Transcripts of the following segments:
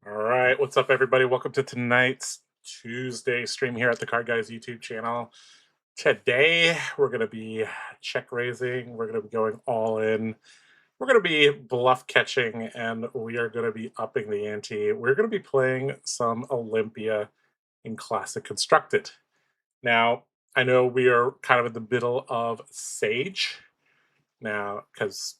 All right, what's up, everybody? Welcome to tonight's Tuesday stream here at the Card Guys YouTube channel. Today, we're going to be check raising, we're going to be going all in, we're going to be bluff catching, and we are going to be upping the ante. We're going to be playing some Olympia in Classic Constructed. Now, I know we are kind of in the middle of Sage now because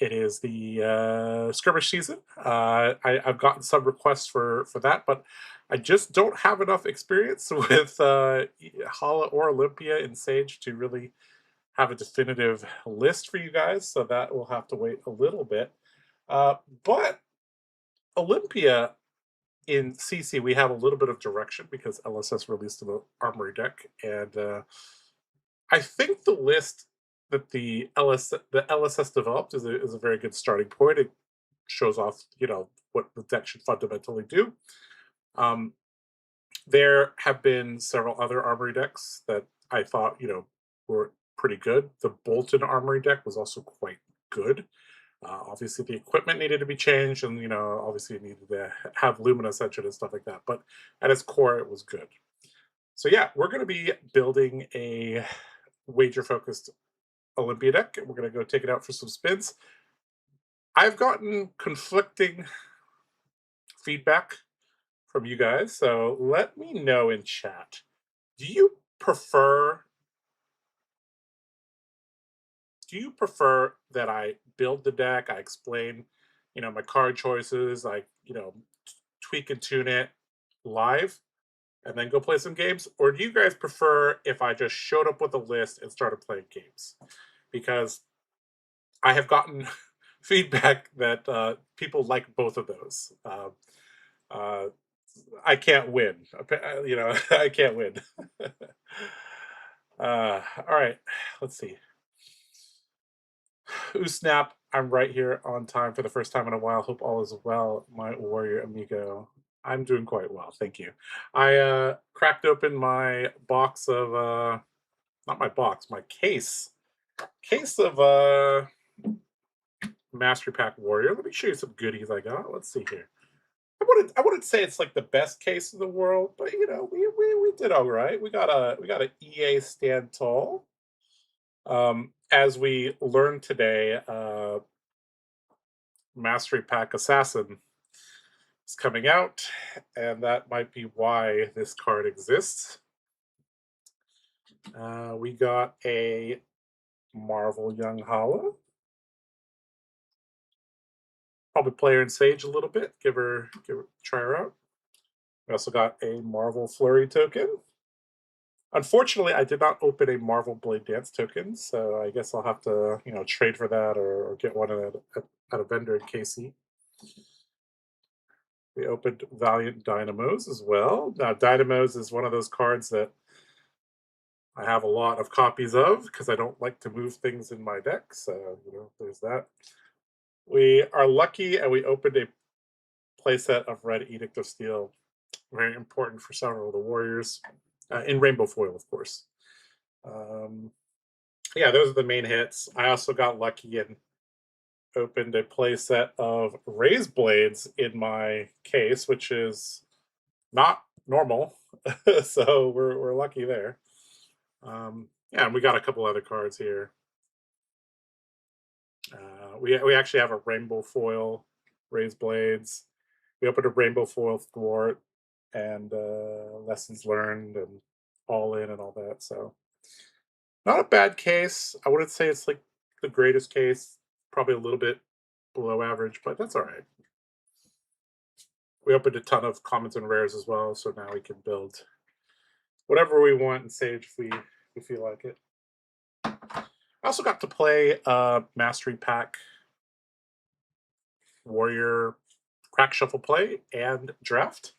it is the skirmish season. I've gotten some requests for that, but I just don't have enough experience with Hala or Olympia in Sage to really have a definitive list for you guys. So that will have to wait a little bit. But Olympia in CC, we have a little bit of direction because LSS released an armory deck, and I think the list that the LSS developed is a very good starting point. It shows off, what the deck should fundamentally do. Um, there have been several other armory decks that I thought, were pretty good. The Bolton armory deck was also quite good. Obviously, the equipment needed to be changed, and obviously, it needed to have Luminous Engine and stuff like that. But at its core, it was good. So yeah, we're going to be building a wager-focused Olympia deck, and we're going to go take it out for some spins. I've gotten conflicting feedback from you guys, so let me know in chat. Do you prefer that I build the deck, I explain, my card choices, I, tweak and tune it live and then go play some games? Or do you guys prefer if I just showed up with a list and started playing games? Because I have gotten feedback that people like both of those. Uh, I can't win. I can't win. All right, let's see. Ooh, snap. I'm right here on time for the first time in a while. Hope all is well, my warrior amigo. I'm doing quite well, thank you. I cracked open my box of not my box, my case of Mastery Pack Warrior. Let me show you some goodies I got. Let's see here. I wouldn't say it's like the best case in the world, but we did all right. We got a EA stand tall. As we learned today, Mastery Pack Assassin is coming out, and that might be why this card exists. We got a Marvel Young Hala. Probably play her in Sage a little bit. Try her out. We also got a Marvel Flurry token. Unfortunately, I did not open a Marvel Blade Dance token, so I guess I'll have to, trade for that or get one at a vendor in KC. We opened Valiant Dynamos as well. Now, Dynamos is one of those cards that I have a lot of copies of because I don't like to move things in my deck. So, there's that. We are lucky and we opened a playset of Red Edict of Steel. Very important for several of the warriors. In rainbow foil, of course. Yeah, those are the main hits. I also got lucky and opened a playset of Raised Blades in my case, which is not normal. So we're lucky there. Yeah, and we got a couple other cards here. We actually have a rainbow foil Raised Blades. We opened a rainbow foil Thwart and lessons learned and all in and all that. So not a bad case. I wouldn't say it's like the greatest case. Probably a little bit below average, but that's all right. We opened a ton of commons and rares as well, so now we can build whatever we want in Sage if we feel like it. I also got to play Mastery Pack Warrior Crack Shuffle Play and Draft.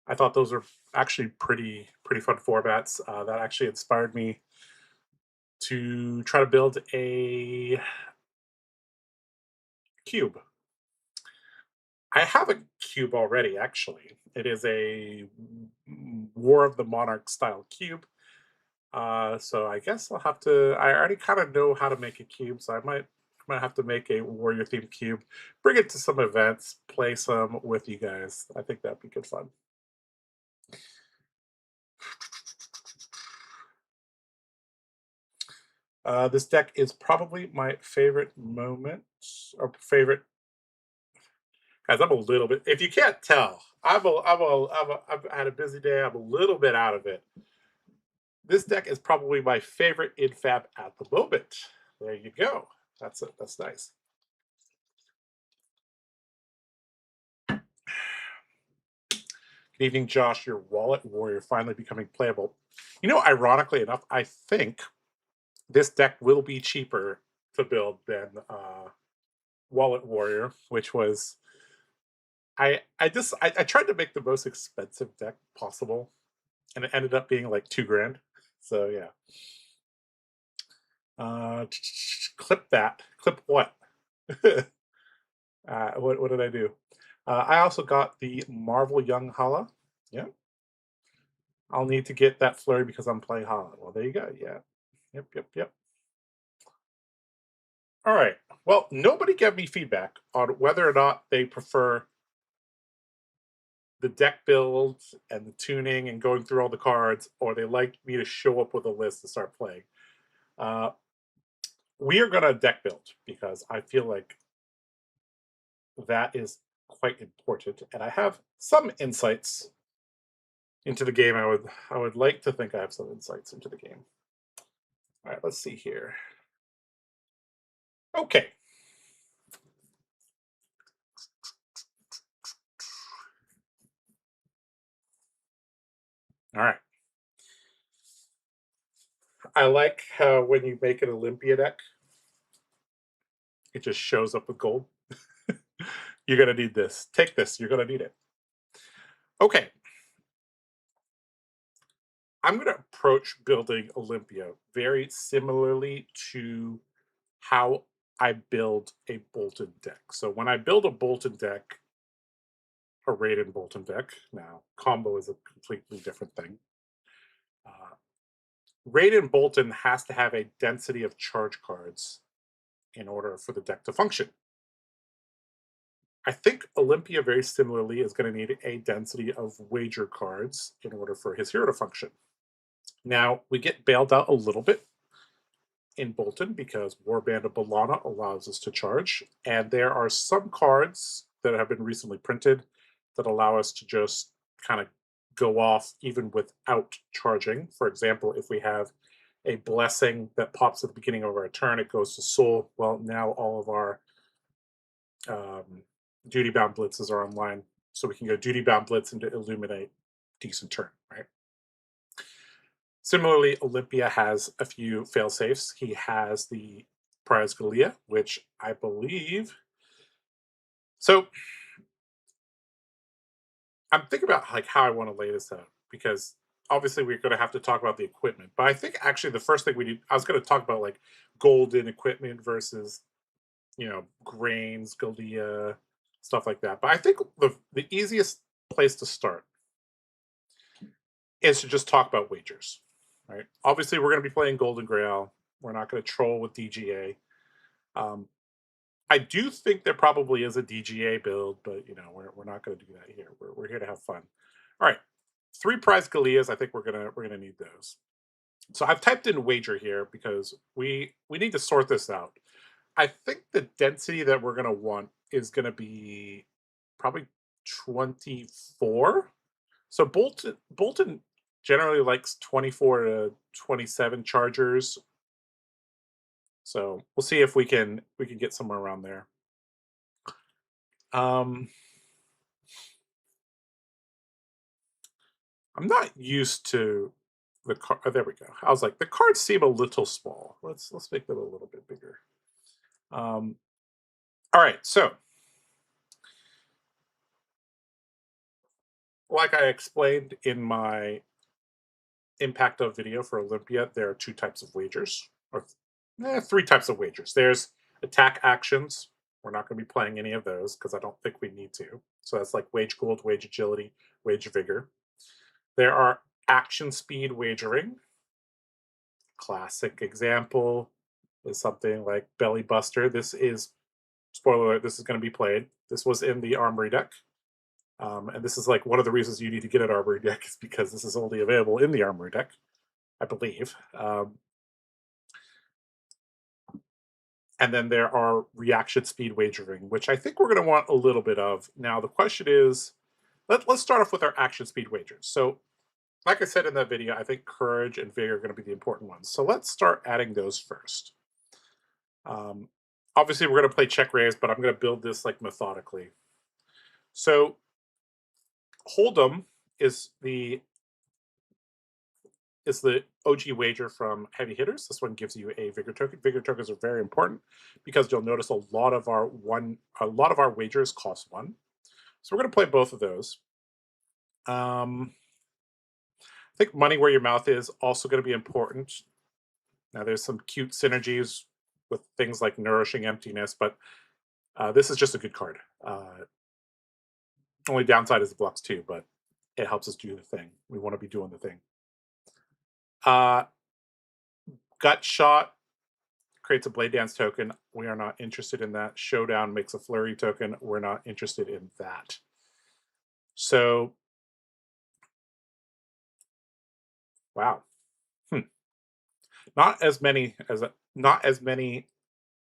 I thought those were actually pretty fun formats. That actually inspired me to try to build a cube. I have a cube already, actually. It is a War of the Monarch style cube. So I guess I'll have to. I already kind of know how to make a cube, so I might gonna have to make a warrior themed cube, bring it to some events, play some with you guys. I think that'd be good fun. This deck is probably my favorite moment or favorite. Guys, I'm a little bit. If you can't tell, I've had a busy day. I'm a little bit out of it. This deck is probably my favorite in Fab at the moment. There you go. That's it. That's nice. Good evening, Josh. Your wallet warrior finally becoming playable. You know, ironically enough, I think this deck will be cheaper to build than Wallet Warrior, which was I tried to make the most expensive deck possible, and it ended up being like 2 grand. So yeah. Clip that. Clip what? What did I do? I also got the Marvel Young Hala. Yeah. I'll need to get that flurry because I'm playing Hala. Well, there you go. Yeah. Yep, yep, yep. All right. Well, nobody gave me feedback on whether or not they prefer the deck builds and the tuning and going through all the cards, or they like me to show up with a list to start playing. Uh, we are going to deck build because I feel like that is quite important, and I have some insights into the game. I would like to think I have some insights into the game. All right, let's see here. Okay. All right. I like how when you make an Olympia deck, it just shows up with gold. You're gonna need this. Take this. You're gonna need it. Okay. I'm gonna approach building Olympia very similarly to how I build a Bolton deck. So when I build a Bolton deck, a Raiden Bolton deck, now combo is a completely different thing. Uh, Raiden Bolton has to have a density of charge cards in order for the deck to function. I think Olympia, very similarly, is going to need a density of wager cards in order for his hero to function. Now, we get bailed out a little bit in Bolton because Warband of Balana allows us to charge, and there are some cards that have been recently printed that allow us to just kind of go off even without charging. For example, if we have a blessing that pops at the beginning of our turn, it goes to Soul. Well, now all of our duty bound blitzes are online, so we can go duty bound blitz into illuminate, decent turn, right? Similarly, Olympia has a few fail safes. He has the Prize Galea, which I believe. So I'm thinking about like how I want to lay this out because obviously we're going to have to talk about the equipment. But I think actually the first thing we need, I was going to talk about like golden equipment versus grains, Galea, stuff like that. But I think the easiest place to start is to just talk about wagers, right? Obviously, we're going to be playing Golden Grail. We're not going to troll with DGA. Um, I do think there probably is a DGA build, but we're not going to do that here. We're here to have fun. All right, 3 prize Galeas. I think we're gonna need those. So I've typed in wager here because we need to sort this out. I think the density that we're gonna want is gonna be probably 24. So Bolton generally likes 24 to 27 chargers. So we'll see if we can get somewhere around there. Um, I'm not used to the card. Oh, there we go. I was like, the cards seem a little small. Let's make them a little bit bigger. Um, all right, so like I explained in my impact of video for Olympia, there are 2 types of wagers, or 3 types of wagers. There's attack actions. We're not going to be playing any of those because I don't think we need to. So that's like wage gold, wage agility, wage vigor. There are action speed wagering. Classic example, is something like Belly Buster. This is, spoiler alert, this is going to be played. This was in the Armory deck. And this is like one of the reasons you need to get an Armory deck is because this is only available in the Armory deck, I believe. And then there are reaction speed wagering, which I think we're going to want a little bit of. Now, the question is, let's start off with our action speed wagers. So, like I said in that video, I think courage and vigor are going to be the important ones. So let's start adding those first. Um, Obviously, we're going to play check raise, but I'm going to build this like methodically. So Hold'em is the OG wager from Heavy Hitters. This one gives you a vigor token. Vigor tokens are very important because you'll notice a lot of our wagers cost 1. So we're going to play both of those. I think money where your mouth is also going to be important. Now there's some cute synergies with things like nourishing emptiness, but this is just a good card. Only downside is the blocks too, but it helps us do the thing. We want to be doing the thing. Gut Shot creates a Blade Dance token. We are not interested in that. Showdown makes a Flurry token. We're not interested in that. So, wow. Not as many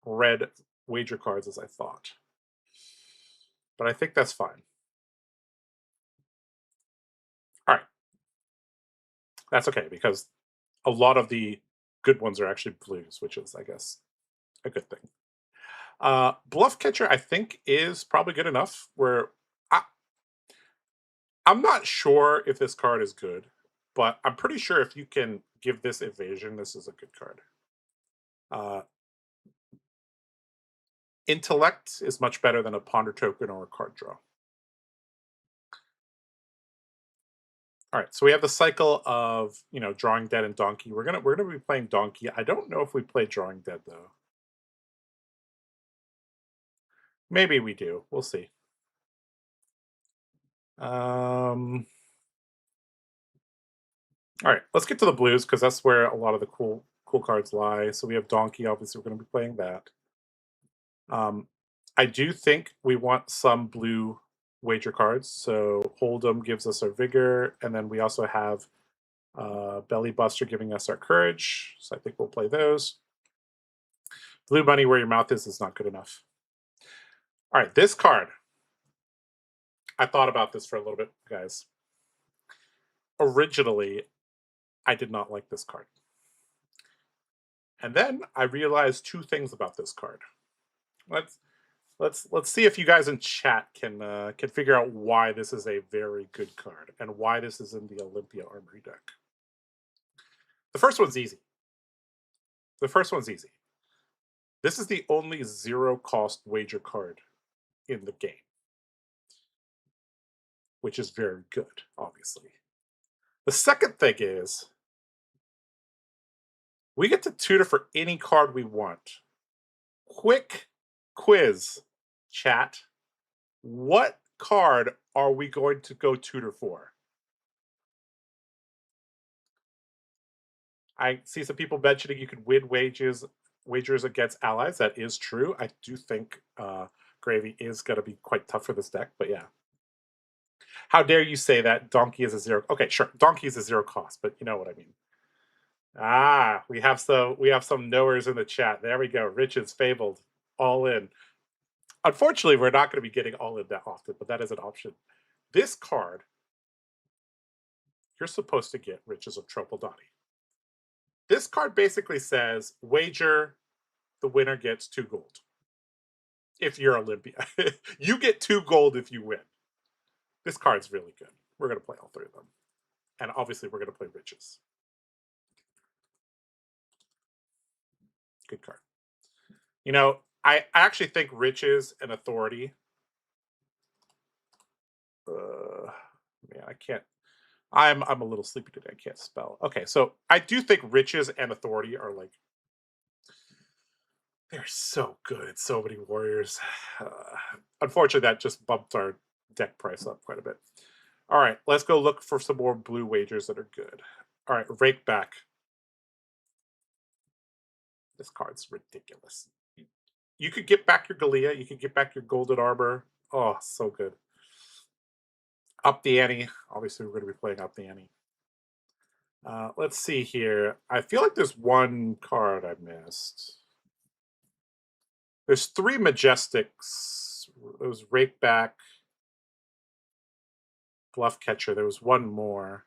red wager cards as I thought. But I think that's fine. All right. That's okay because a lot of the good ones are actually blues, which is, I guess, a good thing. Bluff Catcher, I think, is probably good enough. Where I'm not sure if this card is good, but I'm pretty sure if you can give this evasion, this is a good card. Intellect is much better than a Ponder token or a card draw. All right, so we have the cycle of Drawing Dead and Donkey. We're gonna be playing Donkey. I don't know if we play Drawing Dead though. Maybe we do. We'll see. All right, let's get to the blues because that's where a lot of the cool cards lie. So we have Donkey. Obviously, we're going to be playing that. I do think we want some blue wager cards. So Hold'em gives us our vigor, and then we also have Belly Buster giving us our courage. So I think we'll play those. Blue money where your mouth is not good enough. All right, this card. I thought about this for a little bit, guys. Originally, I did not like this card. And then I realized 2 things about this card. Let's see if you guys in chat can figure out why this is a very good card and why this is in the Olympia Armory deck. The first one's easy. This is the only 0-cost wager card in the game, which is very good, obviously. The second thing is we get to tutor for any card we want. Quick quiz, chat. What card are we going to go tutor for? I see some people mentioning you could win wagers against allies. That is true. I do think Gravy is going to be quite tough for this deck, but yeah. How dare you say that Donkey is a 0? Okay, sure. Donkey is a 0 cost, but you know what I mean. We have some knowers in the chat. There we go. Rich is fabled. All in. Unfortunately, we're not going to be getting all in that often, but that is an option. This card, you're supposed to get Riches of Tropaldani. This card basically says, wager, the winner gets 2 gold. If you're Olympia. You get 2 gold if you win. This card's really good. We're going to play all 3 of them. And obviously, we're going to play Riches. Good card. I actually think Riches and Authority. Man, I can't. I'm a little sleepy today. I can't spell. Okay, so I do think Riches and Authority are like, they're so good. So many warriors. Unfortunately, that just bumped our deck price up quite a bit. All right, let's go look for some more blue wagers that are good. All right, Rake Back. This card's ridiculous. You could get back your Galea. You could get back your Golden Arbor. Oh, so good. Up the ante. Obviously, we're going to be playing up the ante. Let's see here. I feel like there's one card I missed. There's 3 Majestics. It was Rakeback, Bluff Catcher. There was one more.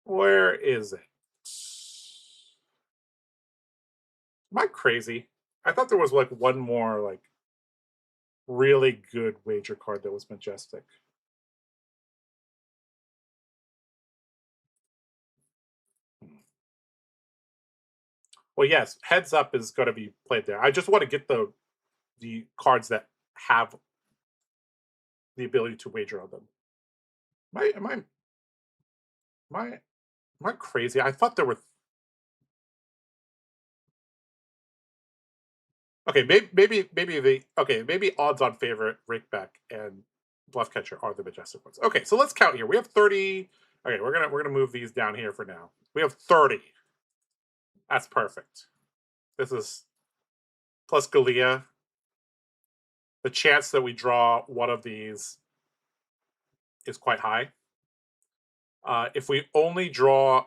Where is it? Am I crazy? I thought there was like one more like really good wager card that was Majestic. Well, yes, Heads Up is going to be played there. I just want to get the cards that have the ability to wager on them. Am I crazy? I thought there were. Okay, maybe odds on favorite Rakeback and Bluff Catcher are the Majestic ones. Okay, so let's count here. We have 30. Okay, we're gonna move these down here for now. We have 30. That's perfect. This is plus Galea. The chance that we draw one of these is quite high. If we only draw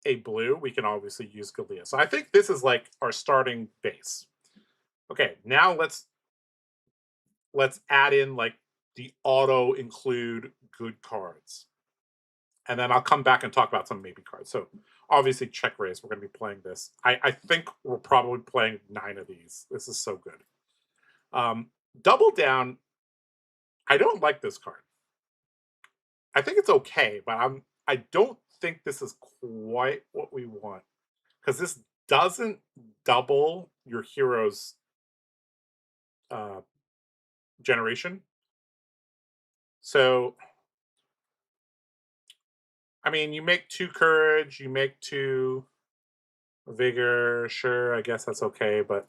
a blue, we can obviously use Galea. So I think this is like our starting base. Okay, now let's add in like the auto include good cards. And then I'll come back and talk about some maybe cards. So obviously check raise, we're going to be playing this. I think we're probably playing 9 of these. This is so good. Double Down, I don't like this card. I think it's okay, but I don't think this is quite what we want. Because this doesn't double your hero's generation. So I mean, you make 2 courage, you make 2 vigor. Sure, I guess that's okay, but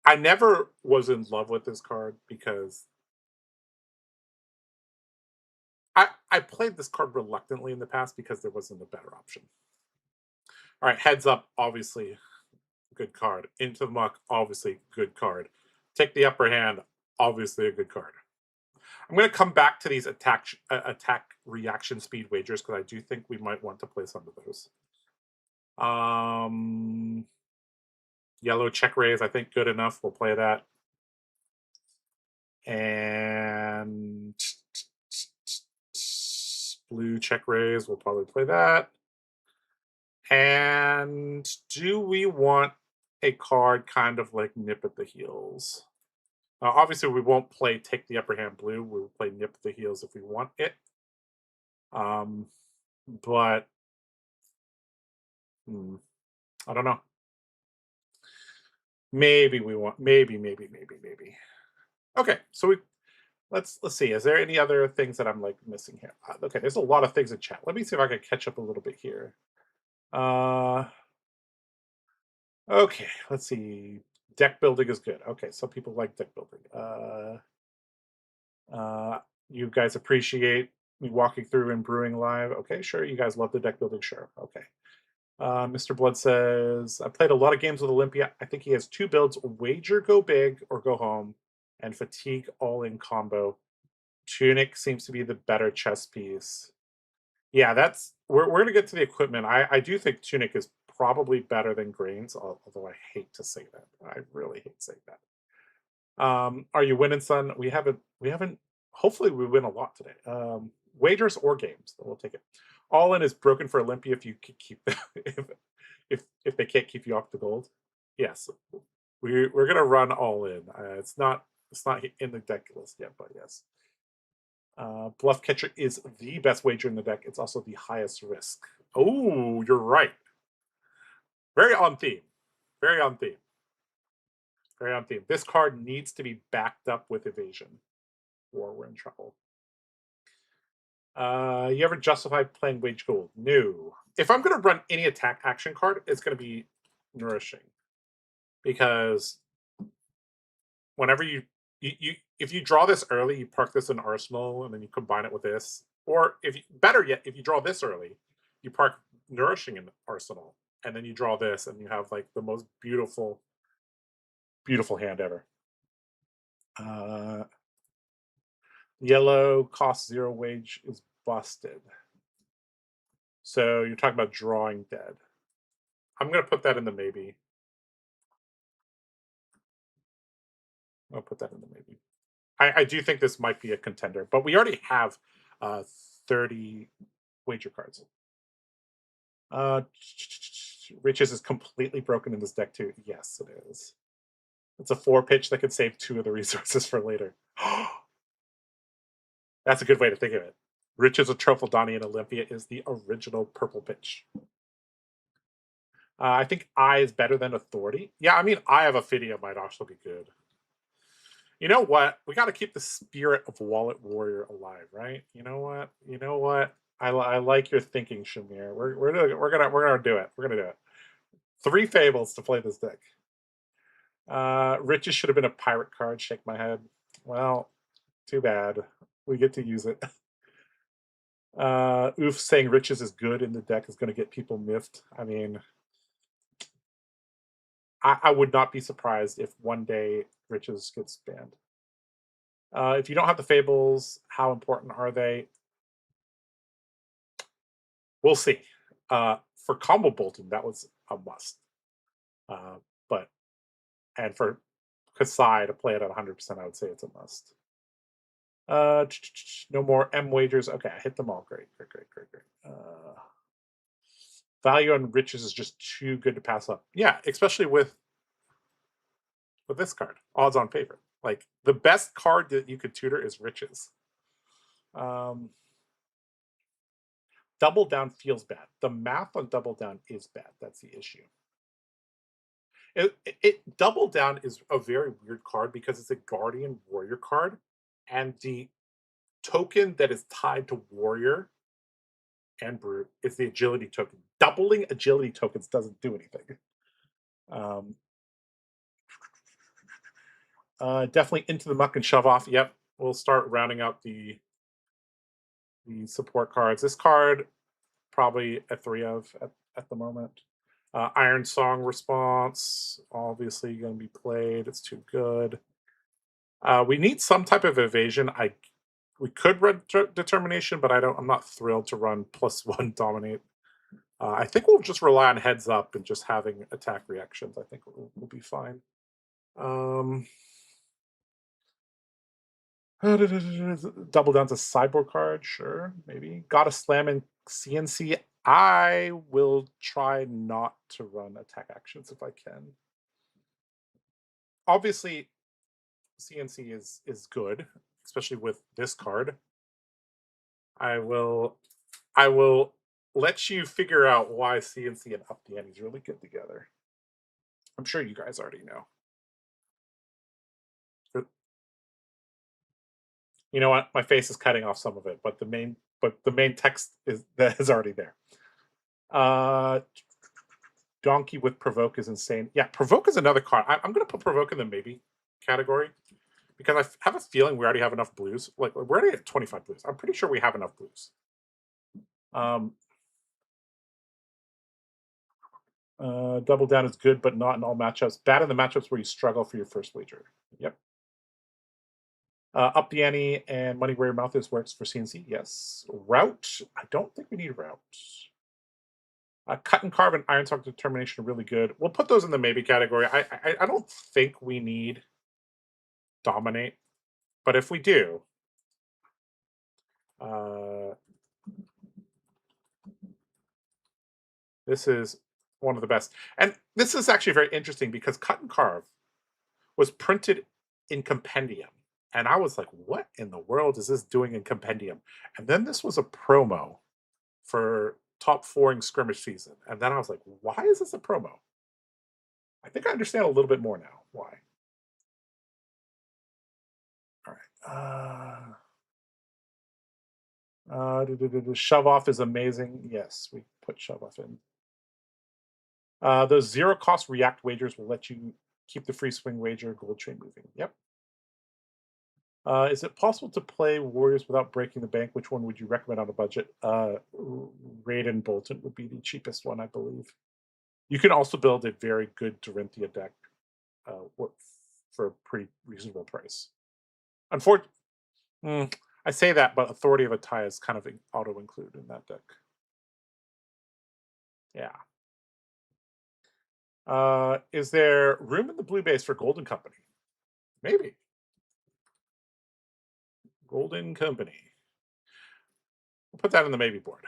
I never was in love with this card because I played this card reluctantly in the past because there wasn't a better option. All right, Heads Up, obviously good card. Into the Muck, obviously good card. Take the Upper Hand, obviously a good card. I'm going to come back to these attack reaction speed wagers because I do think we might want to play some of those. Yellow check raise, I think good enough. We'll play that. And blue check raise, we'll probably play that. And do we want a card kind of like Nip at the Heels? Obviously, we won't play Take the Upper Hand blue. We'll play Nip at the Heels if we want it. But I don't know. Maybe we want maybe. Okay, so let's see. Is there any other things that I'm like missing here? Okay, there's a lot of things in chat. Let me see if I can catch up a little bit here. Okay, let's see. Deck building is good. Okay, some people like deck building. You guys appreciate me walking through and brewing live. Okay, sure. You guys love the deck building. Sure. Okay. Mr. Blood says, I played a lot of games with Olympia. I think he has 2 builds, Wager Go Big or Go Home, and Fatigue all in combo. Tunic seems to be the better chess piece. Yeah, we're going to get to the equipment. I do think Tunic is probably better than Grains, although I hate to say that. I really hate saying that. Are you winning, son? We haven't hopefully we win a lot today. Wagers or games, we'll take it. All in is broken for Olympia if you keep if they can't keep you off the gold. Yes, we're gonna run all in. It's not in the deck list yet, but yes. Bluff Catcher is the best wager in the deck. It's also the highest risk. Oh, you're right. Very on theme. Very on theme. Very on theme. This card needs to be backed up with evasion, or we're in trouble. You ever justify playing Wage Gold? No. If I'm going to run any attack action card, it's going to be Nourishing, because whenever if you draw this early, you park this in Arsenal, and then you combine it with this, or better yet, if you draw this early, you park nourishing an arsenal. And then you draw this, and you have like the most beautiful, beautiful hand ever. Uh, Yellow cost 0 wage is busted. So you're talking about drawing dead. I'm gonna put that in the maybe. I'll put that in the maybe. I do think this might be a contender, but we already have 30 wager cards. Uh, Riches is completely broken in this deck too. Yes, it is. It's a 4 pitch that could save 2 of the resources for later. That's a good way to think of it. Riches of Donnie and Olympia is the original purple pitch. I think I is better than Authority. Yeah, I mean, Eye of Ophidia might also be good. You know what? We got to keep the spirit of Wallet Warrior alive, right? You know what? You know what? I like your thinking, Shamir. We're gonna do it. We're gonna do it. 3 fables to play this deck. Riches should have been a pirate card. Shake my head. Well, too bad. We get to use it. Oof, saying Riches is good in the deck is going to get people miffed. I mean, I would not be surprised if one day Riches gets banned. If you don't have the fables, how important are they? We'll see. For combo bolting, that was a must. But and for Kasai to play it at 100%, I would say it's a must. No more M wagers. Okay, I hit them all. Great. Value on Riches is just too good to pass up. Yeah, especially with this card, odds on favorite. Like the best card that you could tutor is Riches. Double Down feels bad. The math on Double Down is bad. That's the issue. Double Down is a very weird card because it's a Guardian Warrior card, and the token that is tied to Warrior and Brute is the Agility token. Doubling Agility tokens doesn't do anything. Definitely Into the Muck and Shove Off. Yep, we'll start rounding out the support cards. This card probably a 3 of at the moment. Iron Song Response, obviously going to be played. It's too good. We need some type of evasion. We could run Determination, but I'm not thrilled to run +1 Dominate. I think we'll just rely on Heads Up and just having attack reactions. I think we'll be fine. Double down to Cyborg card, sure, maybe. Got a Slam in CNC. I will try not to run attack actions if I can. Obviously, CNC is good, especially with this card. I will let you figure out why CNC and Up the Ante is really good together. I'm sure you guys already know. You know what? My face is cutting off some of it, but the main text is already there. Donkey with Provoke is insane. Yeah, Provoke is another card. I'm going to put Provoke in the maybe category because I have a feeling we already have enough blues. Like we're already at 25 blues. I'm pretty sure we have enough blues. Double Down is good, but not in all matchups. Bad in the matchups where you struggle for your first wager. Yep. Up the Ante and Money Where Your Mouth Is works for CNC. Yes. Route. I don't think we need Route. Cut and Carve and Iron Talk Determination are really good. We'll put those in the maybe category. I don't think we need Dominate, but if we do, this is one of the best. And this is actually very interesting because Cut and Carve was printed in Compendium. And I was like, what in the world is this doing in Compendium? And then this was a promo for top 4 in scrimmage season. And then I was like, why is this a promo? I think I understand a little bit more now why. All right. Shove Off is amazing. Yes, we put Shove Off in. Those 0 cost react wagers will let you keep the free swing wager gold chain moving. Yep. Is it possible to play Warriors without breaking the bank? Which one would you recommend on a budget? Raiden Bolton would be the cheapest one, I believe. You can also build a very good Dorinthia deck for a pretty reasonable price. Unfortunately, I say that, but Authority of Atai is kind of auto included in that deck. Yeah. Is there room in the blue base for Golden Company? Maybe. Golden Company. We'll put that on the maybe board.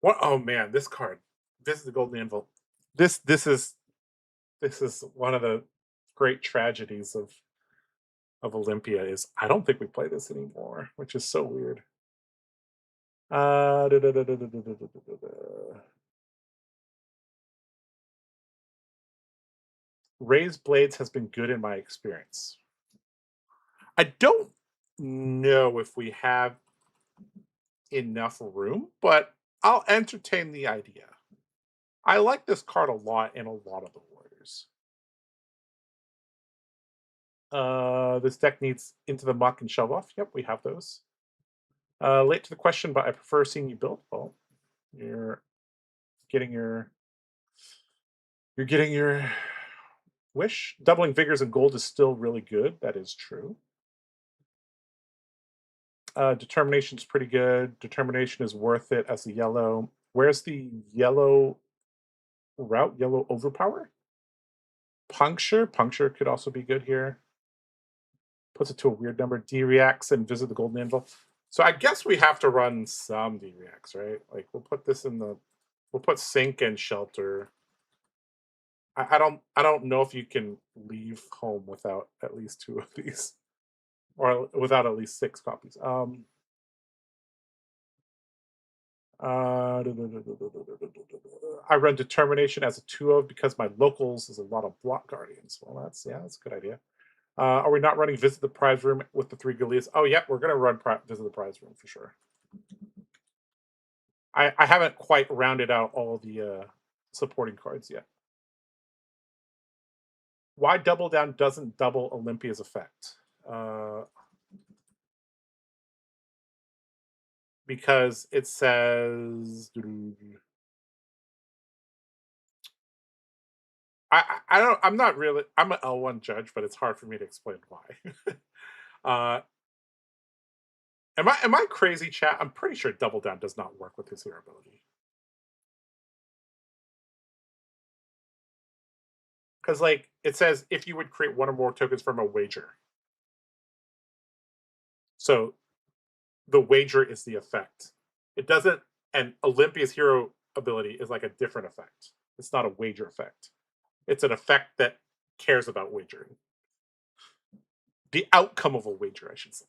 What? Oh man, this card. This is the Golden Anvil. This is one of the great tragedies of Olympia is I don't think we play this anymore, which is so weird. Raised Blades has been good in my experience. I don't know if we have enough room, but I'll entertain the idea. I like this card a lot in a lot of the Warriors. This deck needs Into the Muck and Shove Off. Yep, we have those. Late to the question, but I prefer seeing you build. Well, you're getting your wish. Doubling Vigors and Gold is still really good. That is true. Determination is pretty good. Determination is worth it as a yellow. Where's the yellow route? Yellow Overpower? Puncture. Puncture could also be good here. Puts it to a weird number. D-Reacts and Visit the Golden Anvil. So I guess we have to run some D-Reacts, right? Like we'll put this in the... We'll put Sink and Shelter. I don't know if you can leave home without at least 2 of these. Or without at least 6 copies. I run Determination as a 2-of because my locals is a lot of Block Guardians. Well, that's a good idea. Are we not running Visit the Prize Room with the 3 Galeas? Oh, yeah, we're going to run Visit the Prize Room for sure. I haven't quite rounded out all the supporting cards yet. Why Double Down doesn't double Olympia's effect? Because it says... I'm not really... I'm an L1 judge, but it's hard for me to explain why. Am I crazy, chat? I'm pretty sure Double Down does not work with his hero ability. Because, like, it says if you would create 1 or more tokens from a wager. So the wager is the effect. It doesn't... And Olympia's hero ability is like a different effect. It's not a wager effect. It's an effect that cares about wagering. The outcome of a wager, I should say.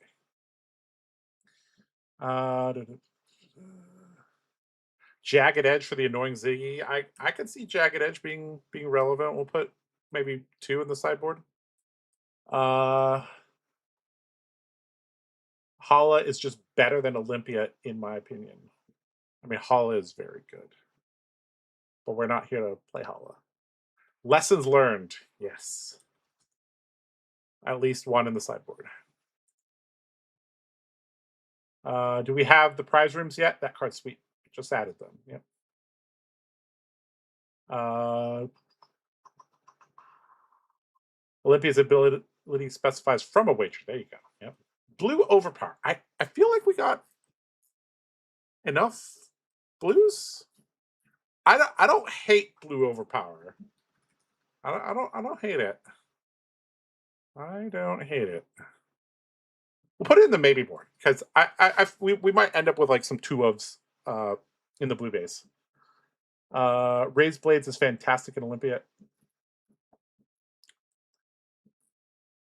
Jagged Edge for the annoying Ziggy. I could see Jagged Edge being relevant. We'll put maybe 2 in the sideboard. Hala is just better than Olympia, in my opinion. I mean, Hala is very good. But we're not here to play Hala. Lessons learned. Yes. At least 1 in the sideboard. Do we have the prize rooms yet? That card's sweet. Just added them. Yep. Olympia's ability specifies from a wager. There you go. Yep. Blue Overpower. I feel like we got enough blues. I don't hate Blue Overpower. I don't hate it. I don't hate it. We'll put it in the maybe board because we might end up with like some 2-ofs in the blue base. Raised Blades is fantastic in Olympia.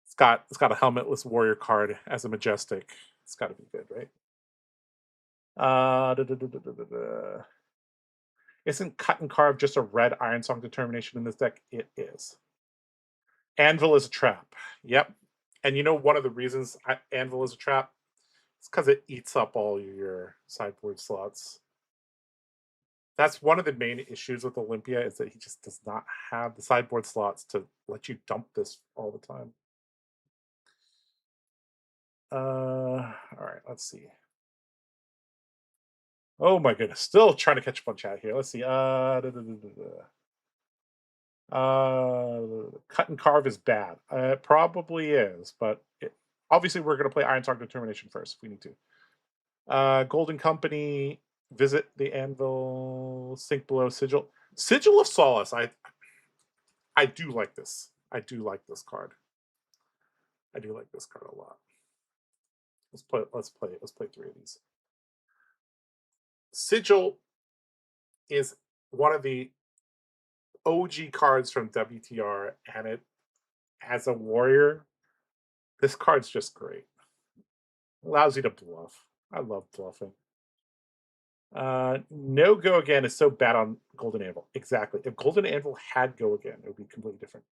It's got a helmetless warrior card as a majestic. It's got to be good, right? Isn't Cut and Carve just a red Iron Song Determination in this deck? It is. Anvil is a trap. Yep. And you know one of the reasons Anvil is a trap? It's because it eats up all your sideboard slots. That's one of the main issues with Olympia is that he just does not have the sideboard slots to let you dump this all the time. All right, let's see. Oh my goodness, still trying to catch up on chat here. Let's see. Cut and carve is bad. It probably is, but obviously we're going to play Iron Song Determination first if we need to. Golden Company, visit the anvil, sink below sigil. Sigil of Solace. I do like this. I do like this card. I do like this card a lot. Let's play 3 of these. Sigil is one of the OG cards from WTR, and it as a warrior, this card's just great. Allows you to bluff. I love bluffing. No go again is so bad on Golden Anvil. Exactly. If Golden Anvil had go again, it would be completely different.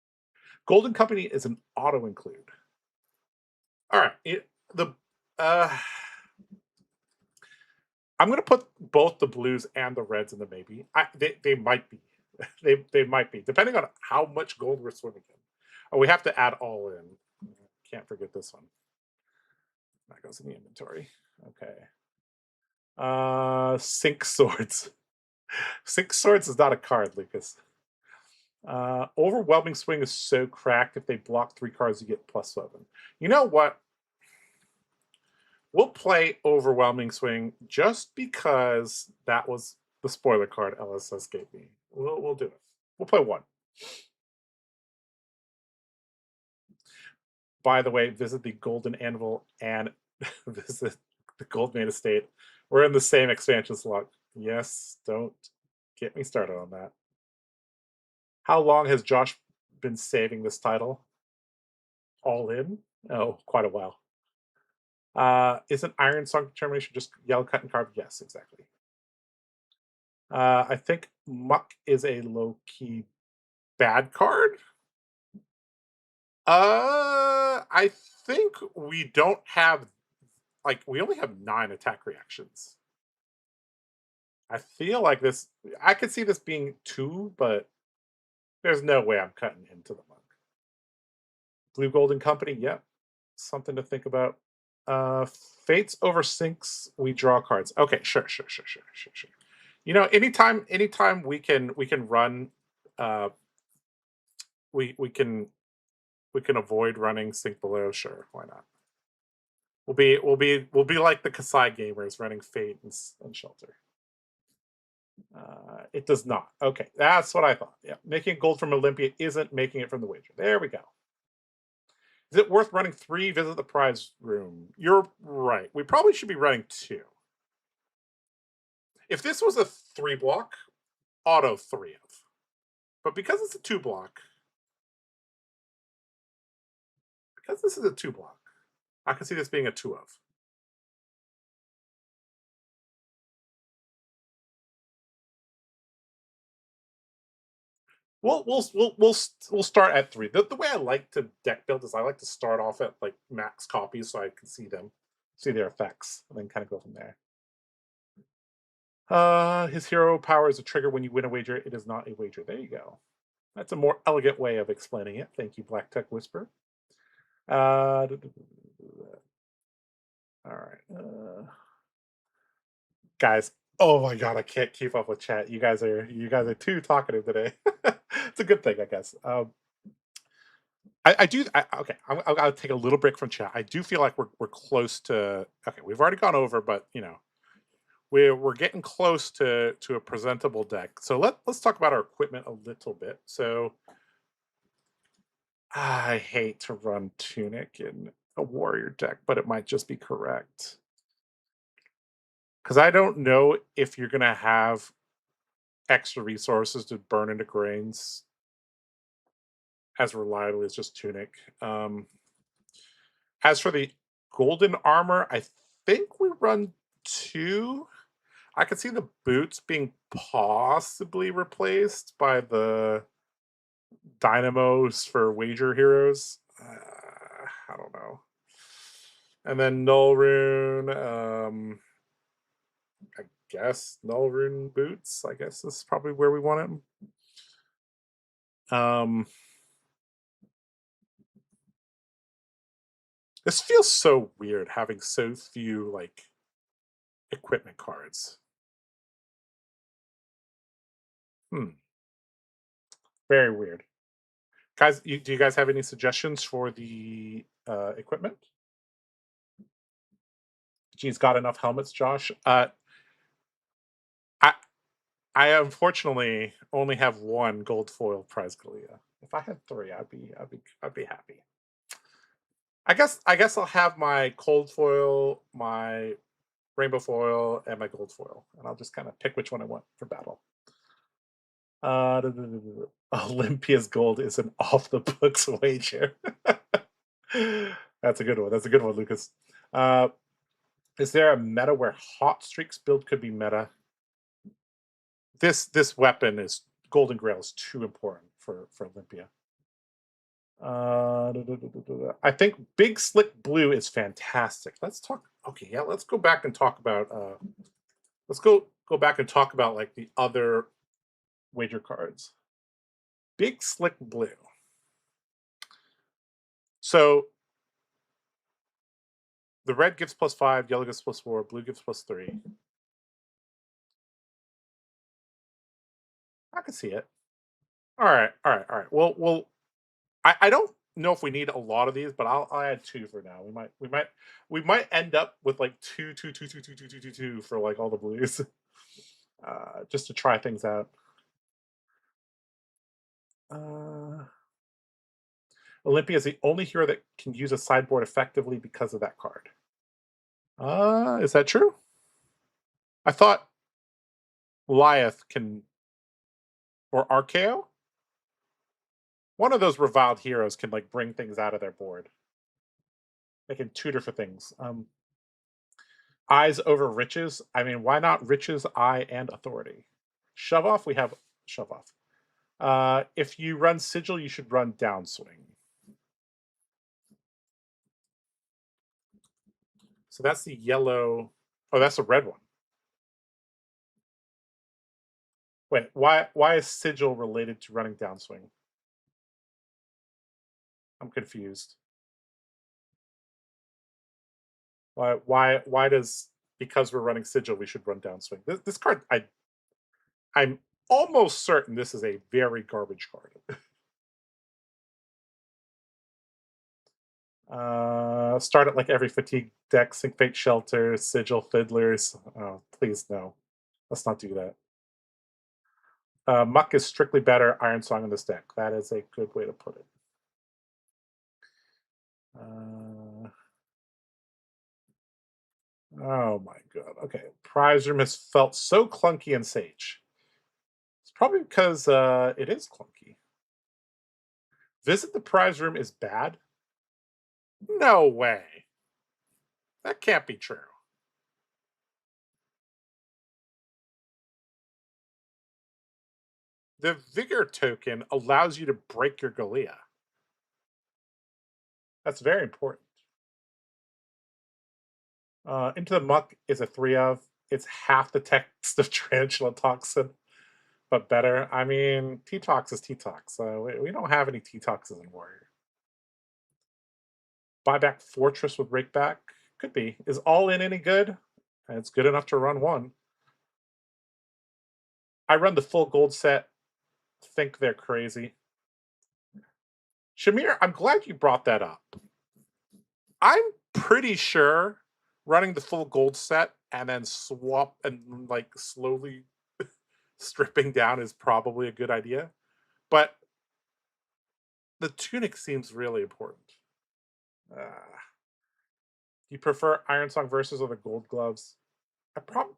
Golden Company is an auto include. All right. I'm going to put both the blues and the reds in the maybe. They might be. They might be, depending on how much gold we're swimming in. Oh, we have to add all in. Can't forget this one. That goes in the inventory. Okay. Sink Swords. Sink Swords is not a card, Lucas. Overwhelming Swing is so cracked. If they block 3 cards, you get +7. You know what? We'll play Overwhelming Swing just because that was the spoiler card LSS gave me. We'll do it. We'll play 1. By the way, visit the Golden Anvil and visit the Goldmane Estate. We're in the same expansion slot. Yes, don't get me started on that. How long has Josh been saving this title? All in? Oh, quite a while. Isn't Iron Song Determination just yellow cut and carve? Yes, exactly. I think Muck is a low-key bad card. I think we don't have, like, we only have 9 attack reactions. I feel like this, I could see this being 2, but there's no way I'm cutting into the Muck. Blue Golden Company, yep. Something to think about. Fates over sinks, we draw cards. Okay, sure. You know, anytime we can run, we can avoid running sink below. Sure, why not? We'll be like the Kasai gamers running Fate and Shelter. It does not. Okay, that's what I thought. Yeah, making gold from Olympia isn't making it from the wager. There we go. Is it worth running 3? Visit the prize room. You're right. We probably should be running 2. If this was a 3 block, auto 3 of. But because it's a 2 block, because this is a 2 block, I can see this being a 2 of. We'll start at 3. The way I like to deck build is I like to start off at like max copies so I can see their effects, and then kind of go from there. His hero power is a trigger when you win a wager. It is not a wager. There you go. That's a more elegant way of explaining it. Thank you, Black Tech Whisper. All right, guys. Oh my god, I can't keep up with chat. You guys are too talkative today. It's a good thing, I guess. Okay, I'll take a little break from chat. I do feel like we're close to. Okay, we've already gone over, but you know, we're getting close to a presentable deck. So let's talk about our equipment a little bit. So I hate to run Tunic in a warrior deck, but it might just be correct. Because I don't know if you're gonna have extra resources to burn into grains as reliably as just Tunic. As for the golden armor, I think we run 2. I could see the boots being possibly replaced by the dynamos for wager heroes. I don't know. And then Null Rune, I guess Null Rune boots, I guess is probably where we want it. This feels so weird having so few like equipment cards. Hmm, very weird. Guys, do you guys have any suggestions for the equipment? Geez, got enough helmets, Josh? I I unfortunately only have one gold foil prize Galea. If I had three, I'd be happy. I guess I'll have my cold foil, my rainbow foil, and my gold foil, and I'll just kind of pick which one I want for battle. Olympia's gold is an off the books wager. That's a good one. That's a good one, Lucas. Uh, is there a meta where hot streaks build could be meta? This weapon is Golden Grail is too important for Olympia. I think Big Slick Blue is fantastic. Let's talk. Okay, yeah, let's go back and talk about. Let's go back and talk about like the other wager cards. Big Slick Blue. So the red gives +5, yellow gives +4, blue gives +3. I can see it. All right, all right, all right. Well, I don't know if we need a lot of these, but I'll add two for now. We might end up with like two for like all the blues, just to try things out. Uh, Olympia is the only hero that can use a sideboard effectively because of that card. Is that true? I thought Goliath can, or Archeo. One of those reviled heroes can like bring things out of their board. They can tutor for things. Eyes over riches. I mean, why not riches, eye, and authority? Shove off. We have shove off. If you run sigil, you should run downswing. So that's the yellow. Oh, that's the red one. Wait, why is sigil related to running downswing? I'm confused. Why does because we're running sigil we should run downswing? This card I'm almost certain this is a very garbage card. Start at like every fatigue deck, Sync Fate Shelter, Sigil Fiddlers. Oh, please no. Let's not do that. Muck is strictly better Iron Song in this deck. That is a good way to put it. Oh my god. Okay. Prize Room has felt so clunky in Sage. It's probably because it is clunky. Visit the Prize Room is bad? No way. That can't be true. The Vigor token allows you to break your Galea. That's very important. Into the Muck is a 3 of. It's half the text of Tarantula Toxin, but better. I mean, T-Tox is T-Tox, so we don't have any T-Toxes in Warrior. Buyback Fortress with Rakeback? Could be. Is All In any good? It's good enough to run one. I run the full gold set. Think they're crazy. Shamir, I'm glad you brought that up. I'm pretty sure running the full gold set and then swap and like slowly stripping down is probably a good idea. But the tunic seems really important. Do you prefer Iron Song versus or the gold gloves? I probably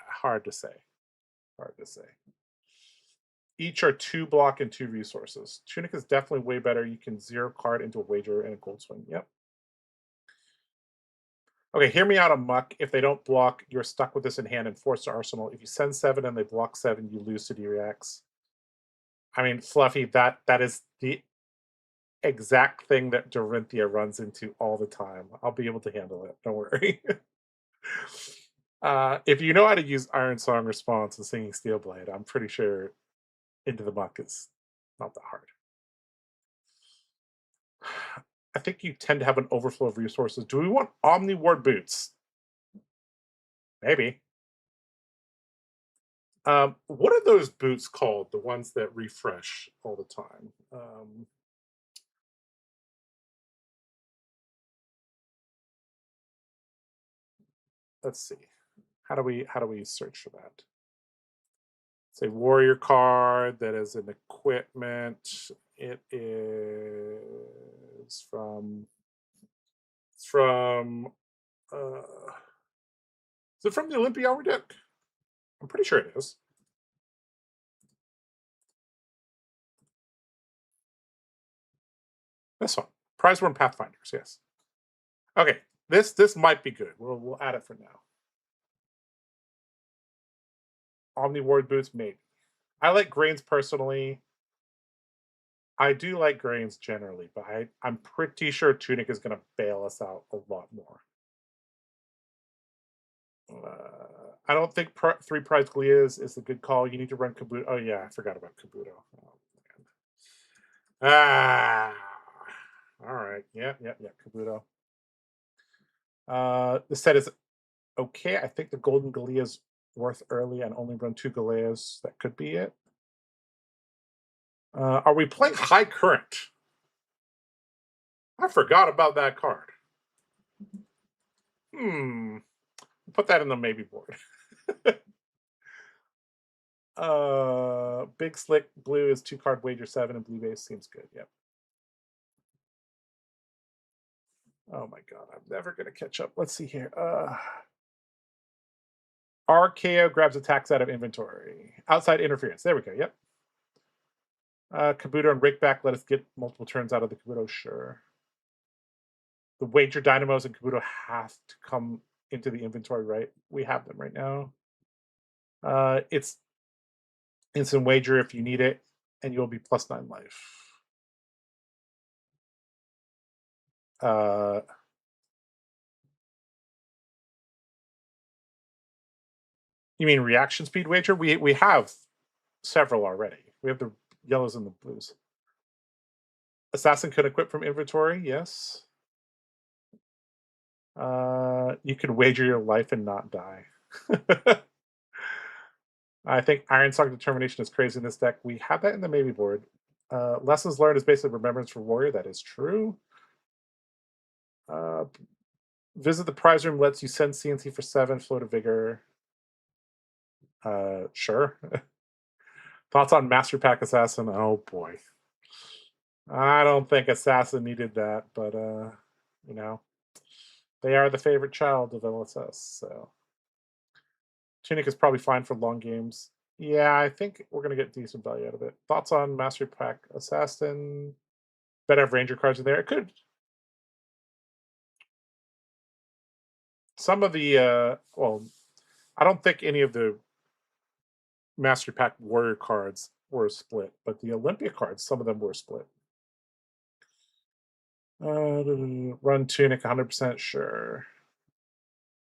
hard to say. Hard to say. Each are 2 block and 2 resources. Tunic is definitely way better. You can 0 card into a wager and a gold swing. Yep. Okay, hear me out on Muck. If they don't block, you're stuck with this in hand and forced to Arsenal. If you send 7 and they block 7, you lose to D-Reacts. I mean, Fluffy, that is the exact thing that Dorinthia runs into all the time. I'll be able to handle it. Don't worry. If you know how to use Iron Song Response and Singing Steel Blade, I'm pretty sure Into the Muck is not that hard. I think you tend to have an overflow of resources. Do we want Omni Ward boots? Maybe. What are those boots called? The ones that refresh all the time. Let's see. How do we search for that? Say warrior card that is an equipment. It is from. It's from. Is it from the Olympia Hour deck? I'm pretty sure it is. This one. Prize Worm Pathfinders, yes. Okay. This might be good. We'll add it for now. Omni Ward boots, maybe. I like grains personally. I do like grains generally, but I'm pretty sure Tunic is going to bail us out a lot more. I don't think three prize Gleas is a good call. You need to run Kabuto. Oh yeah, I forgot about Kabuto. Oh, ah, all right. Yeah. Kabuto. The set is okay. I think the Golden Galea is worth early and only run 2 Galeas. That could be it. Are we playing High Current? I forgot about that card. Put that in the maybe board. Big Slick Blue is 2-card wager 7 and blue base seems good. Yep. Oh my god, I'm never gonna catch up. Let's see here. RKO grabs attacks out of inventory. Outside interference. There we go. Yep. Kabuto and Rakeback let us get multiple turns out of the Kabuto. Sure. The wager dynamos and Kabuto have to come into the inventory, right? We have them right now. It's instant wager if you need it, and you'll be +9 life. You mean reaction speed wager? We have several already. We have the yellows and the blues. Assassin could equip from inventory, yes. You could wager your life and not die. I think Iron Song Determination is crazy in this deck. We have that in the maybe board. Lessons learned is basically Remembrance for Warrior. That is true. Visit the prize room lets you send CNC for 7, float of vigor. Sure. Thoughts on Master Pack Assassin? Oh boy. I don't think Assassin needed that, but you know, they are the favorite child of LSS, so Tunic is probably fine for long games. Yeah, I think we're gonna get decent value out of it. Thoughts on Master Pack Assassin? Better have Ranger cards in there. It could. Some of the well, I don't think any of the Master Pack Warrior cards were split, but the Olympia cards, some of them were split. Run Tunic 100% sure.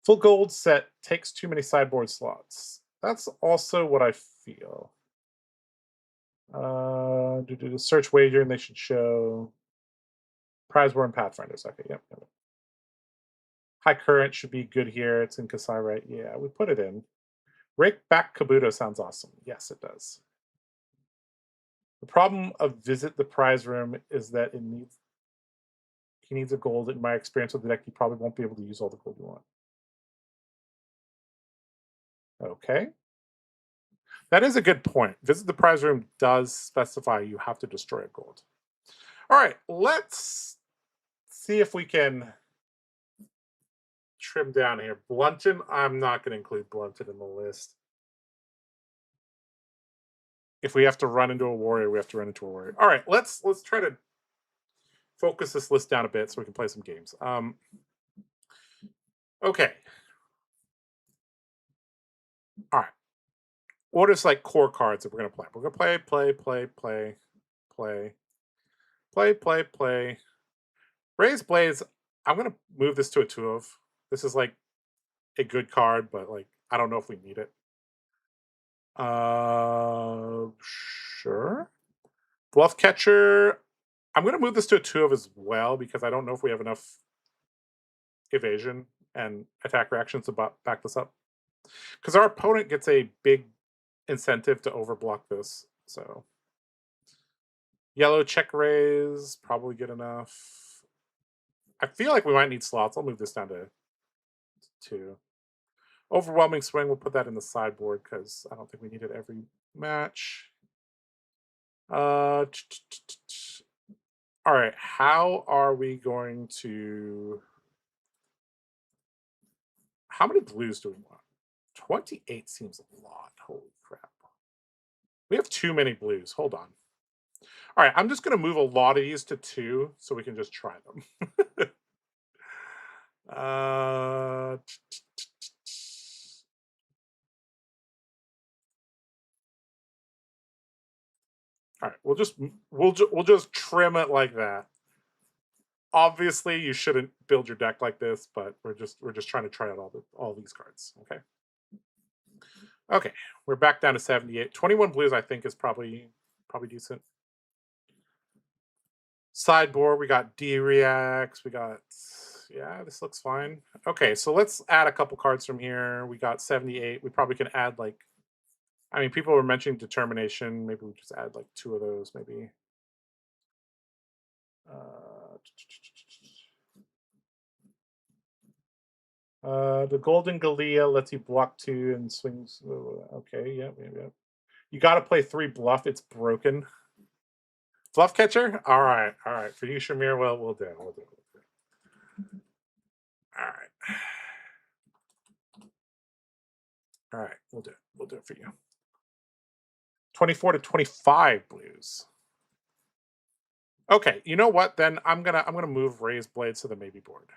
Full gold set takes too many sideboard slots. That's also what I feel. Do search wager and they should show prize war and pathfinders. Okay, yep. High current should be good here. It's in Kasai, right? Yeah, we put it in. Rake back Kabuto sounds awesome. Yes, it does. The problem of visit the prize room is that he needs a gold. In my experience with the deck, you probably won't be able to use all the gold you want. Okay. That is a good point. Visit the prize room does specify you have to destroy a gold. All right, let's see if we can trim down here. Blunton, I'm not going to include Blunton in the list. If we have to run into a warrior, we have to run into a warrior. All right, let's try to focus this list down a bit so we can play some games. Okay. All right. What is like core cards that we're gonna play? We're gonna play. Raise Blades. I'm gonna move this to a 2 of. This is like a good card, but like I don't know if we need it. Sure. Bluff Catcher. I'm going to move this to a 2 of as well because I don't know if we have enough evasion and attack reactions to back this up. Because our opponent gets a big incentive to overblock this. So yellow check raise, probably good enough. I feel like we might need slots. I'll move this down to 2. Overwhelming swing, we'll put that in the sideboard because I don't think we need it every match. All right, how are we going to... How many blues do we want? 28 seems a lot. Holy crap. We have too many blues. Hold on. All right, I'm just going to move a lot of these to 2 so we can just try them. All right, we'll just trim it like that. Obviously, you shouldn't build your deck like this, but we're just trying to try out all these cards. Okay, we're back down to 78. 21 blues, I think, is probably decent. Sideboard, we got D-Reacts, we got, yeah, this looks fine. Okay, so let's add a couple cards from here. We got 78. We probably can add, like, I mean, people were mentioning Determination. Maybe we just add, like, 2 of those, maybe. The Golden Galea lets you block 2 and swings. Okay, yeah. You got to play 3 bluff. It's broken. Bluff catcher? All right. For you, Shamir, well, we'll do. All right. We'll do it for you. 24 to 25 blues. Okay, you know what? Then I'm gonna move Raised Blades to the maybe board.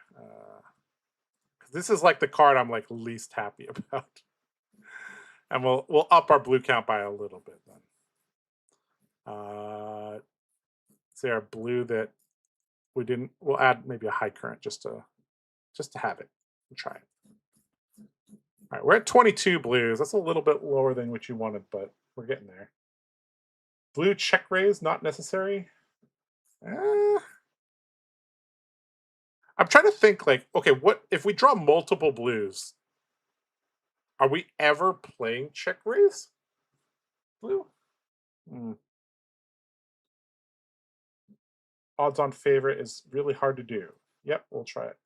This is like the card I'm like least happy about. And we'll up our blue count by a little bit then. Say our blue that we didn't. We'll add maybe a high current just to have it. We'll try it. All right, we're at 22 blues. That's a little bit lower than what you wanted, but we're getting there. Blue check raise, not necessary. I'm trying to think, like, okay, what if we draw multiple blues? Are we ever playing check raise? Blue? Odds on favorite is really hard to do. Yep, we'll try it.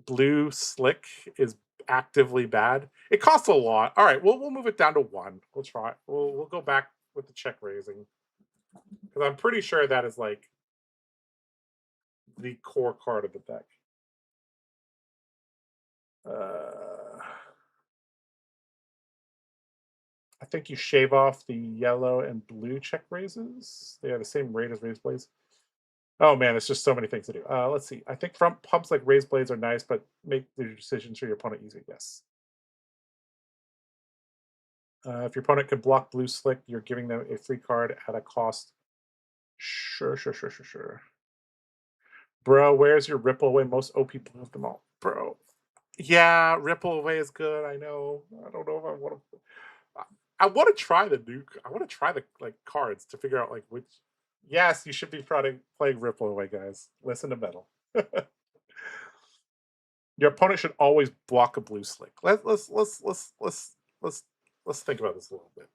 Blue slick is actively bad. It costs a lot. All right, we'll move it down to 1. We'll try it. We'll go back with the check raising because I'm pretty sure that is like the core card of the deck. I think you shave off the yellow and blue check raises. They are the same rate as Raised Blades. Oh man, it's just so many things to do. Let's see. I think front pumps like Raised Blades are nice, but make the decisions for your opponent easy. Yes. If your opponent can block blue slick, you're giving them a free card at a cost. Sure. Bro, where's your Ripple Away? Most OP blue of them all. Bro. Yeah, Ripple Away is good. I know. I don't know if I want to. I want to try the nuke. I want to try the like cards to figure out like which. Yes, you should be playing Ripple Away, guys. Listen to metal. Your opponent should always block a blue slick. Let's think about this a little bit.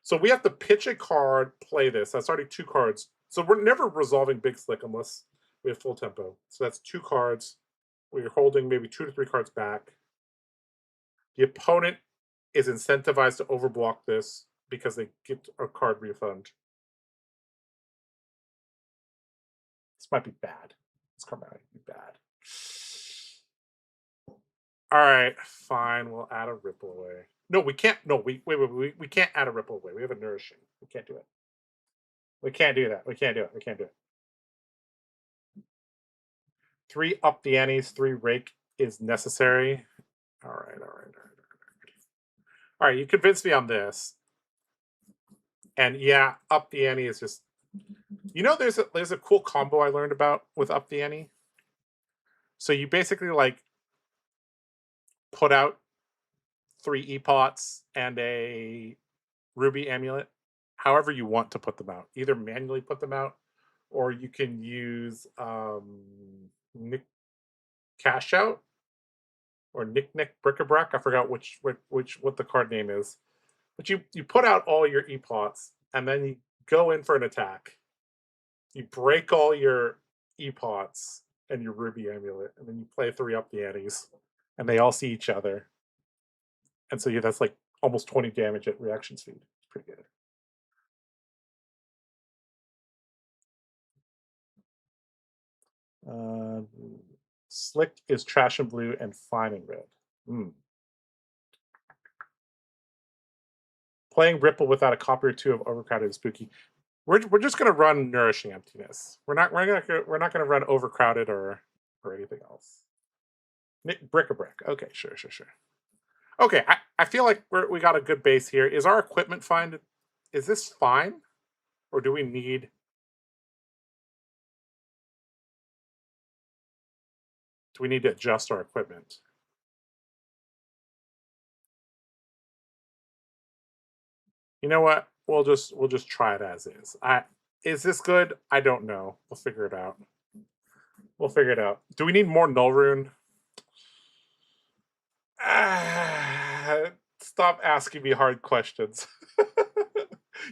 So we have to pitch a card, play this. That's already 2 cards. So we're never resolving big slick unless we have full tempo. So that's 2 cards. We're holding maybe 2 to 3 cards back. The opponent is incentivized to overblock this because they get a card refund. This might be bad. This card might be bad. All right, fine. We'll add a Ripple Away. No, we can't. No, wait. We can't add a Ripple Away. We have a Nourishing. We can't do it. We can't do that. We can't do it. 3 up the antes, 3 rake is necessary. All right. All right, you convinced me on this. And yeah, up the ante is just, you know, there's a cool combo I learned about with up the ante. So you basically like put out 3 E-Pots and a Ruby Amulet. however you want to put them out. Either manually put them out, or you can use Nick Cash Out or Nick Nick Bric-a-Brac. I forgot which what the card name is. But you put out all your epots, and then you go in for an attack. You break all your epots and your ruby amulet, and then you play 3 up the antes, and they all see each other. And so yeah, that's like almost 20 damage at reaction speed. It's pretty good. Uh, Slick is trash in blue and fine in red. Hmm. Playing Ripple without a copy or two of Overcrowded is spooky. We're just gonna run Nourishing Emptiness. We're not gonna run Overcrowded or anything else. Bric-a-Brac. Okay, sure. Okay, I feel like we got a good base here. Is our equipment fine? Is this fine, or do we need to adjust our equipment? You know what? We'll just try it as is. Is this good? I don't know. We'll figure it out. We'll figure it out. Do we need more null rune? Stop asking me hard questions.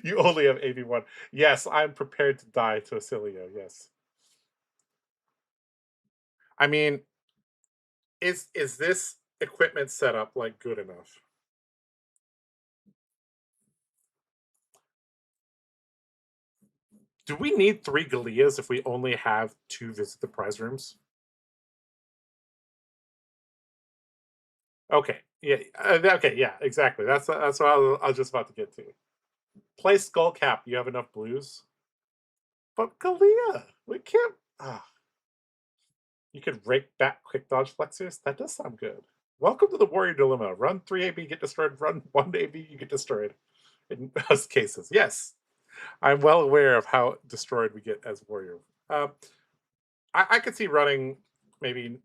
You only have 81. Yes, I'm prepared to die to Acilio. Yes. I mean, is this equipment setup like good enough? Do we need 3 Galeas if we only have 2 visit the prize rooms? Okay. Yeah. Okay. Yeah. Exactly. That's what I was just about to get to. Play Skullcap. You have enough blues, but Galea, we can't. You could rake back quick dodge flexors. That does sound good. Welcome to the Warrior Dilemma. Run 3 AB, get destroyed. Run 1 AB, you get destroyed. In most cases, yes, I'm well aware of how destroyed we get as Warrior. Uh, I could see running maybe.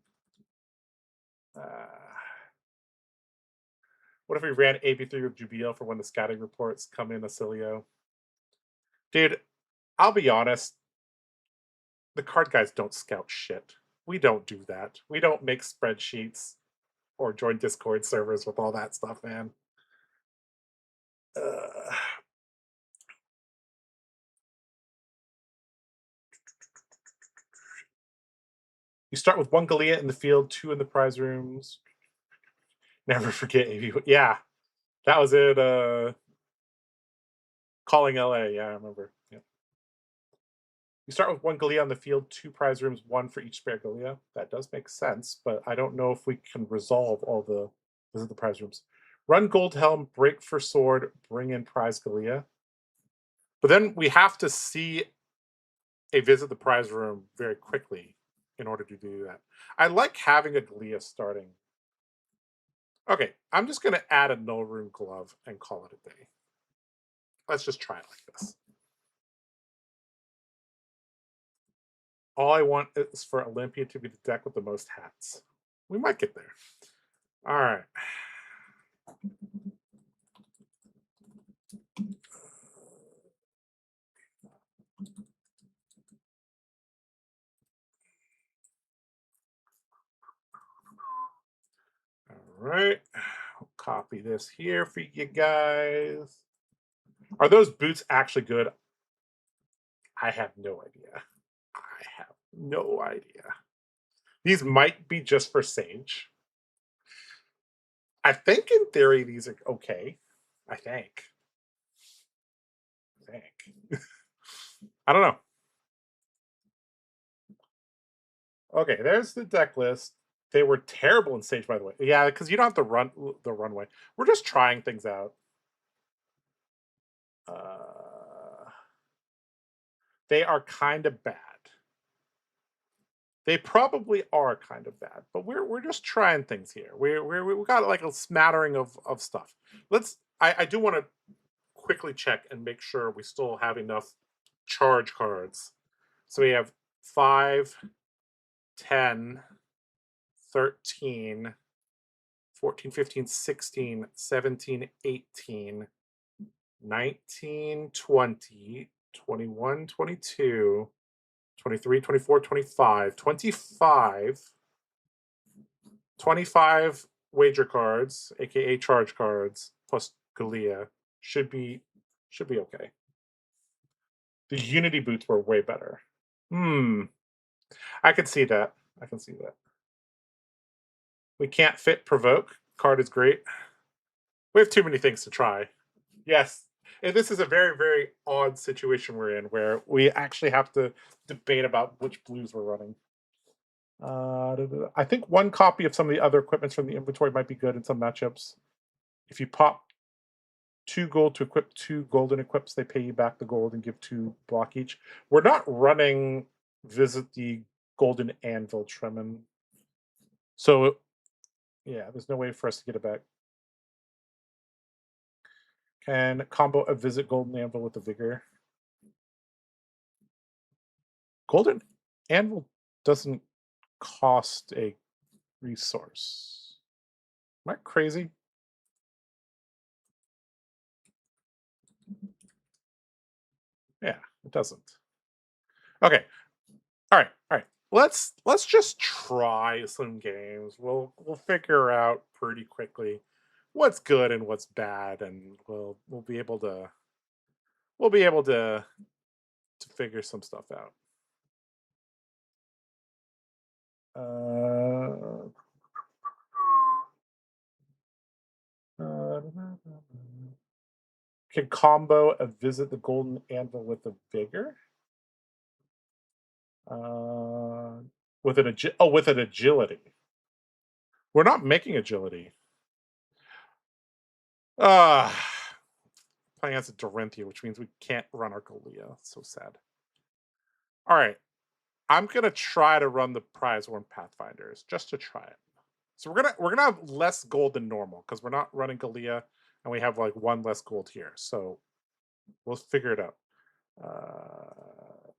Uh, what if we ran AB3 with Jubil for when the scouting reports come in Acilio? Dude, I'll be honest. The card guys don't scout shit. We don't do that. We don't make spreadsheets or join Discord servers with all that stuff, man. Uh, you start with 1 Galea in the field, 2 in the prize rooms. Never forget AB. Yeah, that was it. Calling LA. Yeah, I remember. Yeah. You start with 1 Galea on the field, 2 prize rooms, 1 for each spare Galea. That does make sense, but I don't know if we can resolve all the visit the prize rooms. Run Gold Helm, break for sword, bring in prize Galea. But then we have to see a visit the prize room very quickly in order to do that. I like having a Galea starting. Okay, I'm just going to add a null rune glove and call it a day. Let's just try it like this. All I want is for Olympia to be the deck with the most hats. We might get there. All right. All right. I'll copy this here for you guys. Are those boots actually good? I have no idea. I have no idea. These might be just for Sage. I think in theory these are okay. I think. I think. I don't know. Okay, there's the deck list. They were terrible in Sage, by the way. Yeah, because you don't have to run the runway. We're just trying things out. Uh, they are kind of bad. They probably are kind of bad, but we're just trying things here. We got like a smattering of stuff. I do want to quickly check and make sure we still have enough charge cards. So we have 5, 10, 13, 14, 15, 16, 17, 18. 19, 20, 21, 22, 23, 24, 25, 25, 25 wager cards, aka charge cards, plus Galia should be okay. The Unity boots were way better. Hmm. I can see that. I can see that. We can't fit provoke. Card is great. We have too many things to try. Yes. And this is a very, very odd situation we're in where we actually have to debate about which blues we're running. I think one copy of some of the other equipments from the inventory might be good in some matchups. If you pop 2 gold to equip 2 golden equips, they pay you back the gold and give 2 block each. We're not running visit the golden anvil Tremin. So yeah, there's no way for us to get it back. Can combo a visit golden anvil with a vigor. Golden anvil doesn't cost a resource. Am I crazy? Yeah, it doesn't. Okay. All right. Let's just try some games. We'll figure out pretty quickly what's good and what's bad, and we'll be able to figure some stuff out. Uh, uh, can combo a visit the golden anvil with a vigor. Uh, with an agility. We're not making agility. Ah, playing as a Dorinthia, which means we can't run our Golia. So sad. All right, I'm gonna try to run the prize worn Pathfinders just to try it. So we're gonna have less gold than normal because we're not running Galia and we have like 1 less gold here. So we'll figure it out. All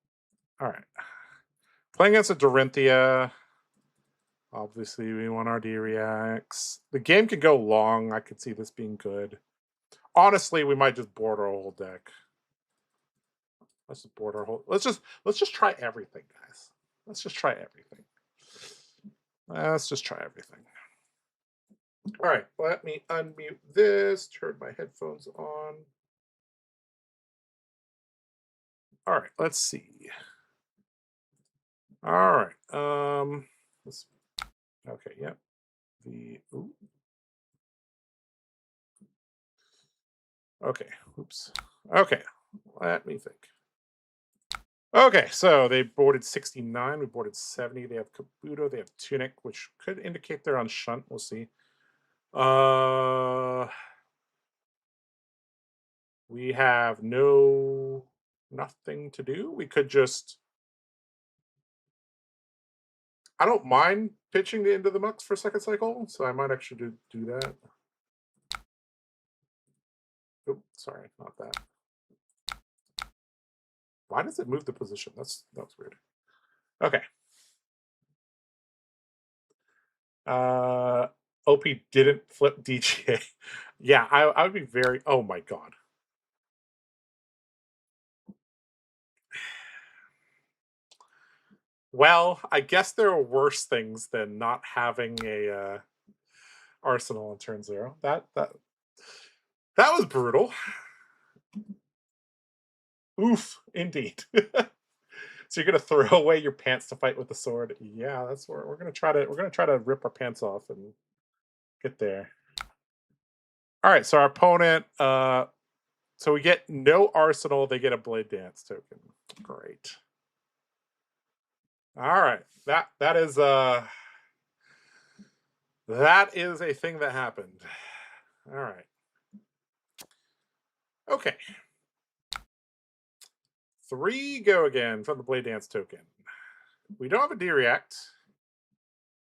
right, playing against a Dorinthia. Obviously, we want our D-Reacts. The game could go long. I could see this being good. Honestly, we might just board our whole deck. Let's just board our whole. Let's just try everything, guys. Let's just try everything. Let's just try everything. All right, let me unmute this. Turn my headphones on. All right, let's see. All right. Let's. Okay. Yep. Ooh. Okay. Oops. Okay. Let me think. Okay, so they boarded 69. We boarded 70. They have Kabuto. They have Tunic, which could indicate they're on Shunt. We'll see. We have nothing to do. We could just. I don't mind pitching the Into the Mux for second cycle, so I might actually do that. Oh, sorry, not that. Why does it move the position? That's weird. Okay. OP didn't flip DGA. Yeah, I would be very. Oh my god. Well, I guess there are worse things than not having a arsenal on turn 0. That was brutal. Oof, indeed. So you're gonna throw away your pants to fight with the sword? Yeah, that's where we're gonna try to rip our pants off and get there. All right, so our opponent. So we get no arsenal. They get a blade dance token. Great. All right, that is a thing that happened. All right. Okay. 3 go again from the blade dance token. We don't have a D-React.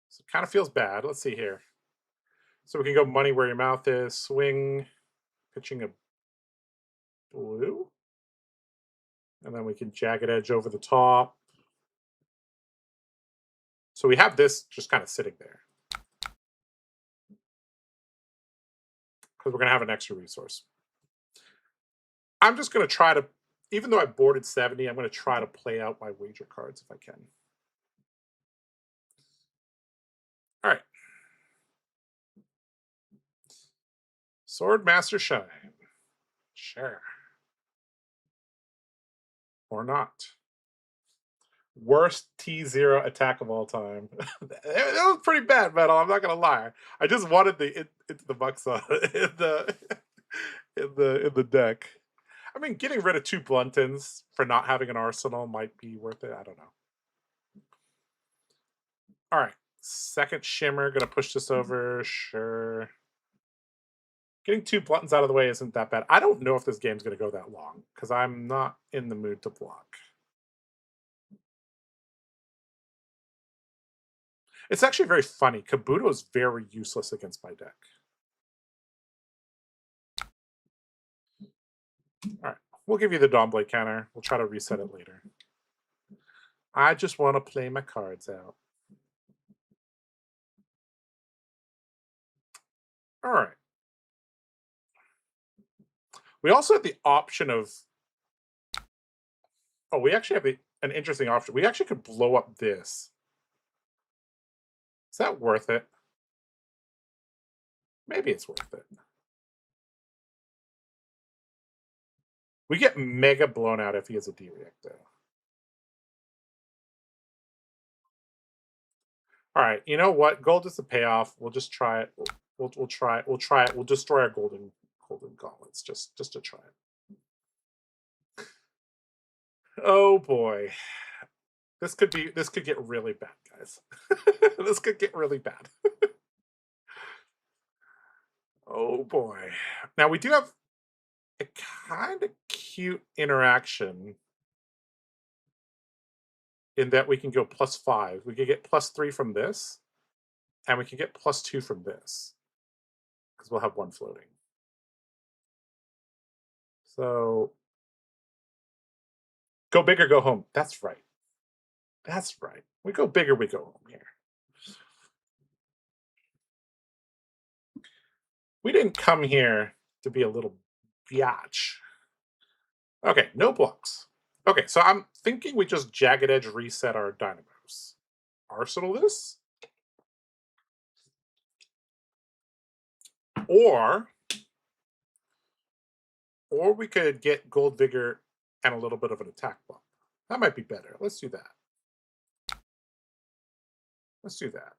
So it kind of feels bad. Let's see here. So we can go money where your mouth is, swing, pitching a blue. And then we can jagged edge over the top. So we have this just kind of sitting there. Because we're going to have an extra resource. I'm just going to try to, even though I boarded 70, I'm going to try to play out my wager cards if I can. All right. Swordmaster Shine. Sure. Or not. Worst T0 attack of all time. That was pretty bad, Metal. I'm not gonna lie. I just wanted into the Bucksaw in the deck. I mean, getting rid of 2 Bluntons for not having an arsenal might be worth it. I don't know. All right, second Shimmer. Gonna push this over. Sure. Getting 2 Bluntons out of the way isn't that bad. I don't know if this game's gonna go that long because I'm not in the mood to block. It's actually very funny. Kabuto is very useless against my deck. All right, we'll give you the Dawnblade counter. We'll try to reset it later. I just want to play my cards out. All right. We also have the option of... Oh, we actually have an interesting option. We actually could blow up this. Is that worth it? Maybe it's worth it. We get mega blown out if he has a D-React, though. All right, you know what? Gold is the payoff. We'll just try it. We'll try it. We'll try it. We'll destroy our golden gauntlets just to try it. Oh boy, this could get really bad, guys. This could get really bad. Oh boy. Now we do have a kind of cute interaction in that we can go +5. We could get +3 from this, and we can get +2 from this because we'll have 1 floating. So go big or go home. That's right. That's right. We go big or we go home here. We didn't come here to be a little biatch. Okay, no blocks. Okay, so I'm thinking we just Jagged Edge reset our Dynamos. Arsenal this? Or we could get Gold Vigor and a little bit of an attack bump. That might be better. Let's do that. Let's do that.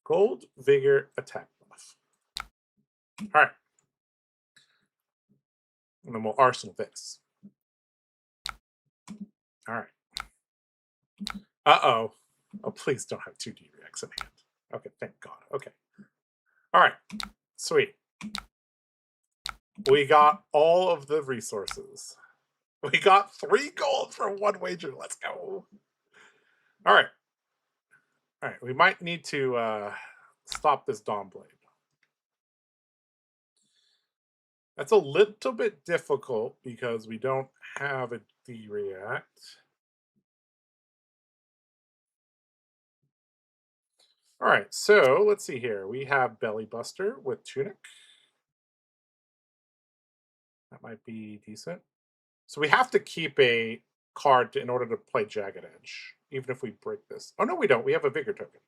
Gold Vigor attack buff. All right. And then we'll Arsenal this. All right. Uh-oh. Oh, please don't have 2 D-Reacts in hand. Okay, thank God. Okay. All right. Sweet. We got all of the resources. We got 3 gold for 1 wager. Let's go. All right. All right. We might need to stop this Dawnblade. That's a little bit difficult because we don't have a D-React. All right, so let's see here. We have Belly Buster with Tunic. That might be decent. So we have to keep a card in order to play Jagged Edge, even if we break this. Oh, no, we don't. We have a Vigor token.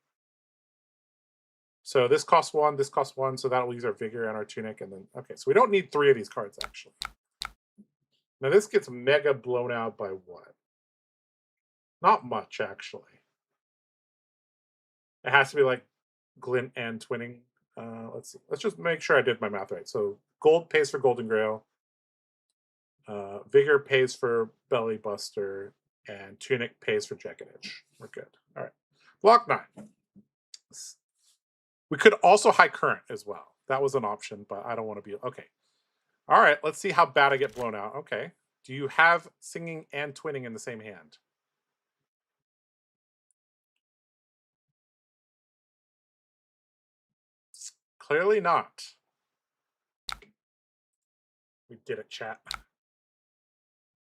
So this costs 1, this costs 1, so that'll use our Vigor and our Tunic, and then... Okay, so we don't need 3 of these cards, actually. Now this gets mega blown out by what? Not much, actually. It has to be like Glint and Twinning. Let's see. Let's just make sure I did my math right. So gold pays for Golden Grail. Vigor pays for Belly Buster. And Tunic pays for Jagged Edge. We're good. All right. Block 9. We could also High Current as well. That was an option, but I don't want to be... Okay. All right. Let's see how bad I get blown out. Okay. Do you have Singing and Twinning in the same hand? Clearly not. We did it, chat.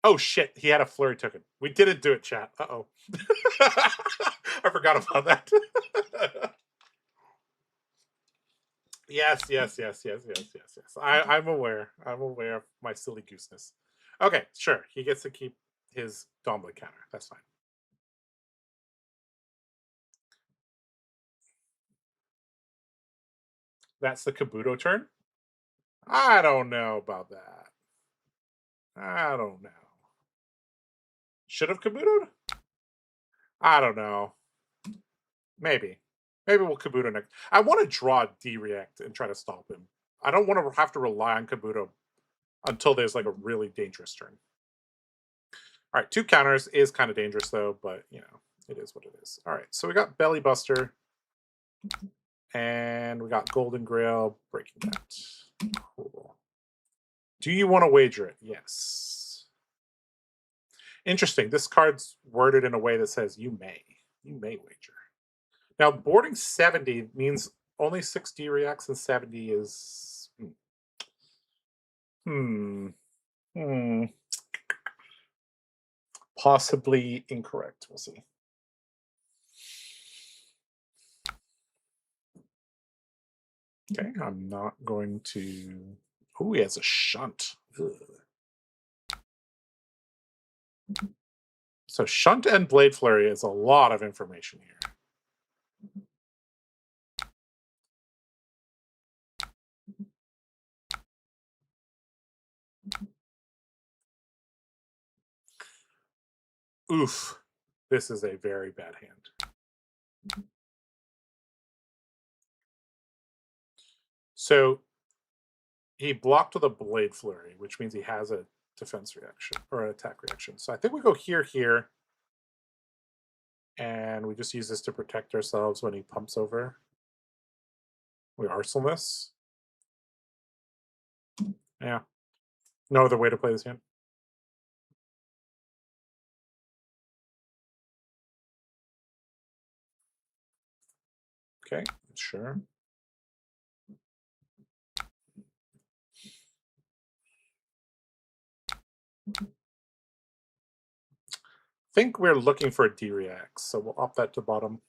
Oh, shit. He had a Flurry token. We didn't do it, chat. Uh-oh. I forgot about that. Yes, yes, yes, yes, yes, yes, yes. I'm aware. I'm aware of my silly gooseness. Okay, sure. He gets to keep his Dombley counter. That's fine. That's the Kabuto turn? I don't know about that. I don't know. Should have Kabuto'd? I don't know. Maybe. Maybe we'll Kabuto next. I want to draw D-React and try to stop him. I don't want to have to rely on Kabuto until there's like a really dangerous turn. All right, 2 counters is kind of dangerous though, but you know, it is what it is. All right, so we got Belly Buster and we got Golden Grail breaking that. Cool. Do you want to wager it? Yes. Interesting. This card's worded in a way that says you may. You may wager. Now, boarding 70 means only 6D reacts and 70 is. Hmm. Hmm. Possibly incorrect. We'll see. Okay, I'm not going to. Oh, he has a shunt. Ugh. So shunt and blade flurry is a lot of information here. Oof. This is a very bad hand. So he blocked with a blade flurry, which means he has a defense reaction or an attack reaction. So I think we go here, and we just use this to protect ourselves when he pumps over. We arsenal this. Yeah. No other way to play this hand. Okay, sure. Think we're looking for a D-React, so we'll up that to bottom.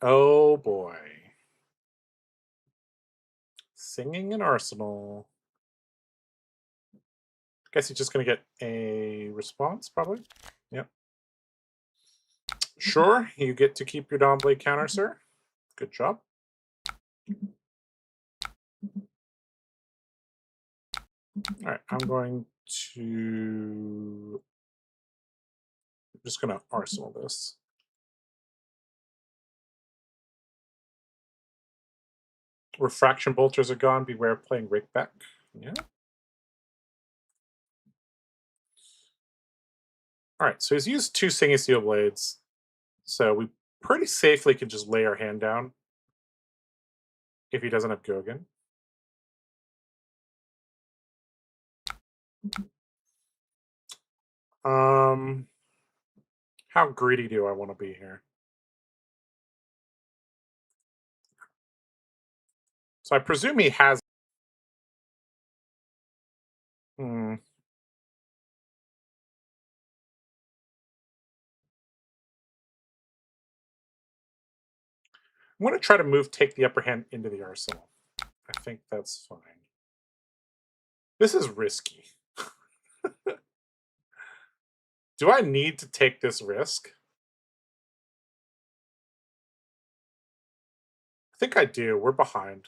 Oh boy. Singing an Arsenal. Guess he's just going to get a response, probably. Yep. Sure, you get to keep your Dawn Blade counter, sir. Good job. All right, I'm going to. I'm just going to Arsenal this. Refraction bolters are gone. Beware of playing Rakeback. Yeah. All right, so he's used 2 Singing Steel Blades. So we pretty safely can just lay our hand down if he doesn't have Gogan. Um, how greedy do I want to be here? So I presume he has. Hmm. I'm going to try to take the upper hand into the arsenal. I think that's fine. This is risky. Do I need to take this risk? I think I do. We're behind.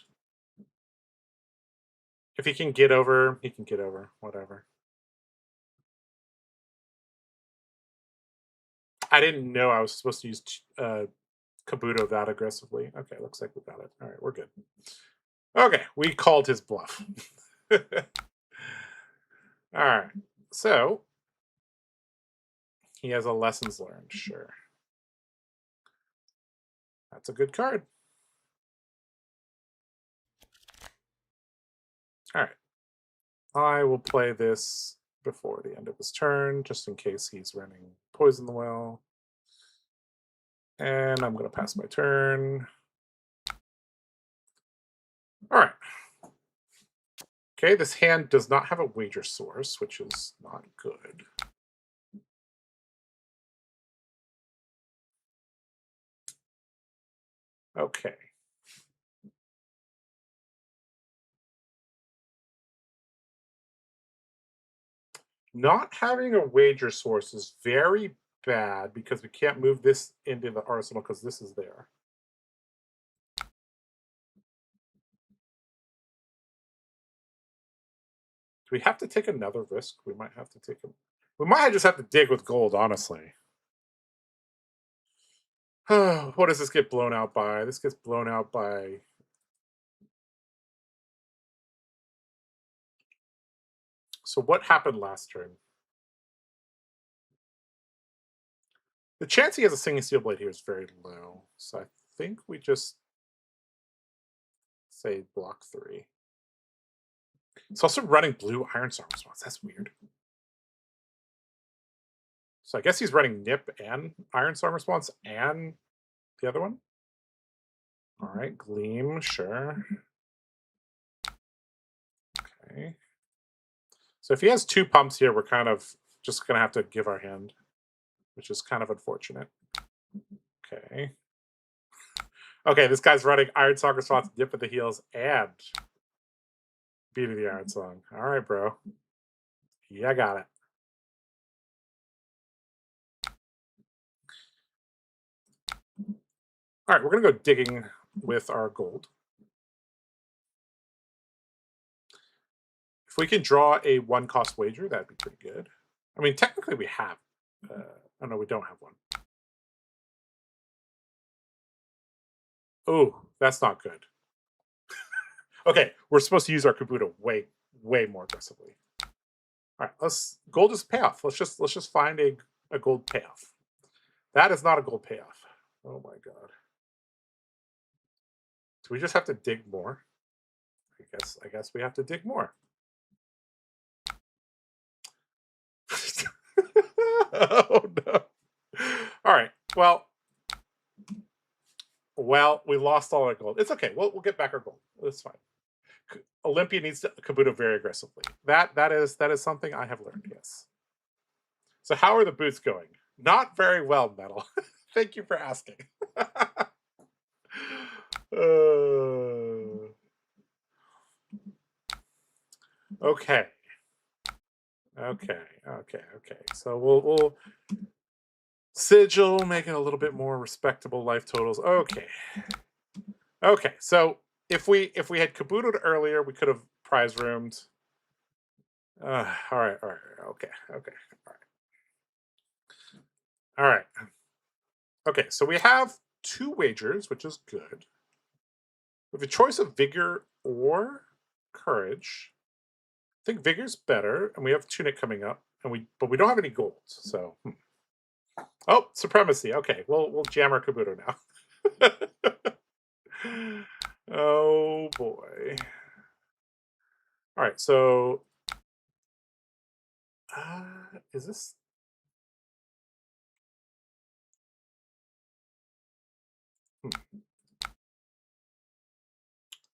If he can get over, he can get over. Whatever. I didn't know I was supposed to use Kabuto that aggressively. Okay, looks like we got it. All right, we're good. Okay, we called his bluff. All right, so he has a lessons learned. Sure, that's a good card. All right, I will play this before the end of his turn, just in case he's running Poison the Well. And I'm going to pass my turn. All right. Okay, this hand does not have a wager source, which is not good. Okay. Not having a wager source is very bad because we can't move this into the arsenal because this is there. Do we have to take another risk? We might have to take a. We might just have to dig with gold, honestly. What does this get blown out by? This gets blown out by. So what happened last turn? The chance he has a singing steel blade here is very low. So I think we just say block 3. It's also running blue iron song response. That's weird. So I guess he's running Nip and Iron Storm response and the other one. All right, Gleam, sure. Okay. So if he has 2 pumps here, we're kind of just gonna have to give our hand, which is kind of unfortunate. Okay. Okay, this guy's running Iron Song response, Nip at the heels, and Beat of the Iron Song. All right, bro. Yeah, I got it. All right, we're gonna go digging with our gold. If we can draw a 1-cost wager, that'd be pretty good. I mean, technically we have. Oh no, we don't have one. Oh, that's not good. Okay, we're supposed to use our Kabuto way more aggressively. All right, let's gold is payoff. Let's just find a gold payoff. That is not a gold payoff. Oh my god. Do we just have to dig more? I guess we have to dig more. Oh no. All right. Well, we lost all our gold. It's okay. We'll get back our gold. It's fine. Olympia needs to Kabuto very aggressively. That is something I have learned. Yes. So how are the boots going? Not very well, Metal. Thank you for asking. Okay. Okay. So we'll sigil, make it a little bit more respectable life totals. Okay. So if we had Kabuto'd earlier, we could have prize roomed. All right. Okay. All right. Okay. So we have 2 wagers, which is good. We have a choice of vigor or courage. I think vigor's better, and we have tunic coming up, but we don't have any gold. So, oh, supremacy. Okay, we'll jam our Kabuto now. Oh boy. All right, so is this?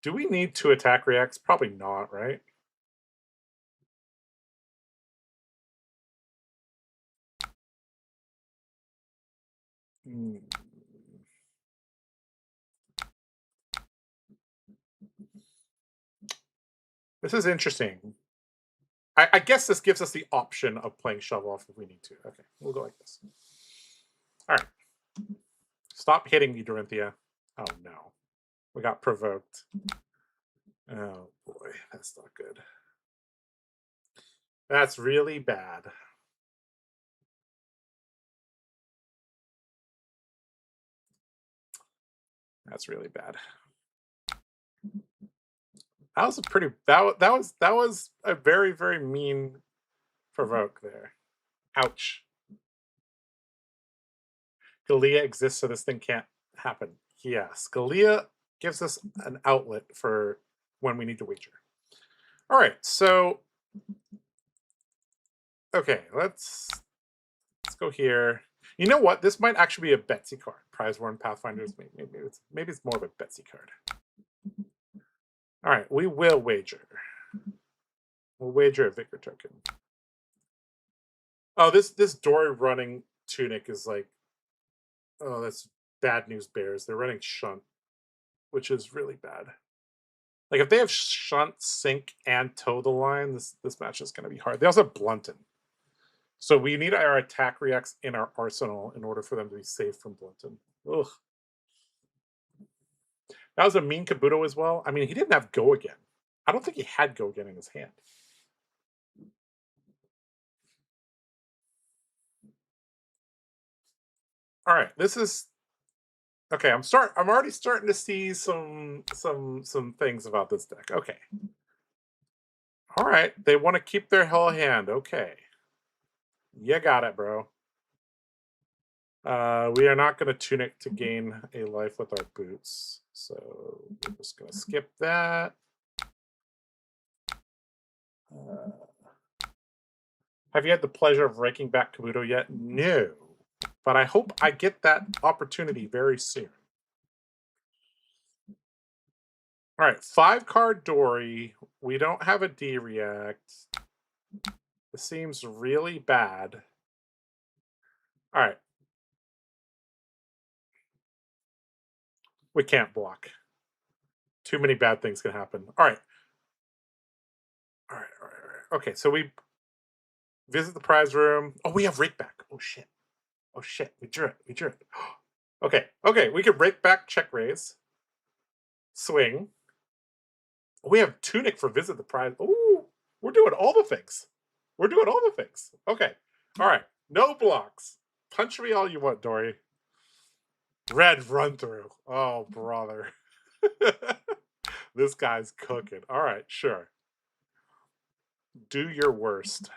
Do we need 2 attack reacts? Probably not, right? Hmm. This is interesting. I guess this gives us the option of playing shove off if we need to. Okay, we'll go like this. All right. Stop hitting me, Dorinthia. Oh no. We got provoked. Oh boy, that's not good. That's really bad. That's really bad. That was a pretty that was a very mean provoke there. Ouch. Scalia exists so this thing can't happen. Yeah, Scalia gives us an outlet for when we need to wager. All right, so okay, let's go here. You know what? This might actually be a Betsy card. Prize Worn Pathfinders. Maybe it's more of a Betsy card. All right, we will wager. We'll wager a Vigor token. Oh, this Dory running tunic is like, oh, that's bad news bears. They're running Shunt, which is really bad. Like if they have Shunt, Sink, and Toe the line, this match is going to be hard. They also have Blunton. So we need our attack reacts in our arsenal in order for them to be safe from Blinton. Ugh. That was a mean Kabuto as well. I mean, he didn't have Go Again. I don't think he had Go Again in his hand. All right, this is okay. I'm already starting to see some things about this deck. Okay. All right, they want to keep their whole hand. Okay, you got it, bro. We are not going to tunic to gain a life with our boots, so we're just going to skip that. Have you had the pleasure of raking back Kabuto yet? No, but I hope I get that opportunity very soon. All right, 5-card Dory. We don't have a D react. This seems really bad. All right. We can't block. Too many bad things can happen. All right. All right, all right, all right. Okay, so we visit the prize room. Oh, we have rake back. Oh shit. Oh shit. We drew it. We drew it. Okay. Okay. We can rake back, check raise, swing. We have tunic for visit the prize. Ooh, we're doing all the things. We're doing all the things. Okay. All right. No blocks. Punch me all you want, Dory. Red run through. Oh, brother. This guy's cooking. All right, sure. Do your worst.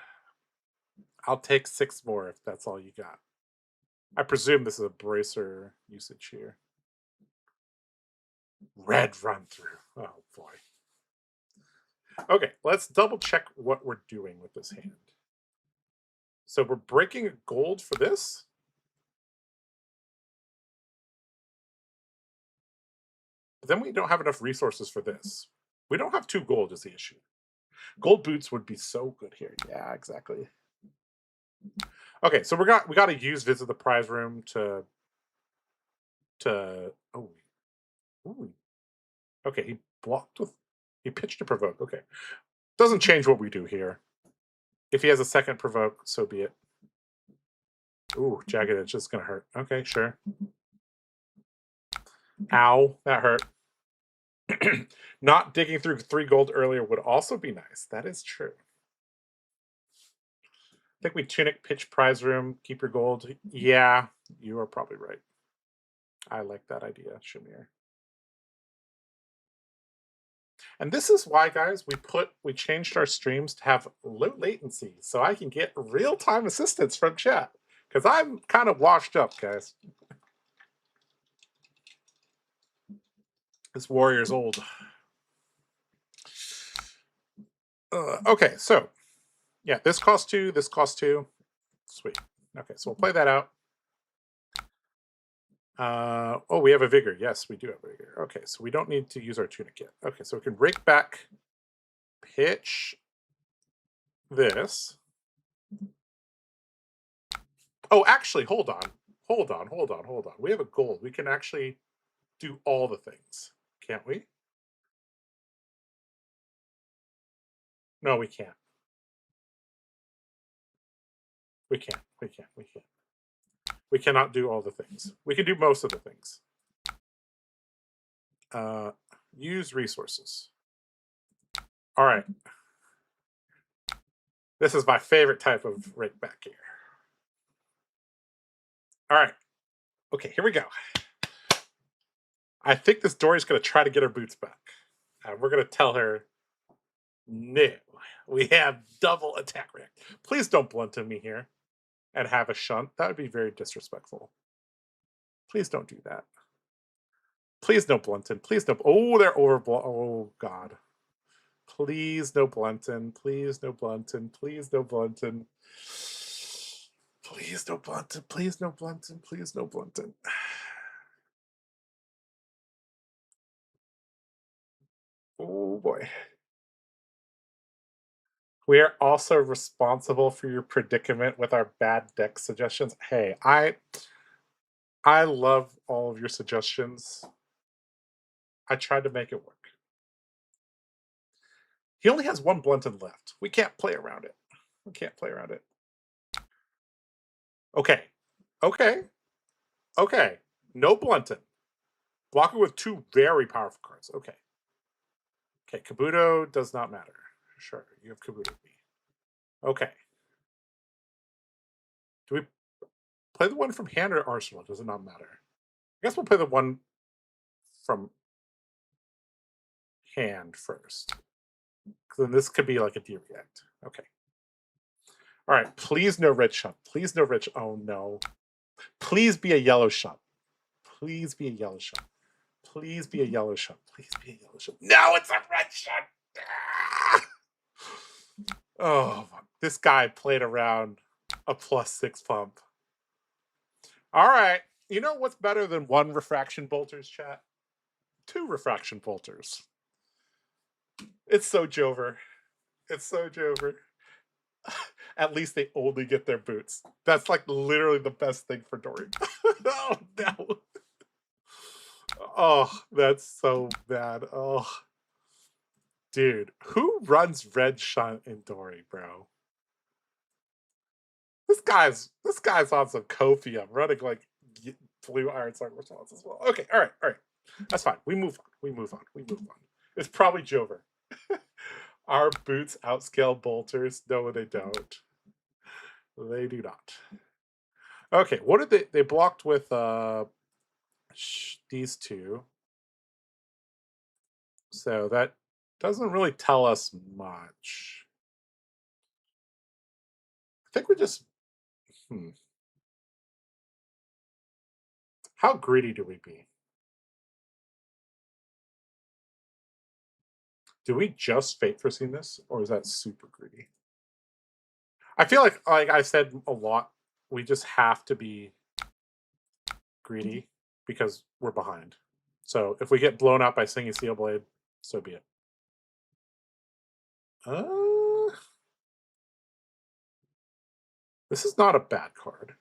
I'll take 6 more if that's all you got. I presume this is a bracer usage here. Red run through. Oh boy. Okay, let's double check what we're doing with this hand. So we're breaking a gold for this. But then we don't have enough resources for this. We don't have 2 gold is the issue. Gold boots would be so good here. Yeah, exactly. Okay, so we got to use visit the prize room to oh, ooh. Okay, he blocked with he pitched to provoke. Okay. Doesn't change what we do here. If he has a second provoke, so be it. Ooh, jagged edge is gonna hurt. Okay, sure. Ow, that hurt. Not digging through 3 gold earlier would also be nice. That is true. I think we tunic pitch prize room, keep your gold. Yeah, you are probably right. I like that idea, Shamir. And this is why, guys, we changed our streams to have low latency so I can get real-time assistance from chat. Because I'm kind of washed up, guys. This warrior's old. Okay, so yeah, this costs 2, this costs 2. Sweet. Okay, so we'll play that out. Oh, we have a vigor. Yes, we do have a vigor. Okay, so we don't need to use our tunic yet. Okay, so we can rake back, pitch this. Oh, actually, hold on. Hold on, hold on, hold on. We have a gold. We can actually do all the things, can't we? No, we can't. We can't. We can't. We can't. We cannot do all the things. We can do most of the things. Use resources. All right. This is my favorite type of rake back here. All right. Okay, here we go. I think this Dory's going to try to get her boots back. We're going to tell her, no, we have double attack react. Please don't blunt me here and have a shunt. That would be very disrespectful. Please don't do that. Please no blunton. Please no. Oh, they're over. Oh, God. Please no blunton. Please no blunton. Please no blunton. Please no blunton. Please no blunton. Please no blunton. Oh, boy. We are also responsible for your predicament with our bad deck suggestions. Hey, I love all of your suggestions. I tried to make it work. He only has 1 blunted left. We can't play around it. We can't play around it. Okay. Okay. Okay. No blunted. Blocking with two very powerful cards. Okay. Okay. Kabuto does not matter. Sure. You have Kabuto B. Okay. Do we play the one from hand or arsenal? Does it not matter? I guess we'll play the one from hand first. Then this could be like a D-React. Okay. All right. Please no red shunt. Please no red. Oh no. Please be a yellow shunt. Please be a yellow shunt. Please be a yellow shunt. Please be a yellow shunt. No, it's a red shunt. Ah! Oh, this guy played around a +6 pump. All right. You know what's better than one refraction bolters, chat? Two refraction bolters. It's so Jover. It's so Jover. At least they only get their boots. That's like literally the best thing for Dory. Oh no. Oh, that's so bad. Oh, dude, who runs red shunt in Dory, bro? This guy's on some Kofi. I'm running like blue iron song response as well. Okay, all right. That's fine. We move on. We move on. It's probably Jover. Our boots outscale bolters. No, they don't. They do not. Okay, what did they blocked with these two. So that doesn't really tell us much. I think we just How greedy do we be? Do we just fate foreseen this, or is that super greedy? I feel like I said a lot, we just have to be greedy because we're behind. So if we get blown out by Singing Steel Blade, so be it. This is not a bad card,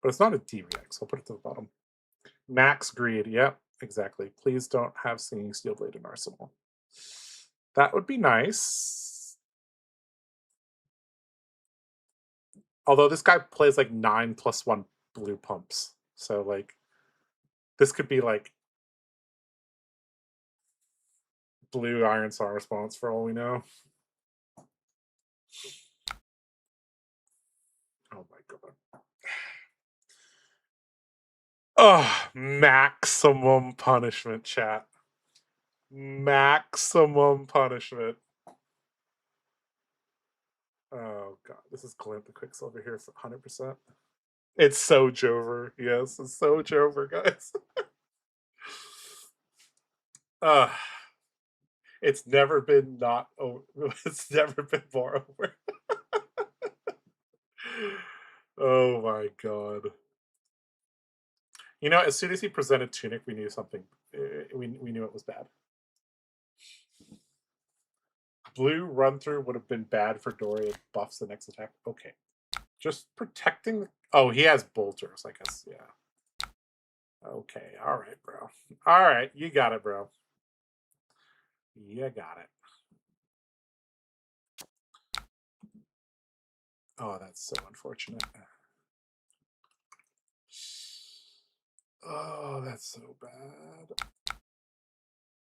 but it's not a D-React, so I'll put it to the bottom. Max Greed, yep, exactly. Please don't have Singing Steel Blade in Arsenal. That would be nice. Although this guy plays like 9+1 blue pumps. So like this could be like blue Iron Star response for all we know. Oh my god. Oh, maximum punishment, chat. Maximum punishment. Oh god, this is Glint the Quicksilver here for 100%. It's so Jover. Yes, it's so Jover, guys. It's never been not over. It's never been more over. Oh my god. You know, as soon as he presented Tunic, we knew something. We knew it was bad. Blue run through would have been bad for Dory. It buffs the next attack. Okay. Just protecting. Oh, he has bolters, I guess. Yeah. Okay. All right, bro. All right. You got it, bro. You got it. Oh, that's so unfortunate. Oh, that's so bad.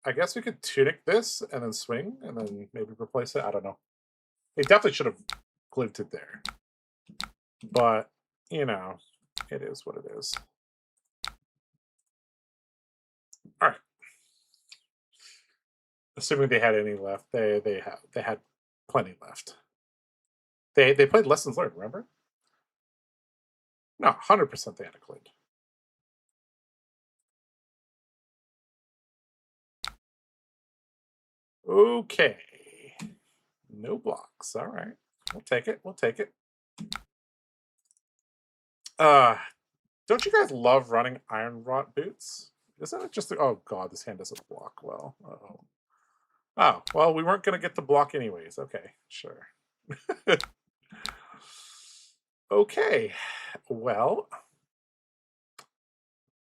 I guess we could Tunic this and then swing and then maybe replace it. I don't know. They definitely should have glinted it there. But, you know, it is what it is. All right. Assuming they had any left, they had plenty left. They played lessons learned, remember? No, 100% they had a glint. Okay. No blocks. All right. We'll take it. We'll take it. Don't you guys love running iron rot boots? Isn't it just oh god, this hand doesn't block well. Uh-oh. Oh, well, we weren't gonna get the block anyways. Okay, sure. Okay. Well,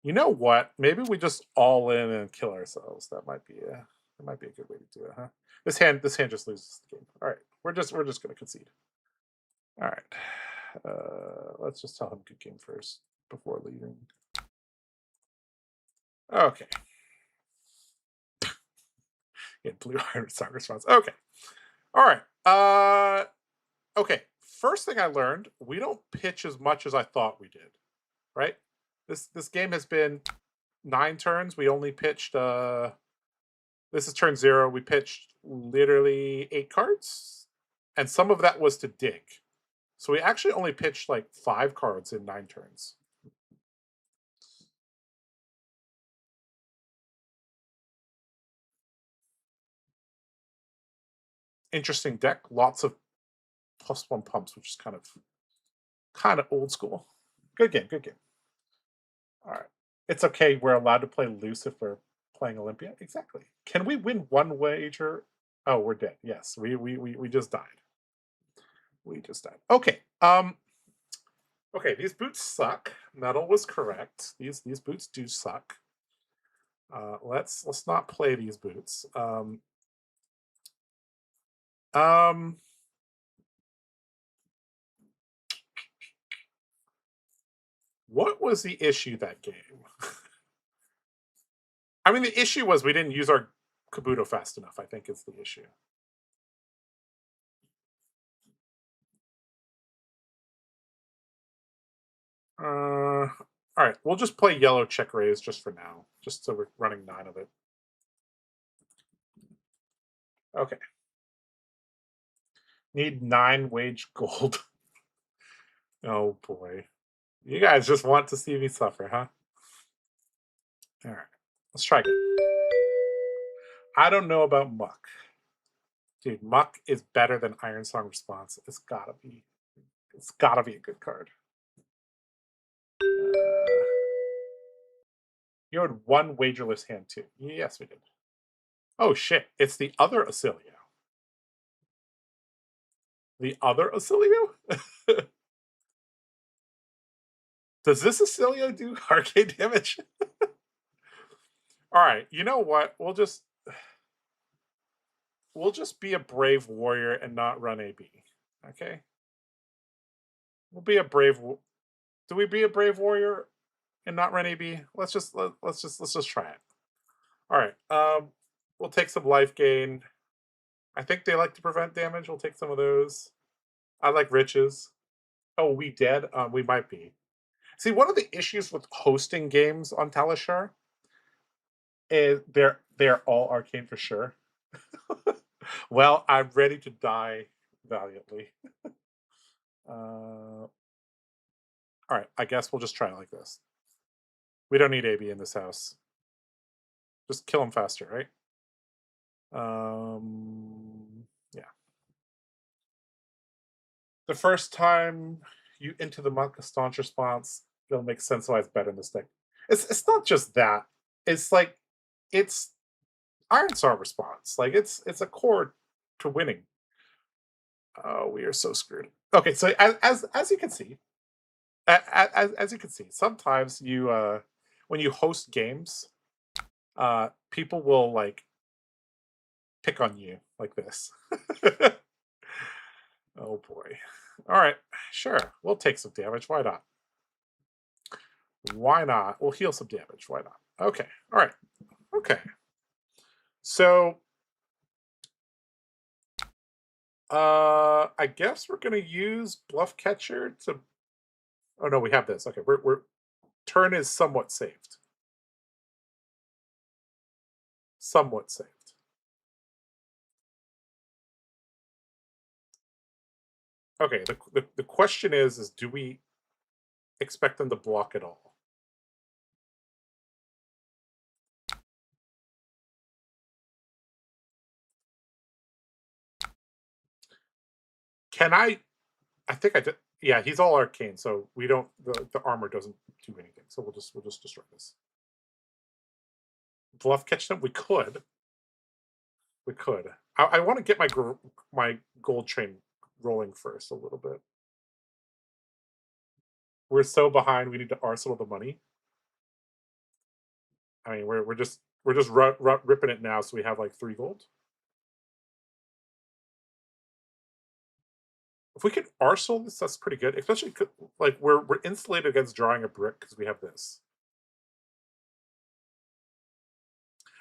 you know what? Maybe we just all in and kill ourselves. That might be a good way to do it, huh? This hand just loses the game. All right. We're just gonna concede. All right. Let's just tell him good game first before leaving. Okay. Yeah, blue iron song response. Okay. All right. Okay. First thing I learned, we don't pitch as much as I thought we did. Right? This game has been 9 turns. We only pitched this is turn 0. We pitched literally 8 cards. And some of that was to dig. So we actually only pitched like 5 cards in 9 turns. Interesting deck. Lots of +1 pumps, which is kind of old school. Good game, good game. All right. It's okay. We're allowed to play loose if we're playing Olympia. Exactly. Can we win 1 wager? Oh, we're dead. Yes, we just died. We just died. Okay. Okay, these boots suck. Metal was correct. These boots do suck. Let's not play these boots. What was the issue that game? I mean, the issue was we didn't use our Kabuto fast enough, I think is the issue. All right, we'll just play yellow check raise just for now, just so we're running 9 of it. Okay. Need 9 wage gold. Oh boy. You guys just want to see me suffer, huh? All right, let's try again. I don't know about Muck. Dude, Muck is better than Iron Song Response. It's gotta be. It's gotta be a good card. You had 1 wagerless hand too. Yes, we did. Oh shit! It's the other Acilio. The other Acilio? Does this Acilio do arcade damage? All right. You know what? We'll just be a brave warrior and not run AB. Okay. We'll be a brave. Do we be a brave warrior and not run AB? Let's just try it. All right. We'll take some life gain. I think they like to prevent damage. We'll take some of those. I like riches. Oh, we dead? We might be. See, one of the issues with hosting games on Talishar is they're all arcane for sure. Well, I'm ready to die valiantly. All right, I guess we'll just try it like this. We don't need AB in this house. Just kill him faster, right? Yeah. The first time you into the monk a staunch response, it'll make sense why it's better in this deck. It's not just that. It's like it's Iron Star response. Like it's a core to winning. Oh, we are so screwed. Okay, so as you can see, as you can see, sometimes you when you host games, people will like pick on you like this. Oh boy. All right, sure. We'll take some damage. Why not? Why not? We'll heal some damage. Why not? Okay. All right. Okay. So I guess we're gonna use Bluff Catcher to. Oh no, we have this. Okay, we're turn is somewhat saved. Somewhat saved. Okay, the question is do we expect them to block at all? Can I think I did. Yeah, he's all arcane, so we don't. The armor doesn't do anything. So we'll just destroy this. Bluff catch them. We could. We could. I want to get my gold train rolling first a little bit. We're so behind. We need to arsenal the money. I mean, we're just ripping it now, so we have like 3 gold. we could arsenal this, that's pretty good. Especially like we're insulated against drawing a brick because we have this.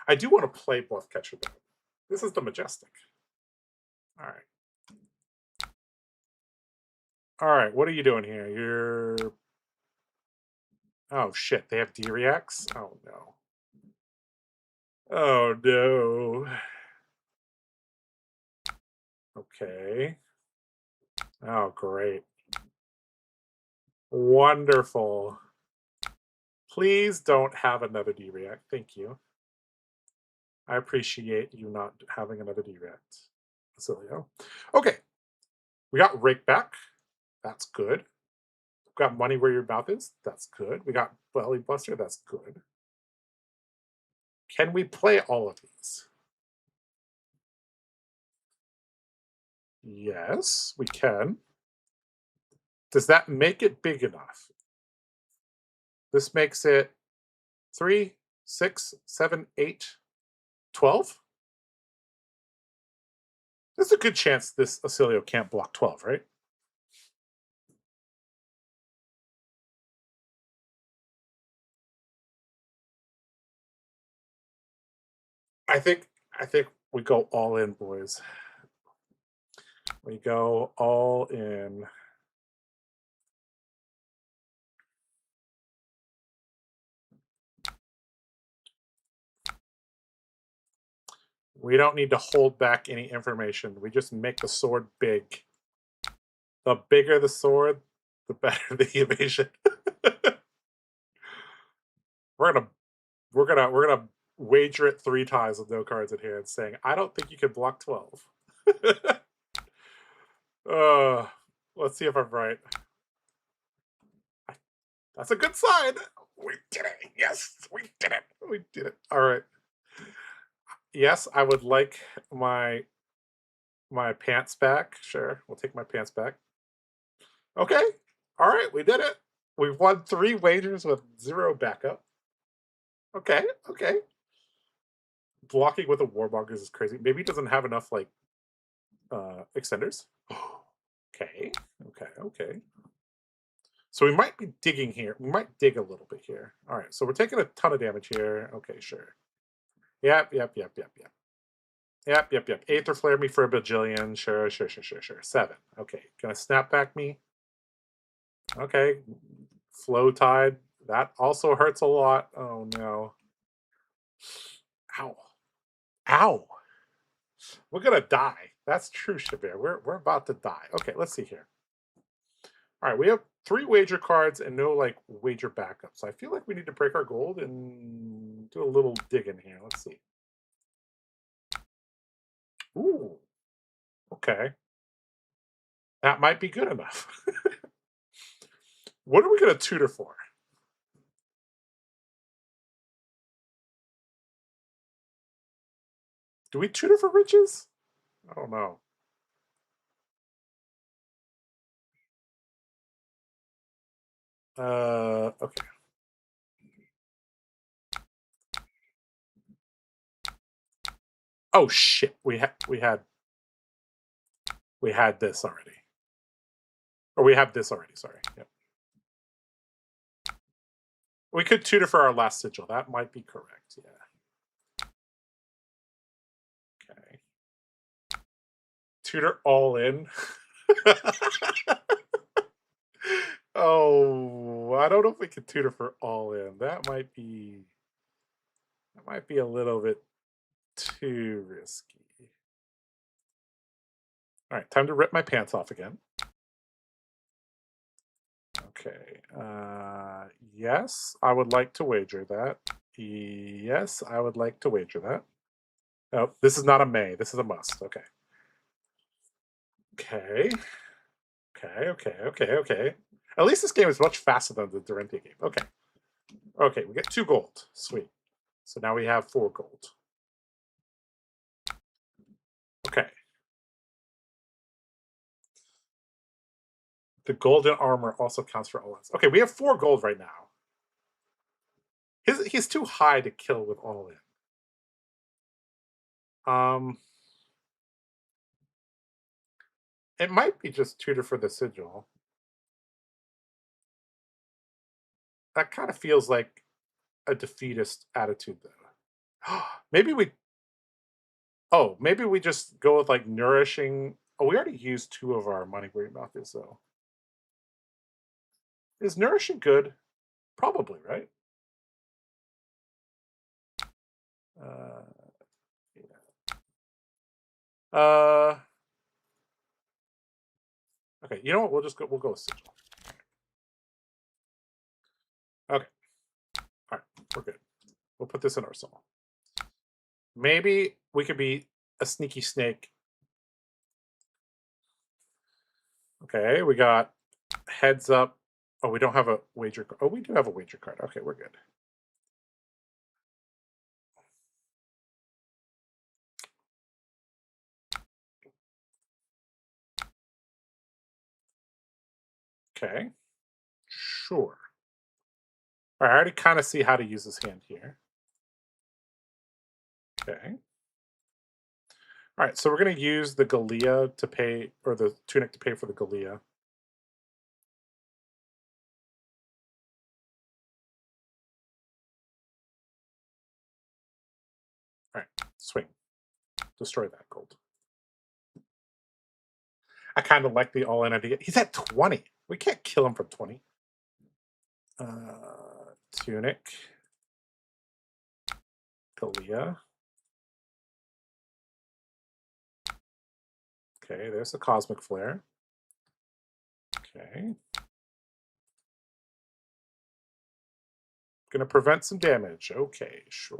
I do want to play bluff catcher though. This is the majestic. All right. All right. What are you doing here? You're. Oh shit! They have D reacts. Oh no. Oh no. Okay. Oh great. Wonderful. Please don't have another D react. Thank you. I appreciate you not having another D react. Silio. Okay. We got rake back. That's good. We got money where your mouth is. That's good. We got belly buster. That's good. Can we play all of these? Yes, we can. Does that make it big enough? This makes it 3, 6, 7, 8, 12. There's a good chance this Acilio can't block 12, right? I think we go all in, boys. We go all in. We don't need to hold back any information. We just make the sword big. The bigger the sword, the better the evasion. we're gonna wager it 3 times with no cards in hand, saying, I don't think you can block 12. uh let's see if I'm right. That's a good sign. We did it. Yes, we did it. We did it. All right. Yes, I would like my pants back. Sure, we'll take my pants back. Okay. All right, we did it. We've won 3 wagers with 0 backup. Okay, okay. Blocking with a Warmongers is crazy. Maybe he doesn't have enough like extenders. Okay, okay, okay. So we might be digging here. We might dig a little bit here. All right, so we're taking a ton of damage here. Okay, sure. Yep, yep, yep, yep, yep. Yep, yep, yep. Aether flare me for a bajillion. Sure, sure, sure, sure, sure. 7. Okay, gonna snap back me. Okay, flow tide. That also hurts a lot. Oh no. Ow. Ow. We're gonna die. That's true, Shabir. We're about to die. Okay, let's see here. All right, we have 3 wager cards and no like wager backup. So I feel like we need to break our gold and do a little digging here. Let's see. Ooh. Okay. That might be good enough. What are we gonna tutor for? Do we tutor for riches? I don't know. Okay. Oh shit. We had this already. Or we have this already, sorry. Yep. We could tutor for our last sigil. That might be correct. Yeah. Okay. Tutor all in. Oh, I don't know if we can tutor for all in. That might be a little bit too risky. All right, time to rip my pants off again. Okay. Yes, I would like to wager that. Yes, I would like to wager that. Oh, this is not a may. This is a must. Okay. Okay. Okay, okay, okay, okay. At least this game is much faster than the Dorinthia game. Okay. Okay, we get 2 gold. Sweet. So now we have 4 gold. Okay. The golden armor also counts for all else. Okay, we have 4 gold right now. He's too high to kill with all in. Um It might be just tutor for the sigil. That kind of feels like a defeatist attitude, though. Maybe we. Oh, maybe we just go with like nourishing. Oh, we already used two of our money green methods, though. Is nourishing good? Probably, right? Uh, yeah. Okay. You know what? We'll just go. We'll go with sigil. Okay. All right. We're good. We'll put this in our soul. Maybe we could be a sneaky snake. Okay. We got heads up. Oh, we don't have a wager. Oh, we do have a wager card. Okay, we're good. Okay. Sure. All right, I already kind of see how to use this hand here. Okay. All right, so we're going to use the Galea to pay, or the tunic to pay for the Galea. All right, swing. Destroy that gold. I kind of like the all-in idea. He's at 20. We can't kill him from 20. Tunic. Galea. Okay, there's the Cosmic Flare. Okay. Gonna prevent some damage. Okay, sure.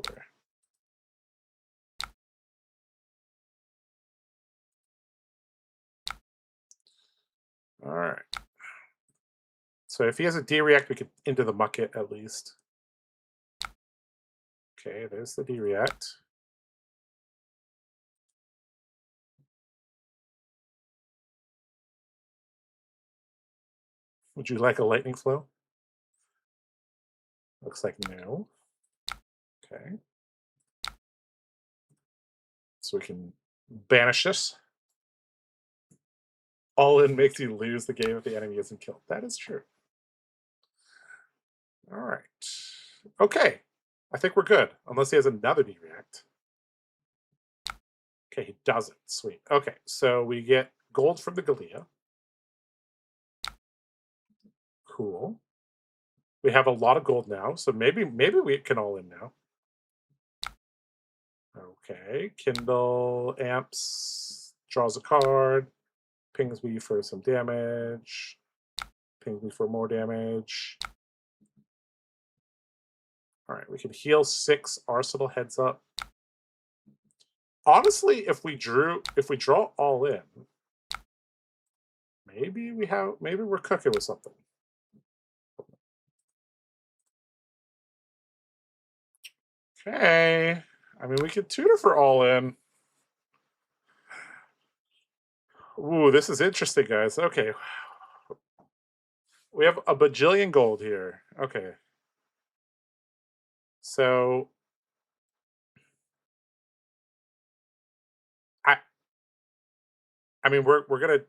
All right. So if he has a D-React, we could into the Mucket at least. Okay, there's the D-React. Would you like a Lightning Flow? Looks like no. Okay. So we can banish this. All in makes you lose the game if the enemy isn't killed. That is true. All right. Okay. I think we're good. Unless he has another D-React. Okay, he doesn't. Sweet. Okay, so we get gold from the Galea. Cool. We have a lot of gold now, so maybe we can all in now. Okay, Kindle, Amps, draws a card, pings me for some damage, pings me for more damage. All right, we can heal 6 Arsenal heads up. Honestly, if we draw all in, maybe we're cooking with something. Okay. I mean, we could tutor for all in. Ooh, this is interesting, guys. Okay. We have a bajillion gold here. Okay. So I I mean we're gonna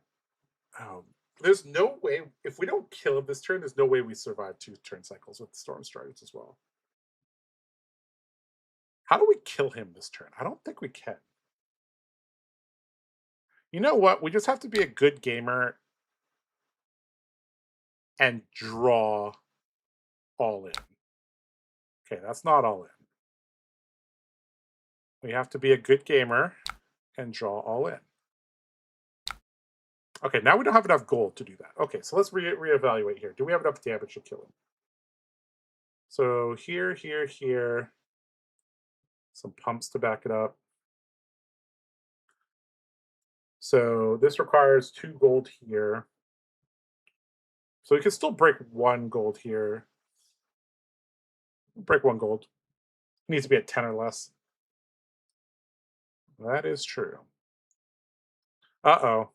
there's no way if we don't kill him this turn, there's no way we survive 2 turn cycles with Storm Strides as well. How do we kill him this turn? I don't think we can. You know what? We just have to be a good gamer and draw all in. Okay, that's not all in. We have to be a good gamer and draw all in. Okay, now we don't have enough gold to do that. Okay, so let's reevaluate here. Do we have enough damage to kill him? So here, here, here. Some pumps to back it up. So this requires 2 gold here. So we can still break 1 gold here. Break 1 gold. It needs to be at 10 or less. That is true. Uh-oh.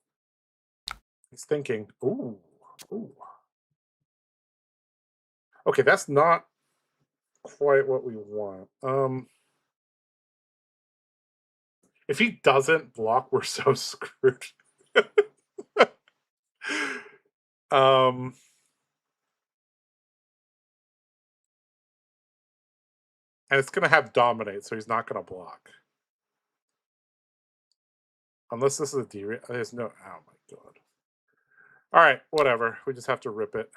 He's thinking. Ooh. Ooh. Okay, that's not quite what we want. If he doesn't block, we're so screwed. um, and it's gonna have dominate, so he's not gonna block. Unless this is a D. There's no. Oh my god. All right, whatever. We just have to rip it.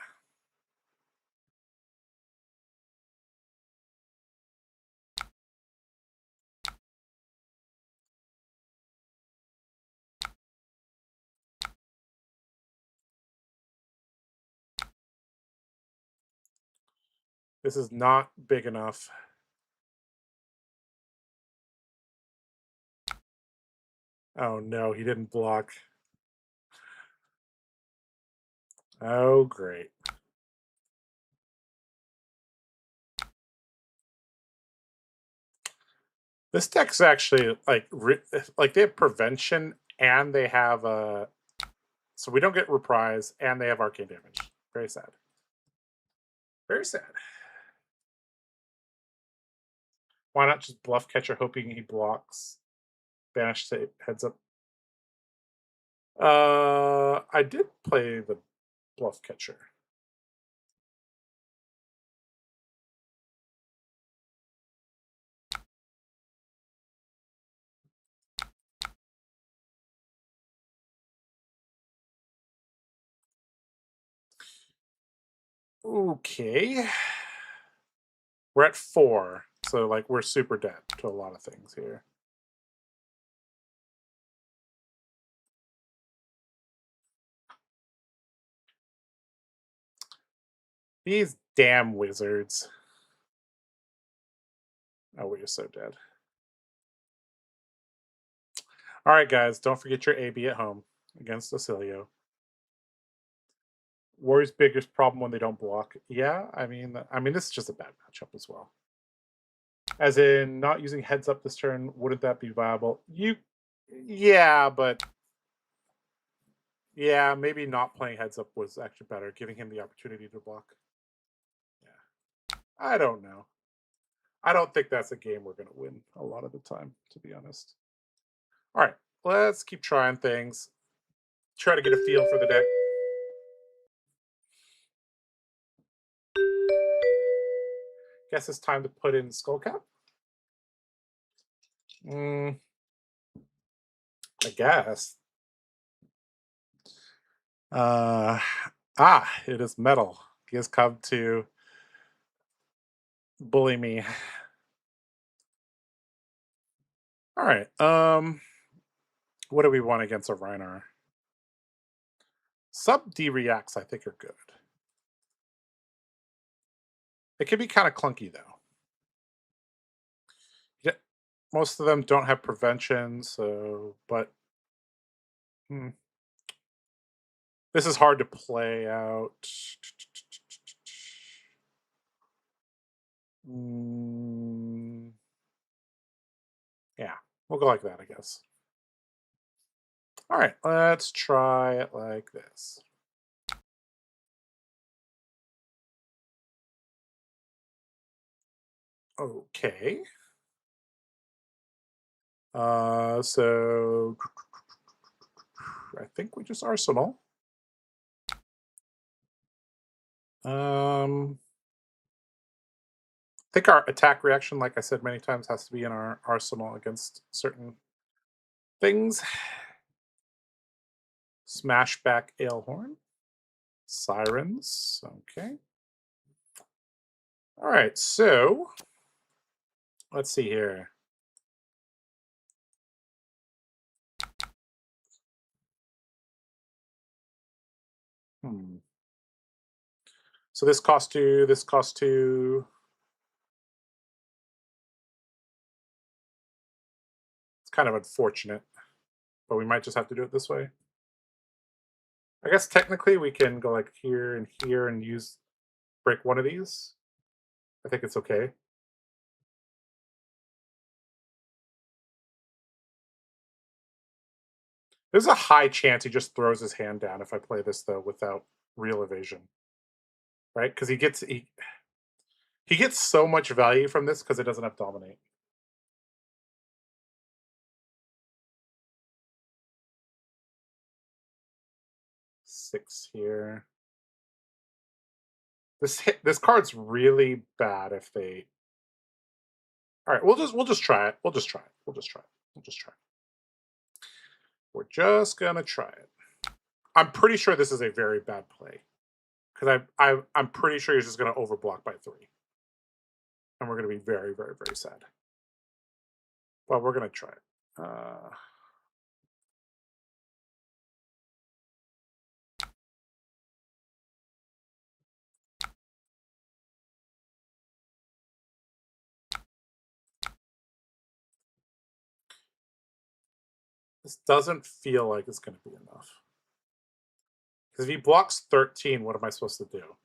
This is not big enough. Oh no, he didn't block. Oh great. This deck's actually like they have prevention and they have so we don't get reprise and they have arcane damage. Very sad. Very sad. Why not just bluff catcher hoping he blocks? Banish to heads up. I did play the bluff catcher. Okay. We're at 4. So like we're super dead to a lot of things here. These damn wizards. Oh, we are so dead. All right, guys, don't forget your AB at home against Ocilio. Warriors' biggest problem when they don't block. Yeah, I mean, this is just a bad matchup as well. As in, not using heads up this turn, wouldn't that be viable? Yeah, but yeah, maybe not playing heads up was actually better, giving him the opportunity to block. Yeah, I don't know. I don't think that's a game we're going to win a lot of the time, to be honest. All right, let's keep trying things. Try to get a feel for the deck. Guess it's time to put in Skullcap. I guess. It is metal. He has come to bully me. All right. What do we want against a Reinar? Sub D reacts, I think, are good. It can be kind of clunky though. Yeah, most of them don't have prevention, so but this is hard to play out. Yeah, we'll go like that, I guess. All right, let's try it like this. Okay. So I think we just Arsenal. I think our attack reaction, like I said many times, has to be in our arsenal against certain things. Smashback Alehorn. Sirens. Okay. All right, so let's see here. So this costs 2, this costs 2. It's kind of unfortunate, but we might just have to do it this way. I guess technically we can go like here and use break one of these. I think it's okay. There's a high chance he just throws his hand down if I play this though without real evasion, right? Because he gets so much value from this because it doesn't have dominate. 6 here. This card's really bad if they. All right, we'll just try it. We'll just try it. We'll just try it. We'll just try it. We're just gonna try it. I'm pretty sure this is a very bad play because I'm pretty sure he's just gonna overblock by 3, and we're gonna be very very very sad. Well, we're gonna try it. This doesn't feel like it's gonna be enough. Because if he blocks 13, what am I supposed to do?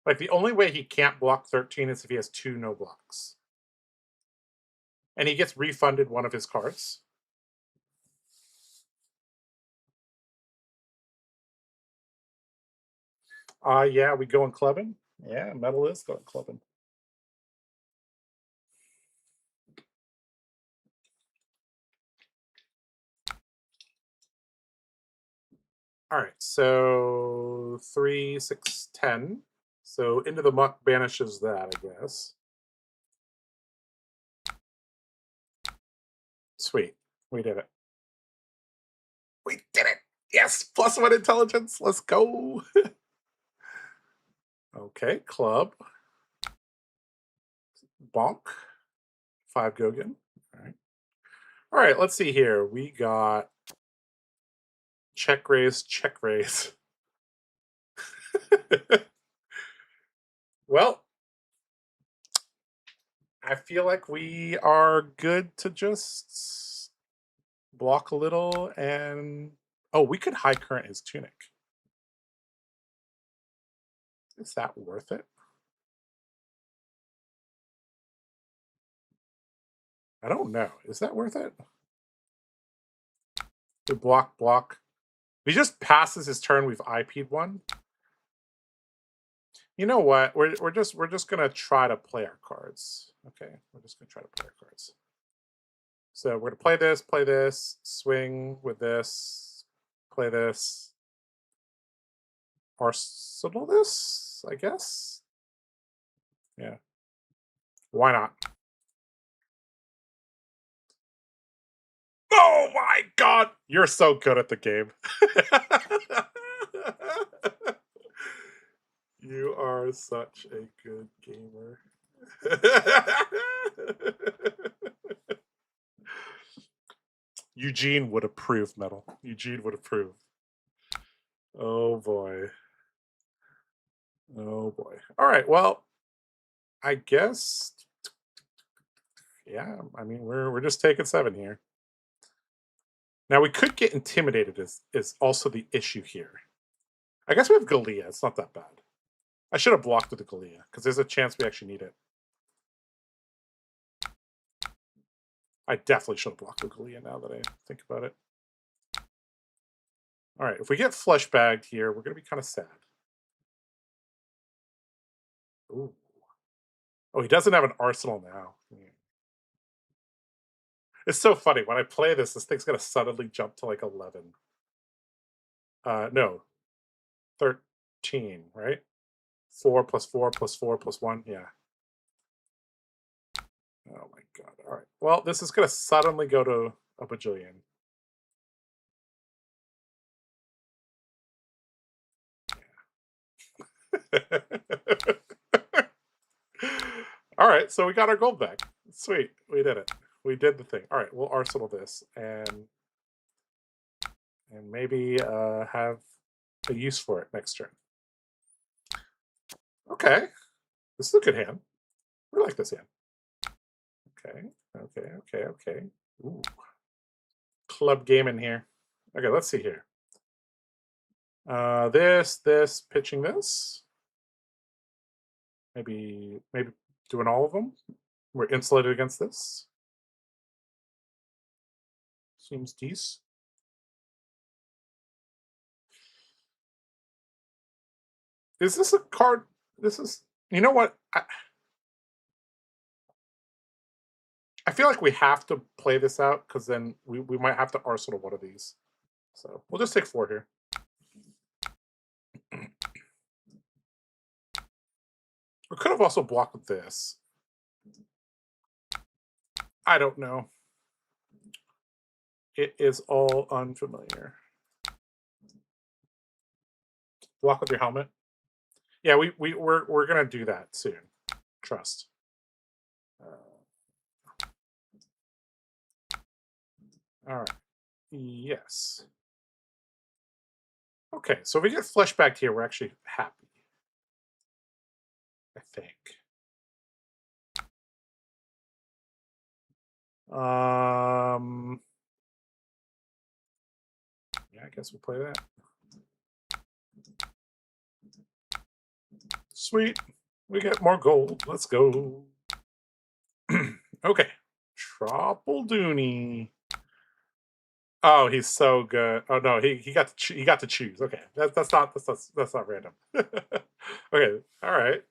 Like, the only way he can't block 13 is if he has 2 no blocks. And he gets refunded one of his cards. Yeah, we going clubbing? Yeah, metal is going clubbing. All right, so 3, 6, 10. So Into the Muck banishes that, I guess. Sweet, we did it. We did it! Yes, +1 intelligence. Let's go. Okay, club. Bonk. 5 Gogan. All right. All right, let's see here. We got check raise, check raise. Well, I feel like we are good to just block a little and oh, we could high current his tunic. Is that worth it? I don't know. Is that worth it? To block. If he just passes his turn, we've IP'd one. You know what? We're just gonna try to play our cards. Okay, we're just gonna try to play our cards. So we're gonna play this, swing with this, play this, arsenal this, I guess. Yeah. Why not? Oh my god! You're so good at the game. You are such a good gamer. Eugene would approve, Metal. Eugene would approve. Oh boy. Oh boy. All right. Well, I guess. Yeah. I mean, we're just taking 7 here. Now we could get intimidated. Is also the issue here. I guess we have Galia. It's not that bad. I should have blocked with the Galia because there's a chance we actually need it. I definitely should have blocked with Galia now that I think about it. All right, if we get flush bagged here, we're going to be kind of sad. Ooh. Oh, he doesn't have an arsenal now. It's so funny. When I play this thing's going to suddenly jump to like 11. No. 13, right? 4 plus 4 plus 4 plus 1. Yeah. Oh my god. All right. Well, this is going to suddenly go to a bajillion. All right, so we got our gold back. Sweet, we did it. We did the thing. All right, we'll arsenal this and maybe have a use for it next turn. Okay, this is a good hand. We like this hand. Okay. Ooh. Club game in here. Okay, let's see here. This, pitching this. Maybe doing all of them. We're insulated against this. Seems decent. Is this a card? This is. You know what? I feel like we have to play this out because then we might have to arsenal one of these. So we'll just take 4 here. We could have also blocked with this. I don't know. It is all unfamiliar. Block with your helmet. Yeah, we're gonna do that soon. Trust. All right. Yes. Okay, so if we get fleshback here, we're actually happy. I think. Yeah, I guess we'll play that. Sweet. We get more gold. Let's go. Okay. Trouble Dooney. Oh, he's so good. Oh no, he got to he got to choose. Okay, that's not random. Okay, all right.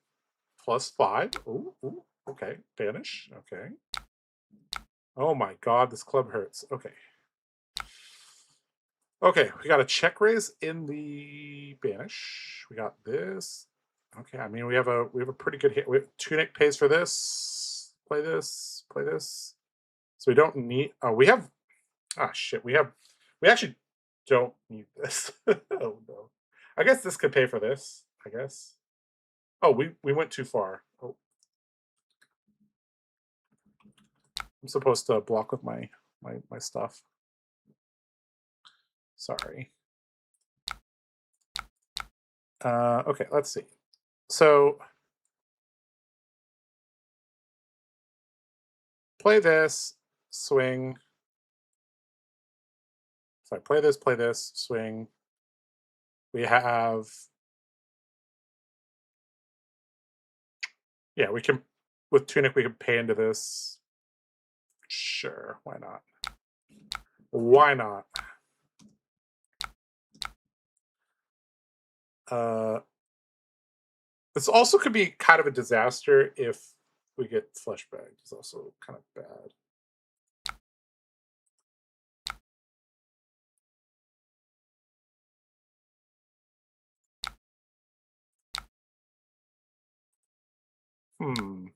+5. Ooh, ooh, okay. Banish. Okay. Oh my god, this club hurts. Okay. Okay, we got a check raise in the banish. We got this. Okay, I mean we have a pretty good hit. Tunic pays for this. Play this. Play this. So we don't need. Oh, we have. Ah, shit. We actually don't need this. Oh no. I guess this could pay for this. I guess. Oh, we went too far. Oh, I'm supposed to block with my stuff. Sorry. Okay, let's see. So play this, swing. So I play this, swing. We have, yeah, we can, with Tunic, we can pay into this. Sure, why not? Why not? Uh, this also could be kind of a disaster if we get fleshbag. It's also kind of bad. Hmm.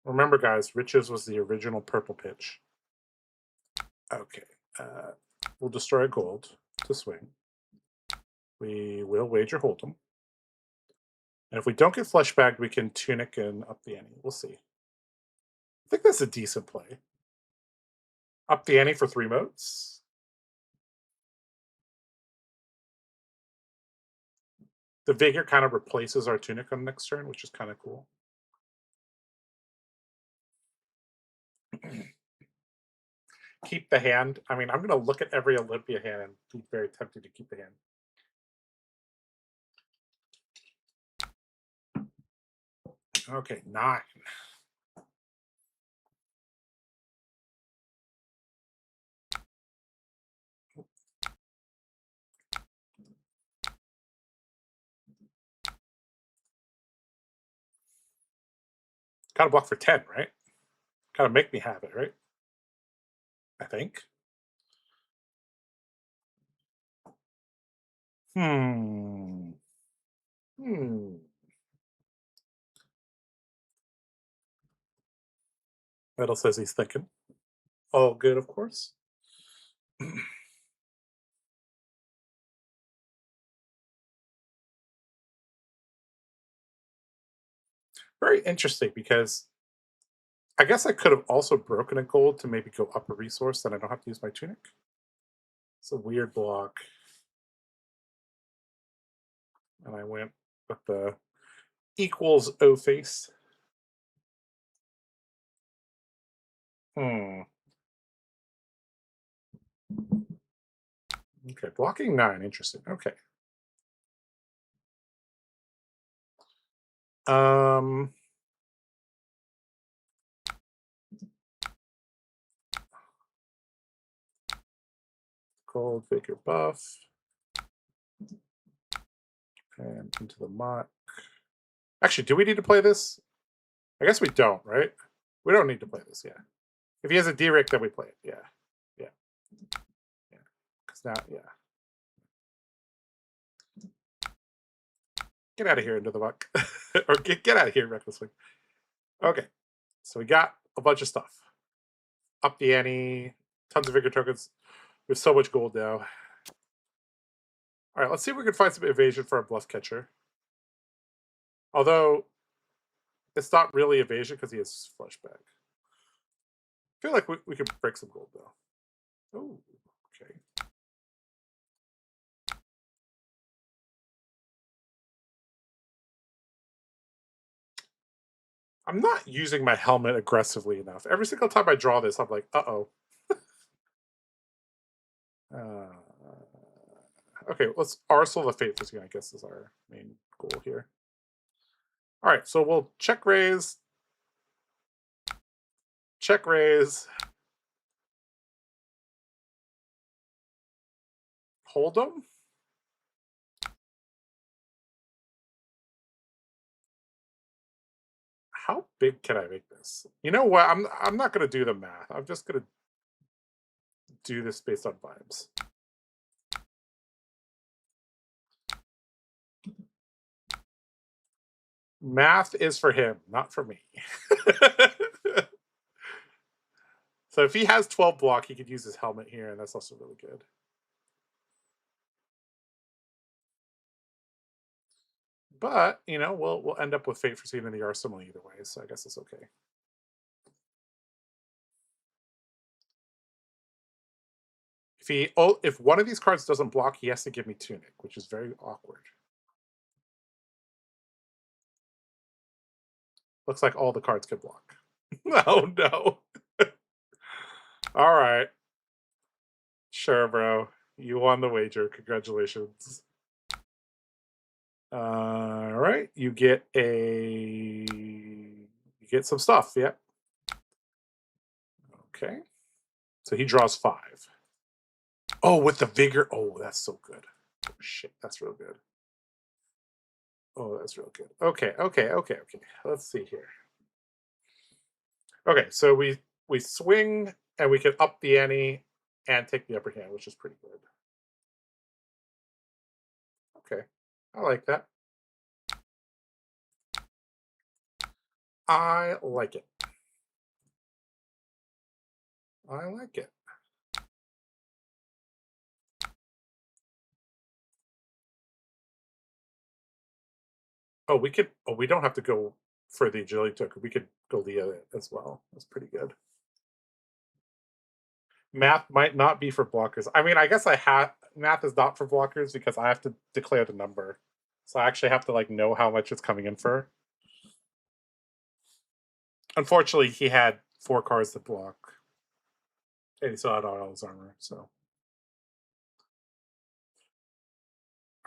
Remember, guys, Riches was the original purple pitch. Okay. We'll destroy gold to swing. We will wager Hold'em. And if we don't get fleshbagged, we can Tunic and up the ante. We'll see. I think that's a decent play. Up the ante for 3 modes. The Vigor kind of replaces our Tunic on the next turn, which is kind of cool. Keep the hand. I mean, I'm going to look at every Olympia hand and be very tempted to keep the hand. Okay, 9. Gotta block for 10, right? Gotta make me have it, right? I think. Hmm. Hmm. Metal says he's thinking. All good, of course. Very interesting because I guess I could have also broken a gold to maybe go up a resource, then I don't have to use my Tunic. It's a weird block. And I went with the equals O face. Hmm. Okay, blocking 9. Interesting. Okay. Um. Gold figure buff. And into the muck. Actually, do we need to play this? I guess we don't, right? We don't need to play this, yeah. If he has a D-Rick, then we play it, yeah. Yeah. Yeah. Because now, yeah. Get out of here into the muck. Or get out of here, Reckless Wing. Okay. So we got a bunch of stuff. Up the ante, tons of vigor tokens. We have so much gold now. All right, let's see if we can find some evasion for our bluff catcher. Although it's not really evasion because he has flashback. I feel like we could break some gold though. Oh, okay. I'm not using my helmet aggressively enough. Every single time I draw this, I'm like, uh-oh. Okay, let's Arsenal the Faithless again, I guess is our main goal here. All right, so we'll check raise. Check raise. Hold them. How big can I make this? You know what? I'm not gonna do the math. I'm just gonna do this based on vibes. Math is for him, not for me. So if he has 12 block, he could use his helmet here, and that's also really good. But you know, we'll end up with Fate Foreseen in the arsenal either way, so I guess it's okay. If one of these cards doesn't block, he has to give me Tunic, which is very awkward. Looks like all the cards could block. Oh no. All right. Sure, bro. You won the wager. Congratulations. All right. You get some stuff. Yeah. Okay. So he draws 5. Oh, with the vigor. Oh, that's so good. Oh, shit, that's real good. Oh, that's real good. Okay. Let's see here. Okay, so we swing and we can up the ante and take the upper hand, which is pretty good. Okay, I like that. I like it. I like it. Oh, we could. Oh, we don't have to go for the agility token. We could go the other as well. That's pretty good. Math might not be for blockers. I mean, I guess I have math is not for blockers because I have to declare the number. So I actually have to like know how much it's coming in for. Unfortunately, he had 4 cards that block. And he still had all his armor, so.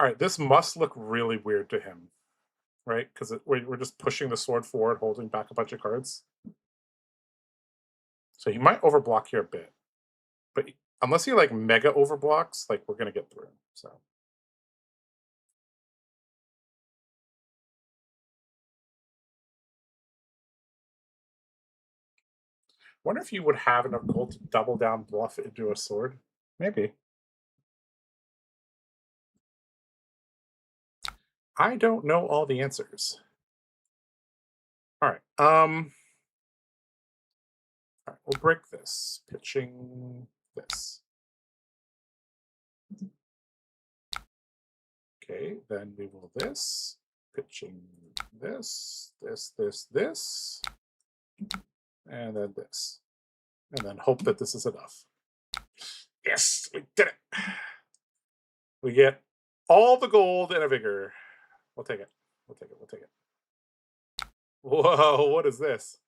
Alright, this must look really weird to him, right? Because we're just pushing the sword forward, holding back a bunch of cards. So he might overblock here a bit. But unless he like mega overblocks, like we're gonna get through him, so. Wonder if you would have enough gold to double down bluff into a sword? Maybe. I don't know all the answers. Alright, alright, we'll break this. Pitching this. Okay, then we will this. Pitching this, this, and then this. And then hope that this is enough. Yes, we did it. We get all the gold and a vigor. We'll take it. We'll take it. We'll take it. Whoa, what is this?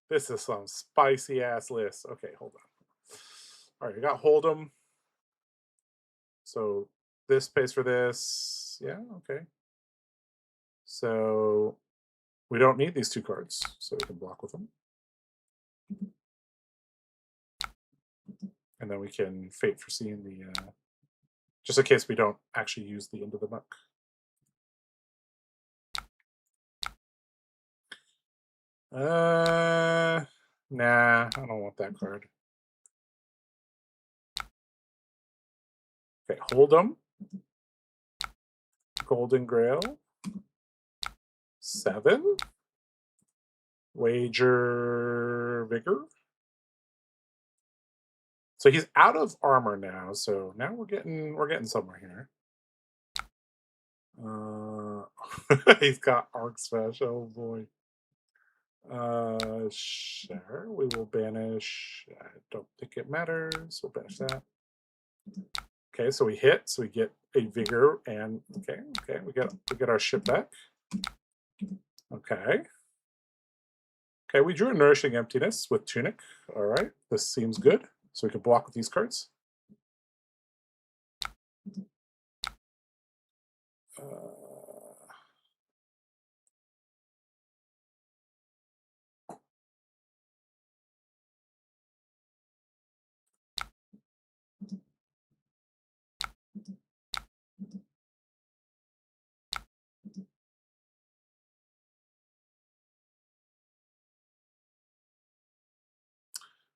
This is some spicy ass list. Okay, hold on. All right, we got Hold'em. So this pays for this. Yeah, okay. So we don't need these 2 cards, so we can block with them. And then we can Fate Foreseen the, just in case we don't actually use the Into the Muck. Nah, I don't want that card. Okay, hold 'em. Golden Grail. 7. Wager Vigor. So he's out of armor now. So now we're getting somewhere here. He's got Arc Smash. Oh boy. Sure. We will banish. I don't think it matters. We'll banish that. Okay, so we hit. So we get a vigor, and okay, we get our ship back. Okay. Okay, we drew a Nourishing Emptiness with Tunic. All right, this seems good. So we can block with these cards.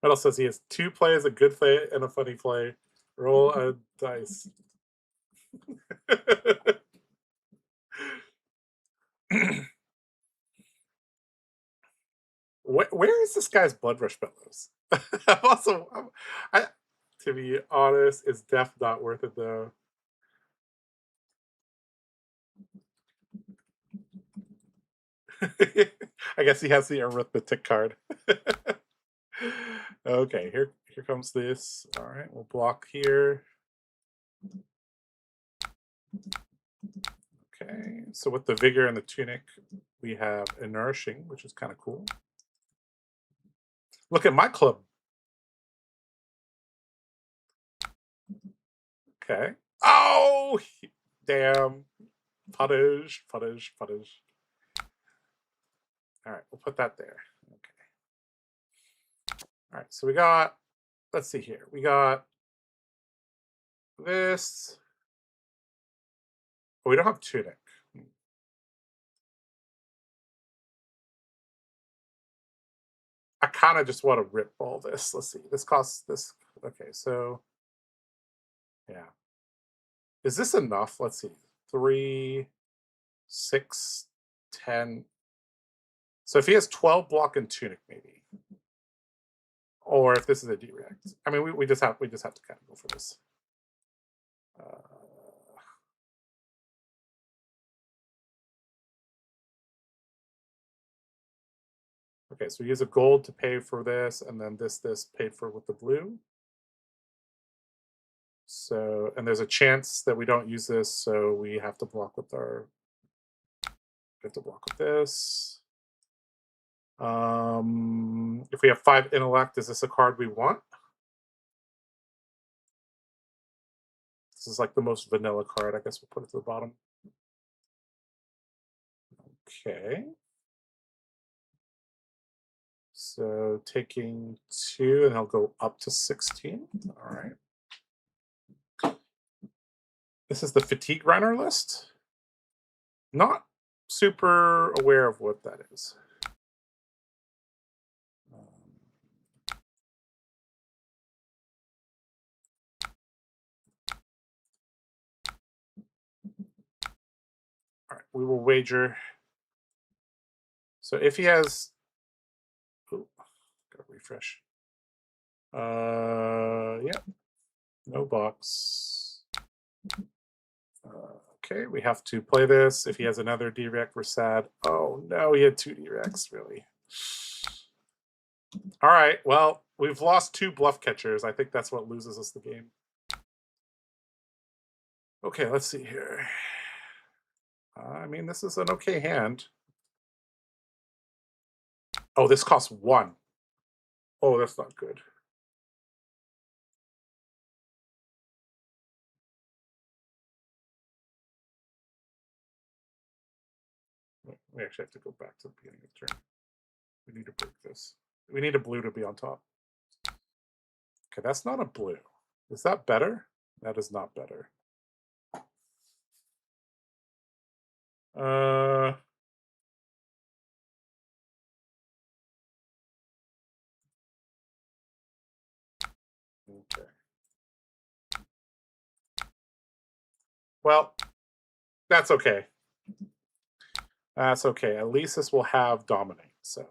Metal says he has 2 plays, a good play and a funny play. Roll a dice. Where is this guy's Blood Rush Bellows? I, to be honest, it's def not worth it though. I guess he has the arithmetic card. Okay, here comes this. All right, we'll block here. Okay, so with the Vigor and the Tunic, we have a Nourishing, which is kind of cool. Look at my club. Okay. Oh, damn. Punish. All right, we'll put that there. Okay. All right, so we got, let's see here. We got this. Oh, we don't have Tunic. I kind of just want to rip all this. Let's see. This costs this. Okay, so yeah. Is this enough? Let's see. 3, 6, 10. So if he has 12 block and Tunic, maybe. Or if this is a direct. I mean, we just have to kind of go for this. Okay, so we use a gold to pay for this, and then this paid for with the blue. So, and there's a chance that we don't use this, so we have to block with our. We have to block with this. If we have 5 intellect, is this a card we want? This is like the most vanilla card. I guess we'll put it to the bottom. Okay. So taking 2, and I'll go up to 16. All right. This is the Fatigue Runner list. Not super aware of what that is. All right, we will wager. So if he has, oh, gotta refresh. Yeah, no box. Okay, we have to play this. If he has another direct, we're sad. Oh no, he had 2 directs, really. All right, well, we've lost 2 bluff catchers. I think that's what loses us the game. Okay, let's see here. I mean, this is an okay hand. Oh, this costs 1. Oh, that's not good. We actually have to go back to the beginning of the turn. We need to break this. We need a blue to be on top. Okay, that's not a blue. Is that better? That is not better. Okay. Well, that's okay. That's okay. At least this will have dominate. So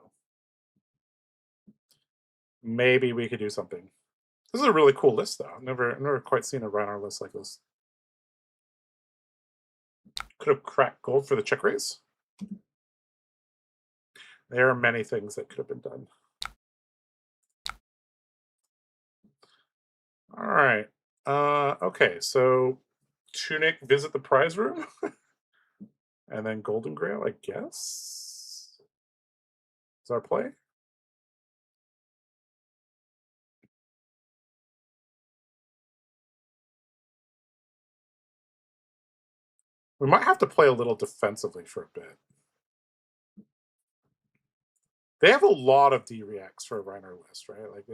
maybe we could do something. This is a really cool list, though. I've never quite seen a runner list like this. Could have cracked gold for the check raise. There are many things that could have been done. All right. Okay, so Tunic, visit the prize room, and then Golden Grail, I guess. Is our play? We might have to play a little defensively for a bit. They have a lot of D-reacts for a Reiner list, right? Like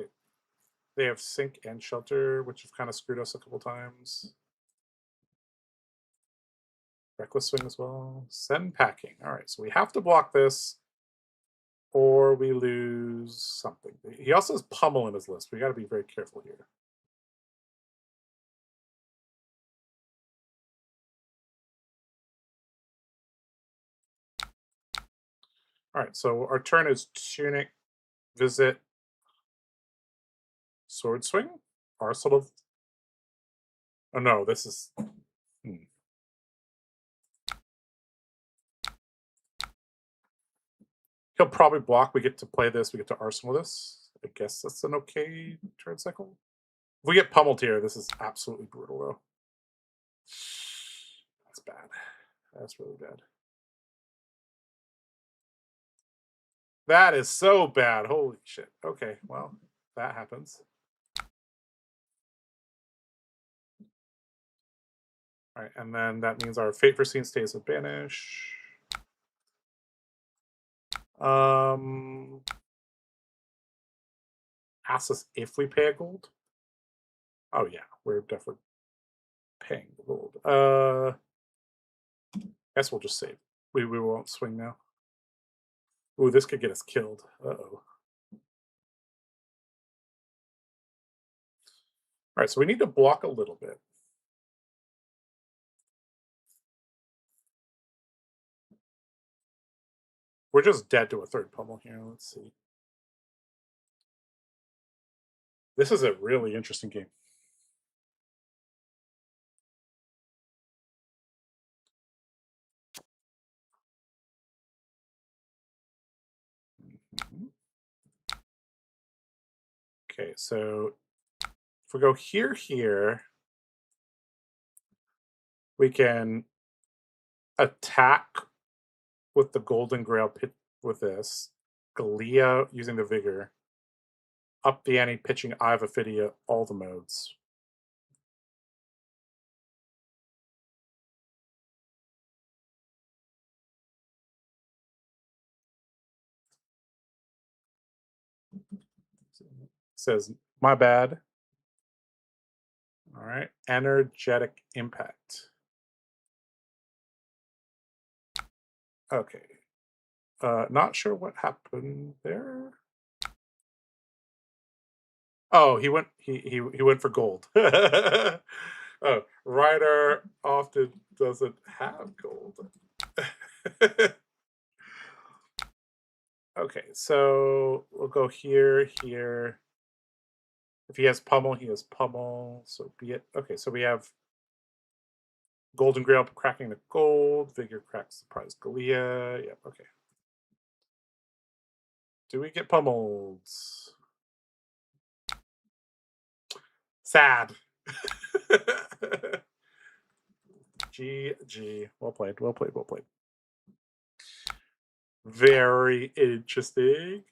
they have Sink and Shelter, which have kind of screwed us a couple times. Reckless Swing as well. Send Packing. All right, so we have to block this, or we lose something. He also has Pummel in his list. We got to be very careful here. All right, so our turn is Tunic, Visit, Sword Swing, Arsenal of. Oh no, this is. He'll probably block. We get to play this. We get to Arsenal this. I guess that's an okay turn cycle. If we get pummeled here, this is absolutely brutal, though. That's bad. That's really bad. That is so bad. Holy shit. Okay, well, that happens. All right, and then that means our Fate Foreseen stays with Banish. Asks us if we pay a gold. Oh yeah, we're definitely paying the gold. Guess we'll just save. We won't swing now. Ooh, this could get us killed. Uh-oh. All right, so we need to block a little bit. We're just dead to a third pummel here. Let's see. This is a really interesting game. Okay, so if we go here, we can attack with the Golden Grail pit with this. Galia using the Vigor. Up the ante, pitching Eye of Ophidia, all the modes. Says, my bad. All right, Energetic Impact. Okay. Not sure what happened there. Oh, he went for gold. Oh, Ryder often doesn't have gold. Okay, so we'll go here. If he has pummel, he has pummel. So be it. Okay, so we have Golden Grail cracking the gold. Vigor cracks the prize Galia. Yeah, okay. Do we get pummeled? Sad. GG. Well played. Very interesting.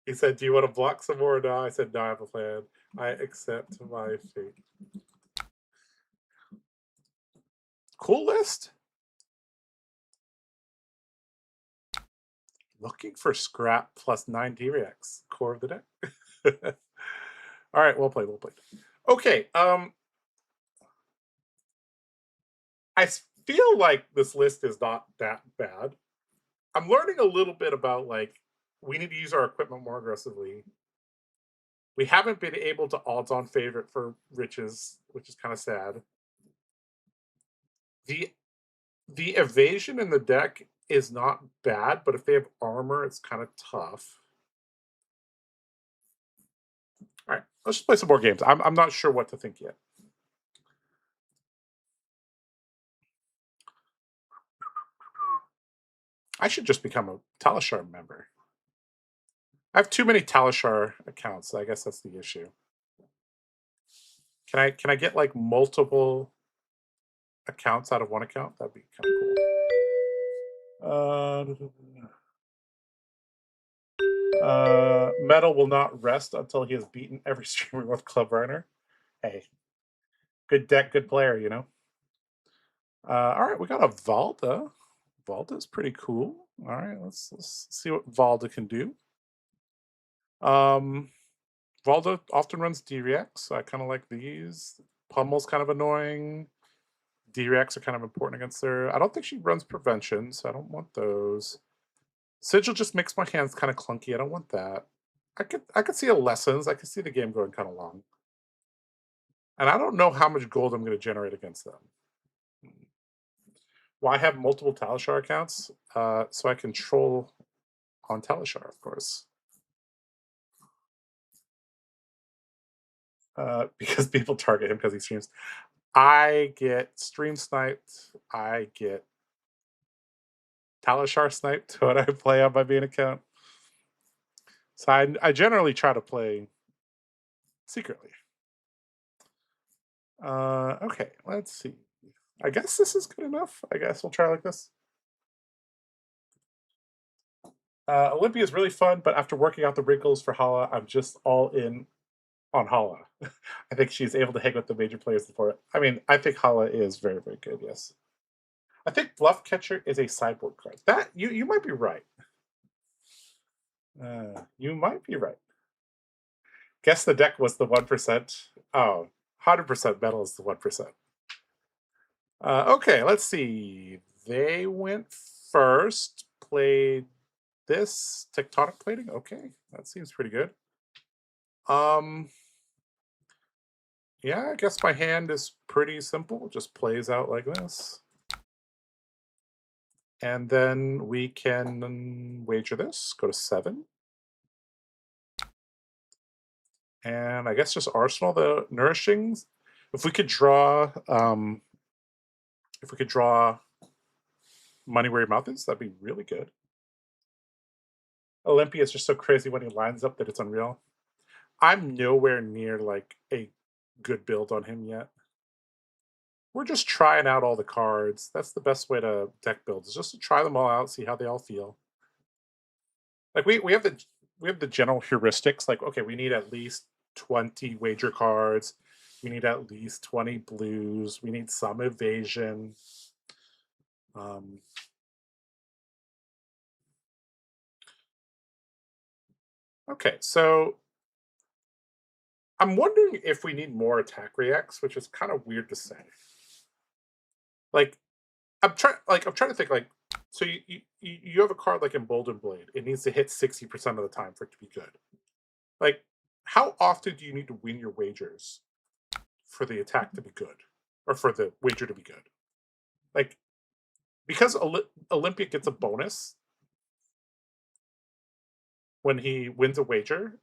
He said, do you want to block some more? No, I said, no, I have a plan. I accept my fate. Cool list. Looking for scrap plus 9 D-Rex. Core of the deck. All right, well played. Okay, I feel like this list is not that bad. I'm learning a little bit about like we need to use our equipment more aggressively. We haven't been able to odds-on favorite for riches, which is kind of sad. The the evasion in the deck is not bad, but if they have armor, it's kind of tough. All right, let's just play some more games. I'm not sure what to think yet. I should just become a Talishar member. I have too many Talishar accounts. So I guess that's the issue. Can I get like multiple accounts out of one account? That'd be kind of cool. Metal will not rest until he has beaten every streamer with Club Runner. Hey, good deck, good player, you know. All right, we got a Valda. Valda's pretty cool. All right, let's see what Valda can do. Valda often runs D-Reacts, so I kind of like these. Pummel's kind of annoying. D-Reacts are kind of important against her. I don't think she runs Prevention, so I don't want those. Sigil just makes my hands kind of clunky. I don't want that. I could see a Lessons. I could see the game going kind of long. And I don't know how much gold I'm going to generate against them. Well, I have multiple Talishar accounts, so I can troll on Talishar, of course. Because people target him because he streams. I get stream sniped. I get Talishar sniped when I play on my main account. So I generally try to play secretly. Okay, let's see. I guess this is good enough. I guess we'll try like this. Olympia is really fun, but after working out the wrinkles for Hala, I'm just all in on Hala. I think she's able to hang with the major players before it. I mean, I think Hala is very, very good, yes. I think Bluff Catcher is a sideboard card. That you might be right. You might be right. Guess the deck was the 1%. Oh, 100% metal is the 1%. Okay, let's see. They went first, played this tectonic plating. Okay, that seems pretty good. Yeah, I guess my hand is pretty simple. It just plays out like this. And then we can wager this, go to 7. And I guess just Arsenal the Nourishings. If we could draw money where your mouth is, that'd be really good. Olympia is just so crazy when he lines up that it's unreal. I'm nowhere near like a good build on him yet. We're just trying out all the cards. That's the best way to deck build, is just to try them all out, see how they all feel. Like we have the general heuristics. Like, okay, we need at least 20 wager cards. We need at least 20 blues. We need some evasion. Okay, so I'm wondering if we need more attack reacts, which is kind of weird to say. Like, I'm trying to think. Like, so you have a card like Emboldened Blade. It needs to hit 60% of the time for it to be good. Like, how often do you need to win your wagers for the attack to be good, or for the wager to be good? Like, because Olympia gets a bonus when he wins a wager,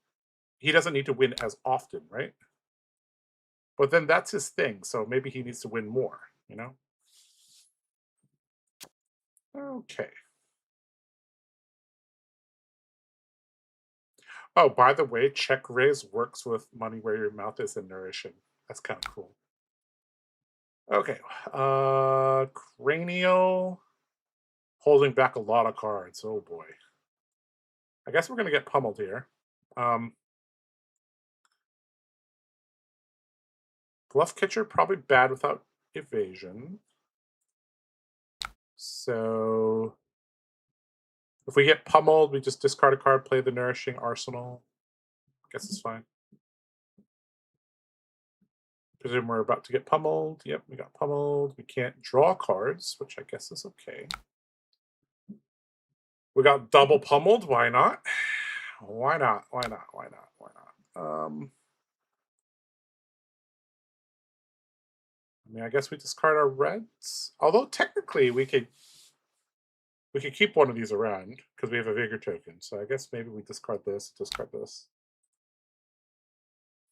he doesn't need to win as often, right? But then that's his thing, so maybe he needs to win more, you know? Okay. Oh, by the way, check raise works with money where your mouth is and nourishing. That's kind of cool. Okay. Cranial holding back a lot of cards. Oh boy. I guess we're gonna get pummeled here. Bluff catcher, probably bad without evasion. So if we get pummeled, we just discard a card, play the nourishing arsenal. Guess it's fine. Presume we're about to get pummeled. Yep, we got pummeled. We can't draw cards, which I guess is okay. We got double pummeled. Why not? Why not? Why not? Why not? Why not? I mean, I guess we discard our reds. Although technically we could keep one of these around because we have a vigor token. So I guess maybe we discard this,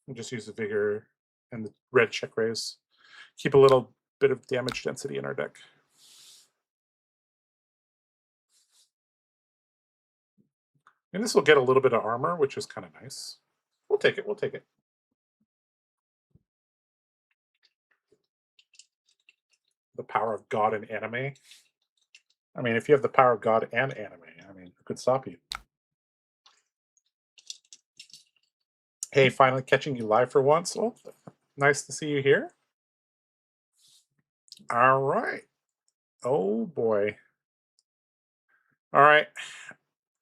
and just use the vigor and the red check raise. Keep a little bit of damage density in our deck. And this will get a little bit of armor, which is kind of nice. We'll take it. We'll take it. The power of God and anime. I mean, if you have the power of God and anime, I mean, who could stop you? Hey, finally catching you live for once. Oh, nice to see you here. All right. Oh boy. All right.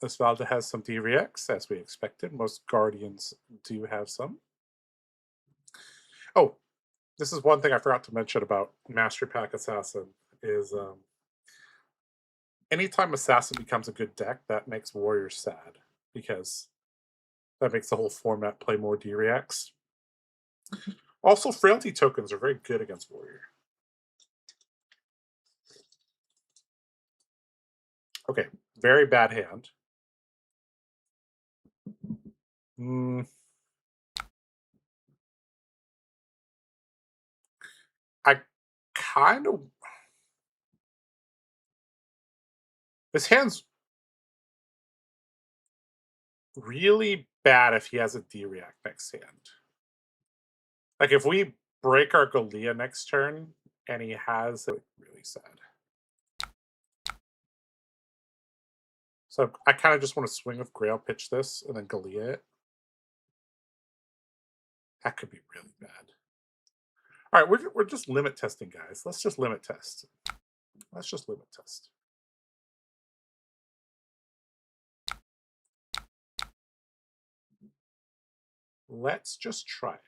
This Valda has some DRX, as we expected. Most Guardians do have some. Oh, this is one thing I forgot to mention about Mastery Pack Assassin is anytime Assassin becomes a good deck, that makes Warriors sad because that makes the whole format play more DRX. Also, Frailty tokens are very good against Warrior. Okay, very bad hand. I kind of... This hand's really bad if he has a D-React next hand. Like, if we break our Galia next turn and he has it, really sad. So I kind of just want to swing with Grail, pitch this, and then Galia it. That could be really bad. All right, we're just limit testing, guys. Let's just limit test. Let's just limit test. Let's just try it.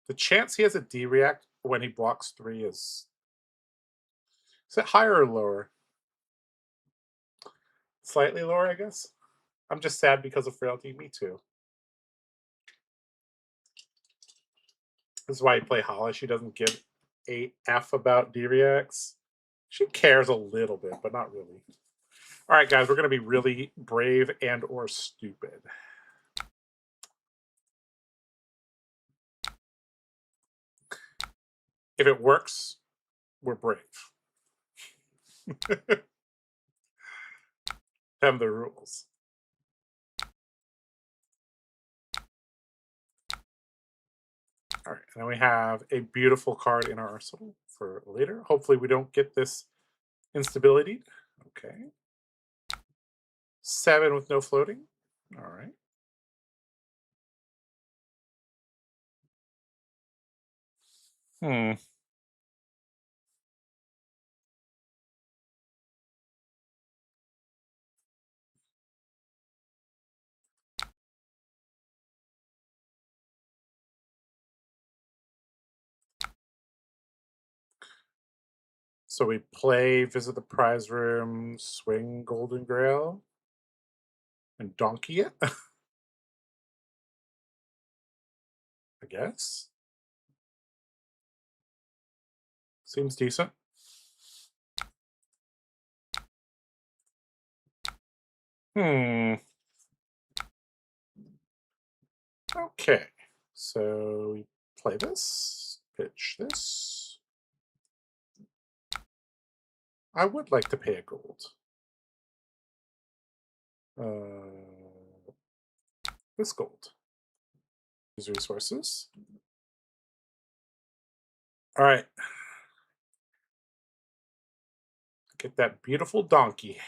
The chance he has a D-React when he blocks 3 is it higher or lower? Slightly lower, I guess. I'm just sad because of Frailty. Me too. This is why you play Hala. She doesn't give a F about D-Reacts. She cares a little bit, but not really. All right, guys, we're going to be really brave and or stupid. If it works, we're brave. Them the rules. All right, and then we have a beautiful card in our arsenal for later. Hopefully we don't get this instability. Okay. 7 with no floating. All right. So we play, visit the prize room, swing Golden Grail, and donkey it, I guess. Seems decent. Okay. So we play this, pitch this. I would like to pay a gold. This gold. Use resources. All right. Get that beautiful donkey.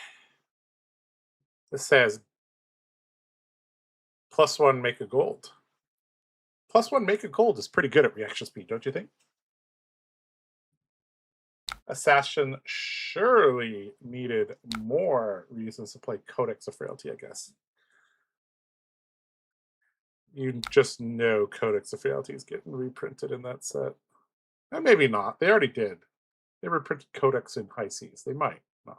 This says +1 make a gold. +1 make a gold is pretty good at reaction speed, don't you think? Assassin surely needed more reasons to play Codex of Frailty, I guess. You just know Codex of Frailty is getting reprinted in that set. And maybe not. They already did. They reprinted Codex in High Seas. They might not.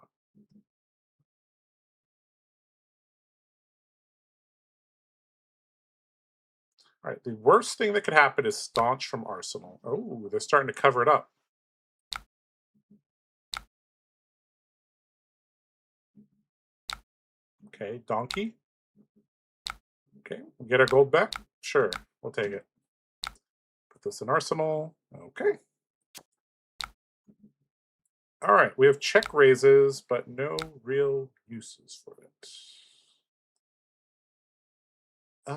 All right, the worst thing that could happen is Staunch from Arsenal. Oh, they're starting to cover it up. Okay, Donkey. Okay, we'll get our gold back. Sure, we'll take it. Put this in Arsenal. Okay. All right, we have check raises, but no real uses for it. Uh,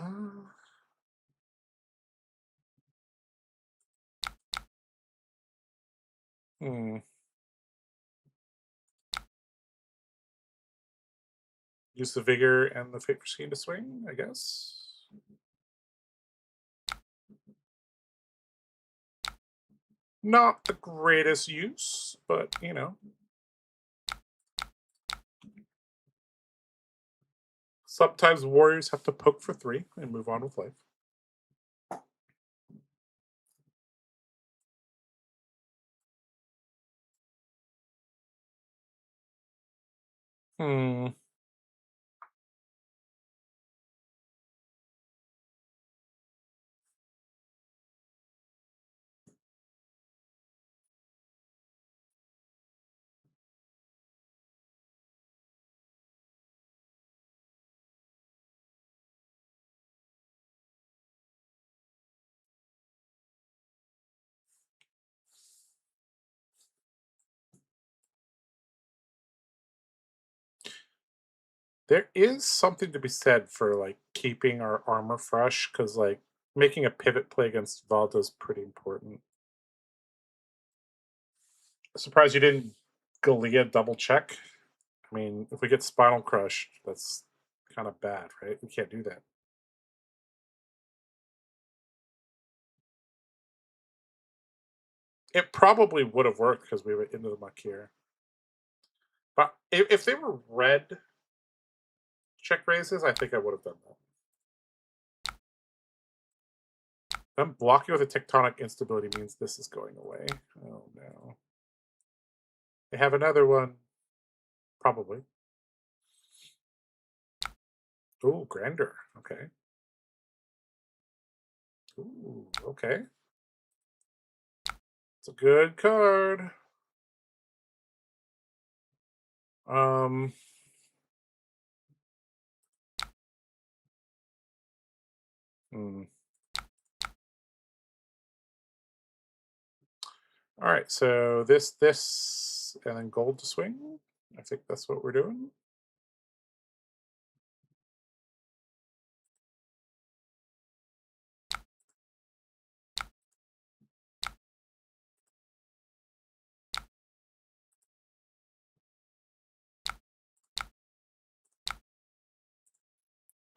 hmm. Use the vigor and the fate for scheme to swing, I guess. Not the greatest use, but you know. Sometimes warriors have to poke for 3 and move on with life. Hmm. There is something to be said for like keeping our armor fresh, because like making a pivot play against Valda is pretty important. Surprised you didn't Galia double check. I mean, if we get Spinal Crush, that's kind of bad, right? We can't do that. It probably would have worked because we were into the muck here. But if they were red check raises, I think I would have done that. Them blocking with a tectonic instability means this is going away. Oh no. They have another one. Probably. Ooh, Grander. Okay. Ooh, okay. It's a good card. Um. Hmm. All right, so this, and then gold to swing. I think that's what we're doing.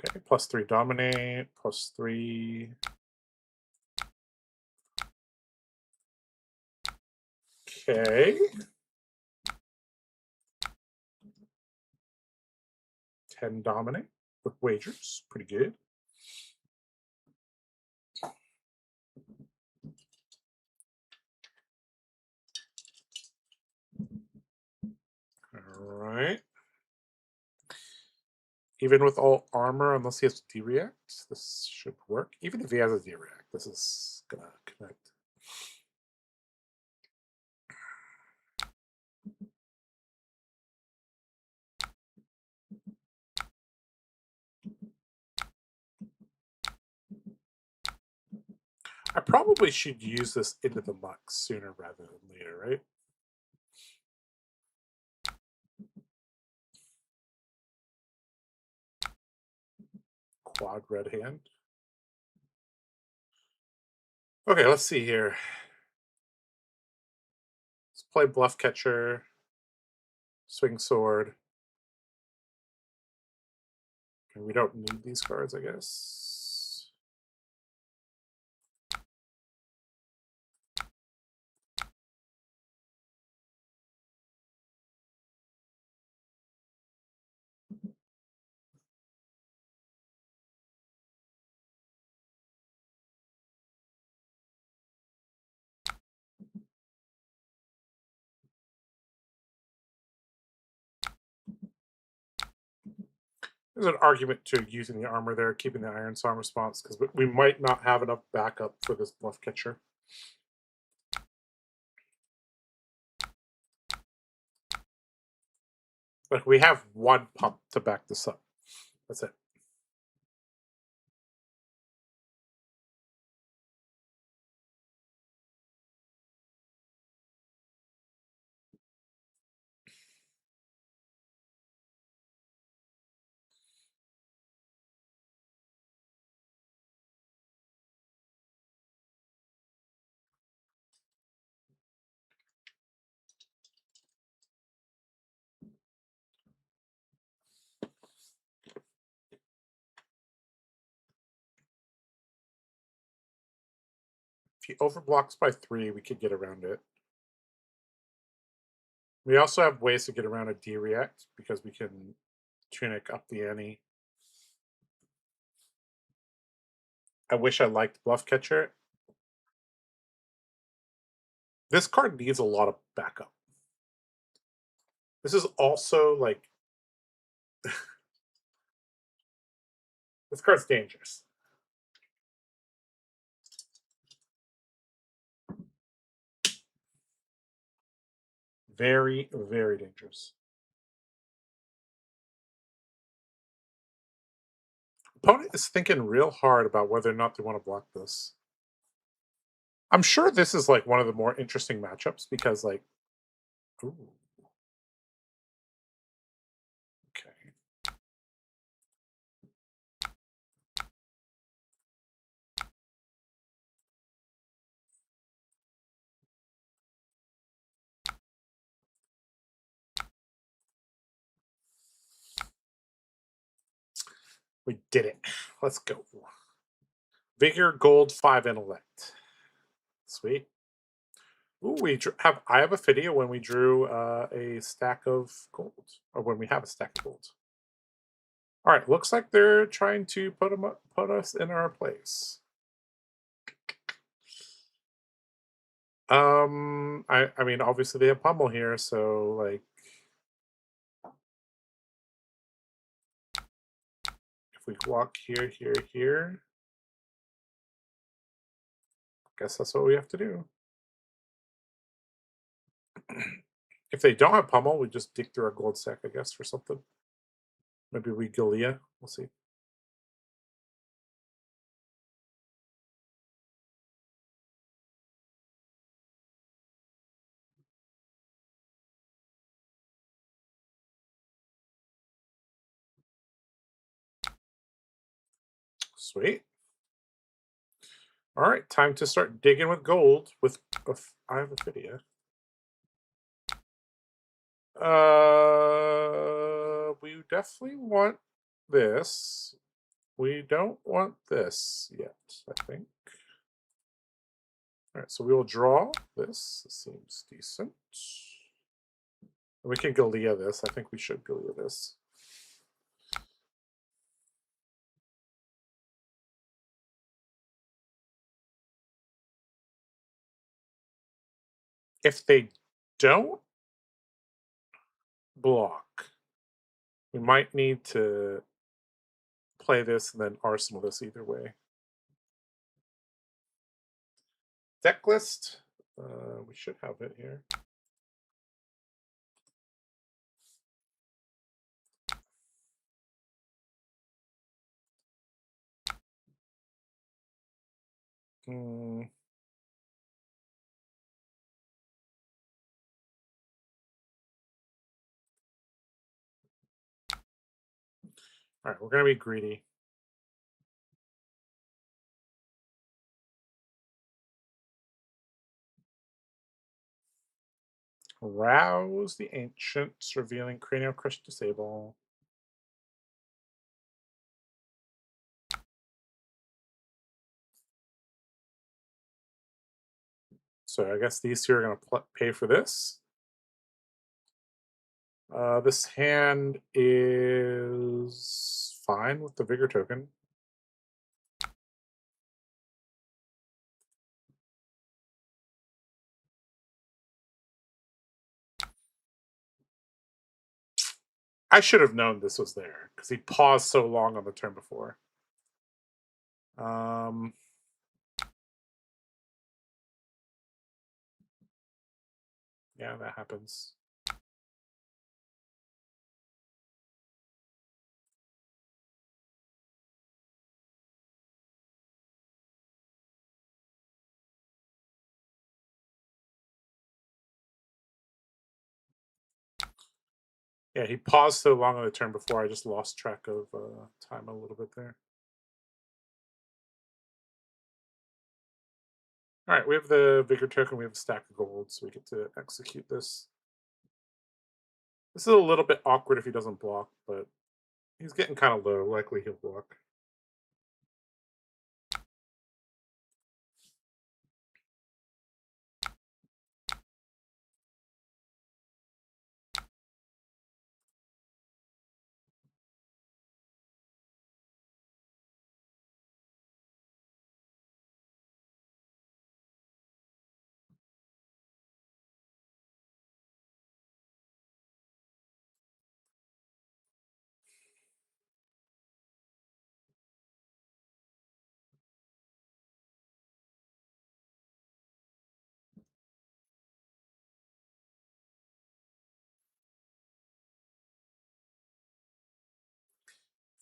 Okay, +3 dominate, +3. Okay. 10 dominate with wagers. Pretty good. All right. Even with all armor, unless he has D-react, this should work. Even if he has a D-react, this is gonna connect. I probably should use this into the muck sooner rather than later, right? Quad red hand. Okay, let's see here. Let's play bluff catcher, swing sword. And we don't need these cards, I guess. There's an argument to using the armor there, keeping the Iron Song response, because we might not have enough backup for this bluff catcher. But we have one pump to back this up. That's it. If he overblocks by 3, we could get around it. We also have ways to get around a D-react because we can tunic up the ante. I wish I liked bluff catcher. This card needs a lot of backup. This is also like this card's dangerous. Very, very dangerous. Opponent is thinking real hard about whether or not they want to block this. I'm sure this is like one of the more interesting matchups because like, ooh, okay. We did it. Let's go. Vigor, gold, 5 intellect. Sweet. Ooh, I have a video when we drew a stack of gold, or when we have a stack of gold. All right, looks like they're trying to put us in our place. I mean, obviously they have pummel here, so like, if we walk here, here, guess that's what we have to do. If they don't have pummel, we just dig through our gold stack, I guess, for something. Maybe we Galia. We'll see. Sweet. All right, time to start digging with gold. I have a video. We definitely want this. We don't want this yet, I think. All right, so we will draw this. This seems decent. We can Galia this. I think we should Galia this. If they don't block, we might need to play this and then arsenal this either way. Deck list. We should have it here. All right, we're gonna be greedy. Rouse the Ancients, revealing Cranial Crush Disable. So I guess these two are going to pay for this. This hand is fine with the Vigor token. I should have known this was there because he paused so long on the turn before. Yeah, that happens. Yeah, he paused so long on the turn before, I just lost track of time a little bit there. All right, we have the Vigor token. We have a stack of gold, so we get to execute this. This is a little bit awkward if he doesn't block, but he's getting kind of low. Likely he'll block.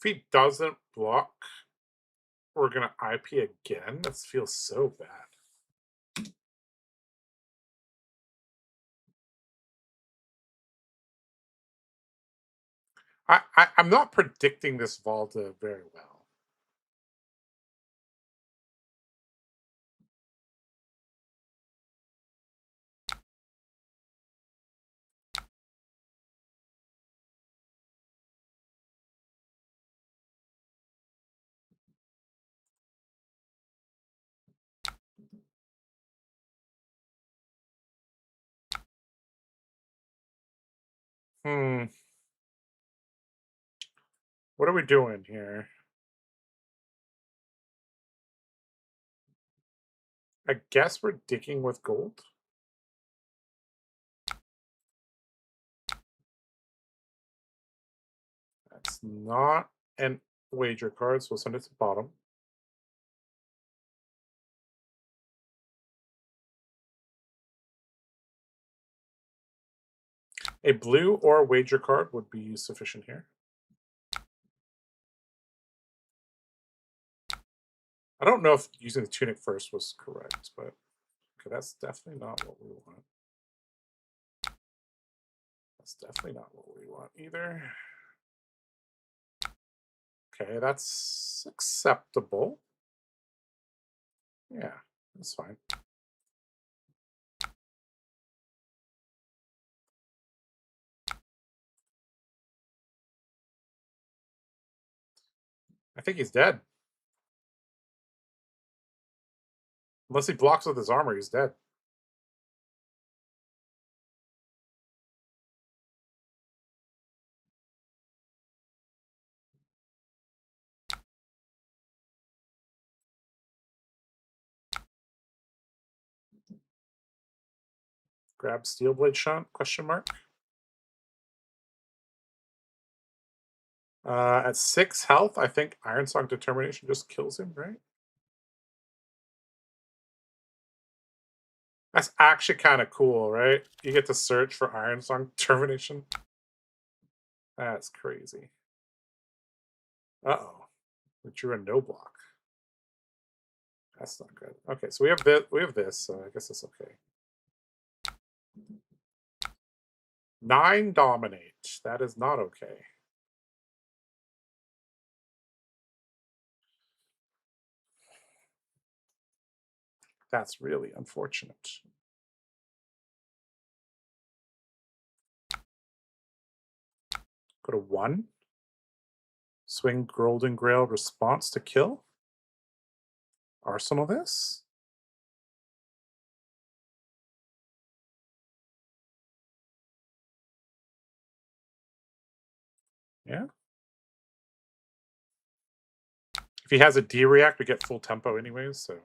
If he doesn't block, we're gonna IP again. This feels so bad. I'm not predicting this Volta very well. Hmm. What are we doing here? I guess we're digging with gold. That's not an wager card, so we'll send it to the bottom. A blue or a wager card would be sufficient here. I don't know if using the tunic first was correct, but okay, that's definitely not what we want. That's definitely not what we want either. Okay, that's acceptable. Yeah, that's fine. I think he's dead. Unless he blocks with his armor, he's dead. Grab steel blade shunt? Question mark. At 6 health, I think Iron Song Determination just kills him, right? That's actually kind of cool, right? You get to search for Iron Song Determination. That's crazy. Uh-oh. We drew a no block. That's not good. Okay, so we have this, so I guess it's okay. 9 dominate. That is not okay. That's really unfortunate. Go to 1. Swing Golden Grail response to kill. Arsenal this. Yeah. If he has a D react, we get full tempo anyways, so.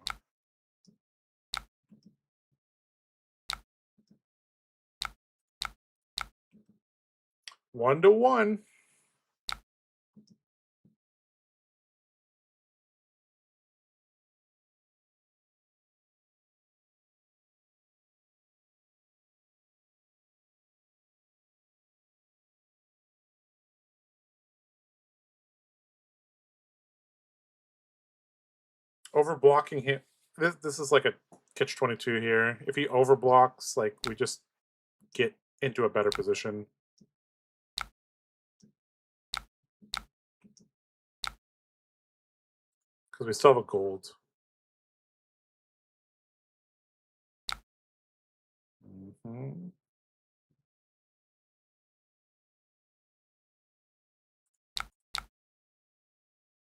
1 to 1. Overblocking him. This is like a catch-22 here. If he overblocks, like, we just get into a better position. Because we still have a gold. Mhm.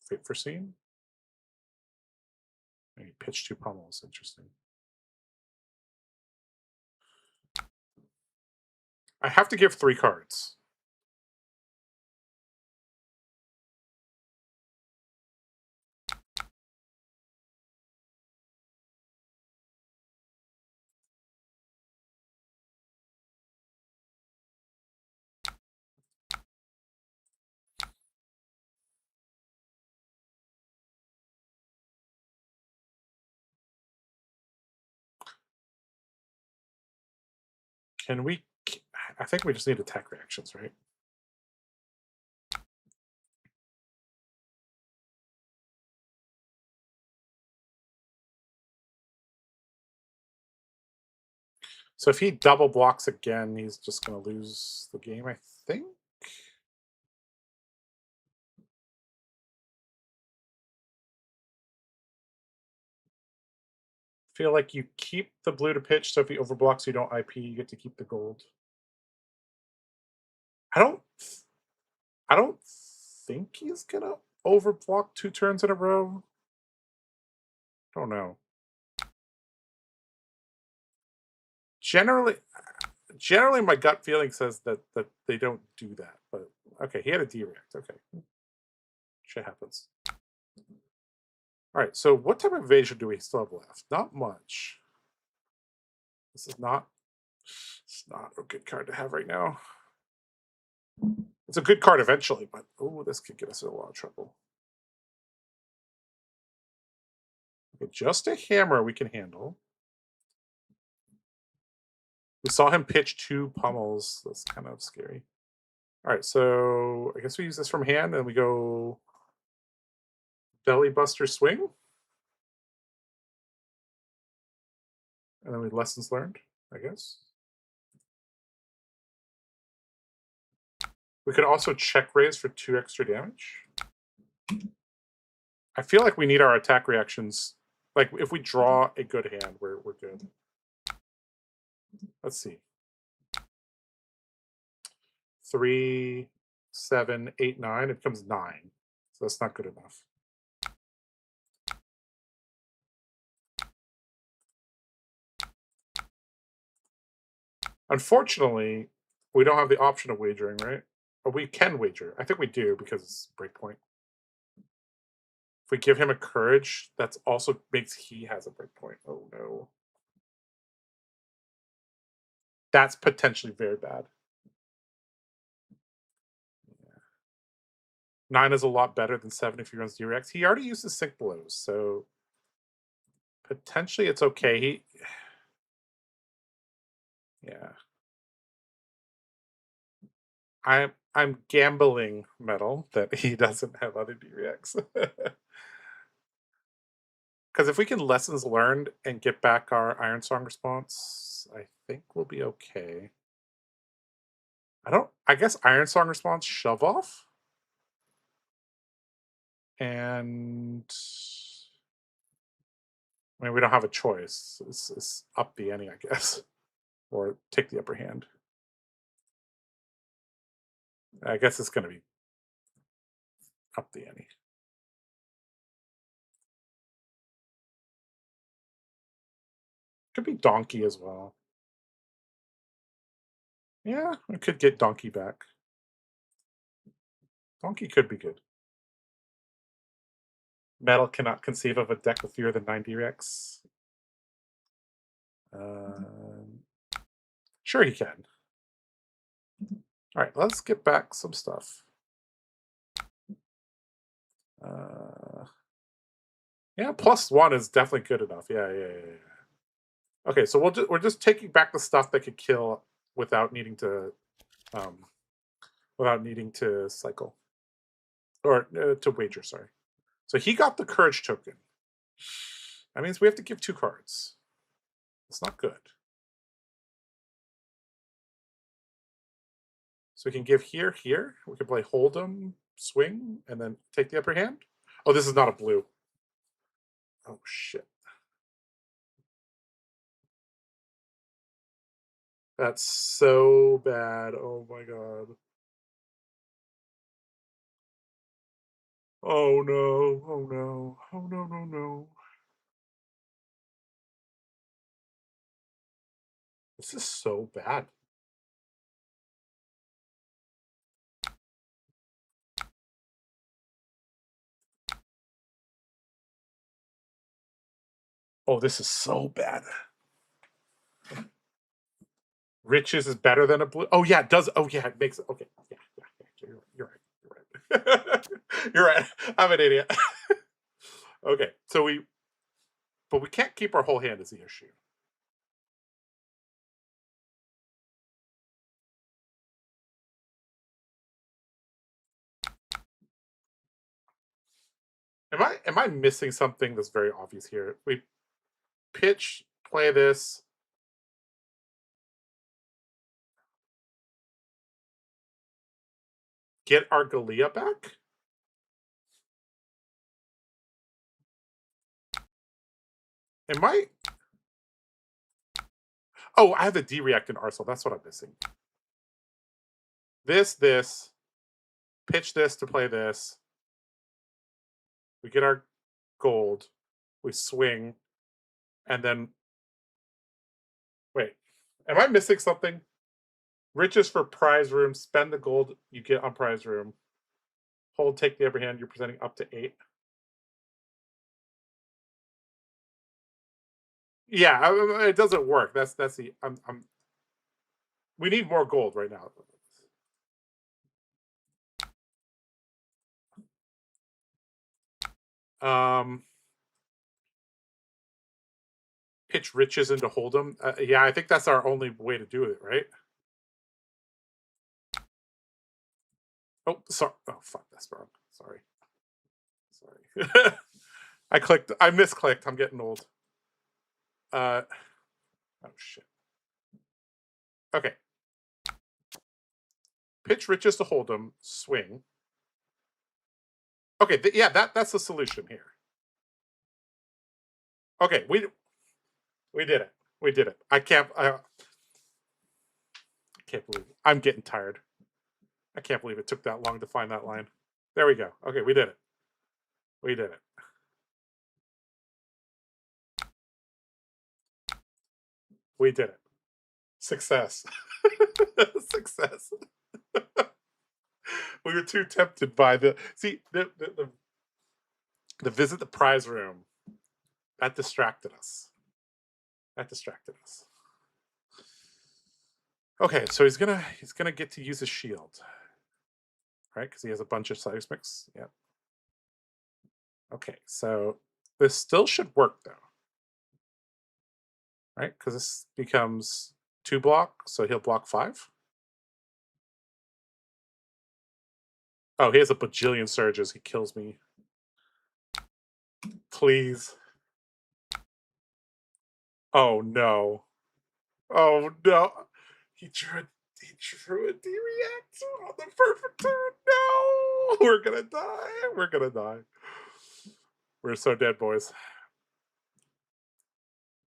Fate foreseen? Maybe pitch 2 pummels. Interesting. I have to give 3 cards. Can we... I think we just need attack reactions, right? So if he double blocks again, he's just going to lose the game, I think. Feel like you keep the blue to pitch, so if he overblocks, you don't IP. You get to keep the gold. I don't. I don't think he's gonna overblock 2 turns in a row. Don't know. Generally, generally, my gut feeling says that they don't do that. But okay, he had a direct. Okay, shit happens. All right. So what type of evasion do we still have left? Not much. This is not. It's not a good card to have right now. It's a good card eventually, but oh, this could get us in a lot of trouble. Okay, just a hammer we can handle. We saw him pitch 2 pummels. That's kind of scary. All right, so I guess we use this from hand and we go belly buster swing. And then we lessons learned, I guess. We could also check raise for 2 extra damage. I feel like we need our attack reactions. Like, if we draw a good hand, we're good. Let's see. 3, 7, 8, 9. It becomes 9. So that's not good enough. Unfortunately, we don't have the option of wagering, right? But we can wager. I think we do because it's breakpoint. If we give him a courage, that's also makes he has a breakpoint. Oh no. That's potentially very bad. 9 is a lot better than 7 if he runs DRX. He already uses sync blows, so potentially it's okay. Yeah. I'm gambling metal that he doesn't have other DRX. Because if we can lessons learned and get back our Iron Song response, I think we'll be okay. I guess Iron Song response shove off. And I mean, we don't have a choice. It's up the ante, I guess, or take the upper hand. I guess it's going to be up the ante. Could be donkey as well. Yeah, we could get donkey back. Donkey could be good. Metal cannot conceive of a deck with fewer than 9 DRX. Sure, he can. All right, let's get back some stuff. Yeah, +1 is definitely good enough. Yeah. Okay, so we're just taking back the stuff that could kill without needing to cycle or to wager. Sorry. So he got the courage token. That means we have to give 2 cards. It's not good. So we can give here, here. We can play Hold'em, swing, and then take the upper hand. Oh, this is not a blue. Oh, shit. That's so bad. Oh, my God. Oh, no. Oh, no. Oh, no, no, no. This is so bad. Oh, this is so bad. Riches is better than a blue. Oh yeah, it does. Oh yeah, it makes. Okay, yeah, yeah, yeah. You're right. You're right. You're right. I'm an idiot. Okay, so but we can't keep our whole hand as the issue. Am I missing something that's very obvious here? We pitch, play this. Get our Galia back? Am I? Oh, I have the D-react in Arsenal. That's what I'm missing. This. Pitch this to play this. We get our gold. We swing. And then... Wait. Am I missing something? Riches for prize room. Spend the gold you get on prize room. Hold, take the upper hand. You're presenting up to 8. Yeah, it doesn't work. That's the we need more gold right now. Pitch riches into Hold'em. Yeah, I think that's our only way to do it, right? Oh, sorry. Oh, fuck, that's wrong. Sorry. I misclicked. I'm getting old. Oh shit. Okay. Pitch riches to Hold'em. Swing. Okay, yeah, that's the solution here. Okay, we did it. We did it. I can't believe it. I'm getting tired. I can't believe it took that long to find that line. There we go. Okay, we did it. We did it. We did it. Success. Success. We were too tempted by the visit the prize room. That distracted us. Okay, so he's gonna get to use his shield, right? Because he has a bunch of seismics. Yeah. Okay, so this still should work though, right? Because this becomes 2 block, so he'll block 5. Oh, he has a bajillion surges. He kills me. Please. Oh no. Oh no. He drew a D-react on the perfect turn. No. We're gonna die. We're gonna die. We're so dead, boys.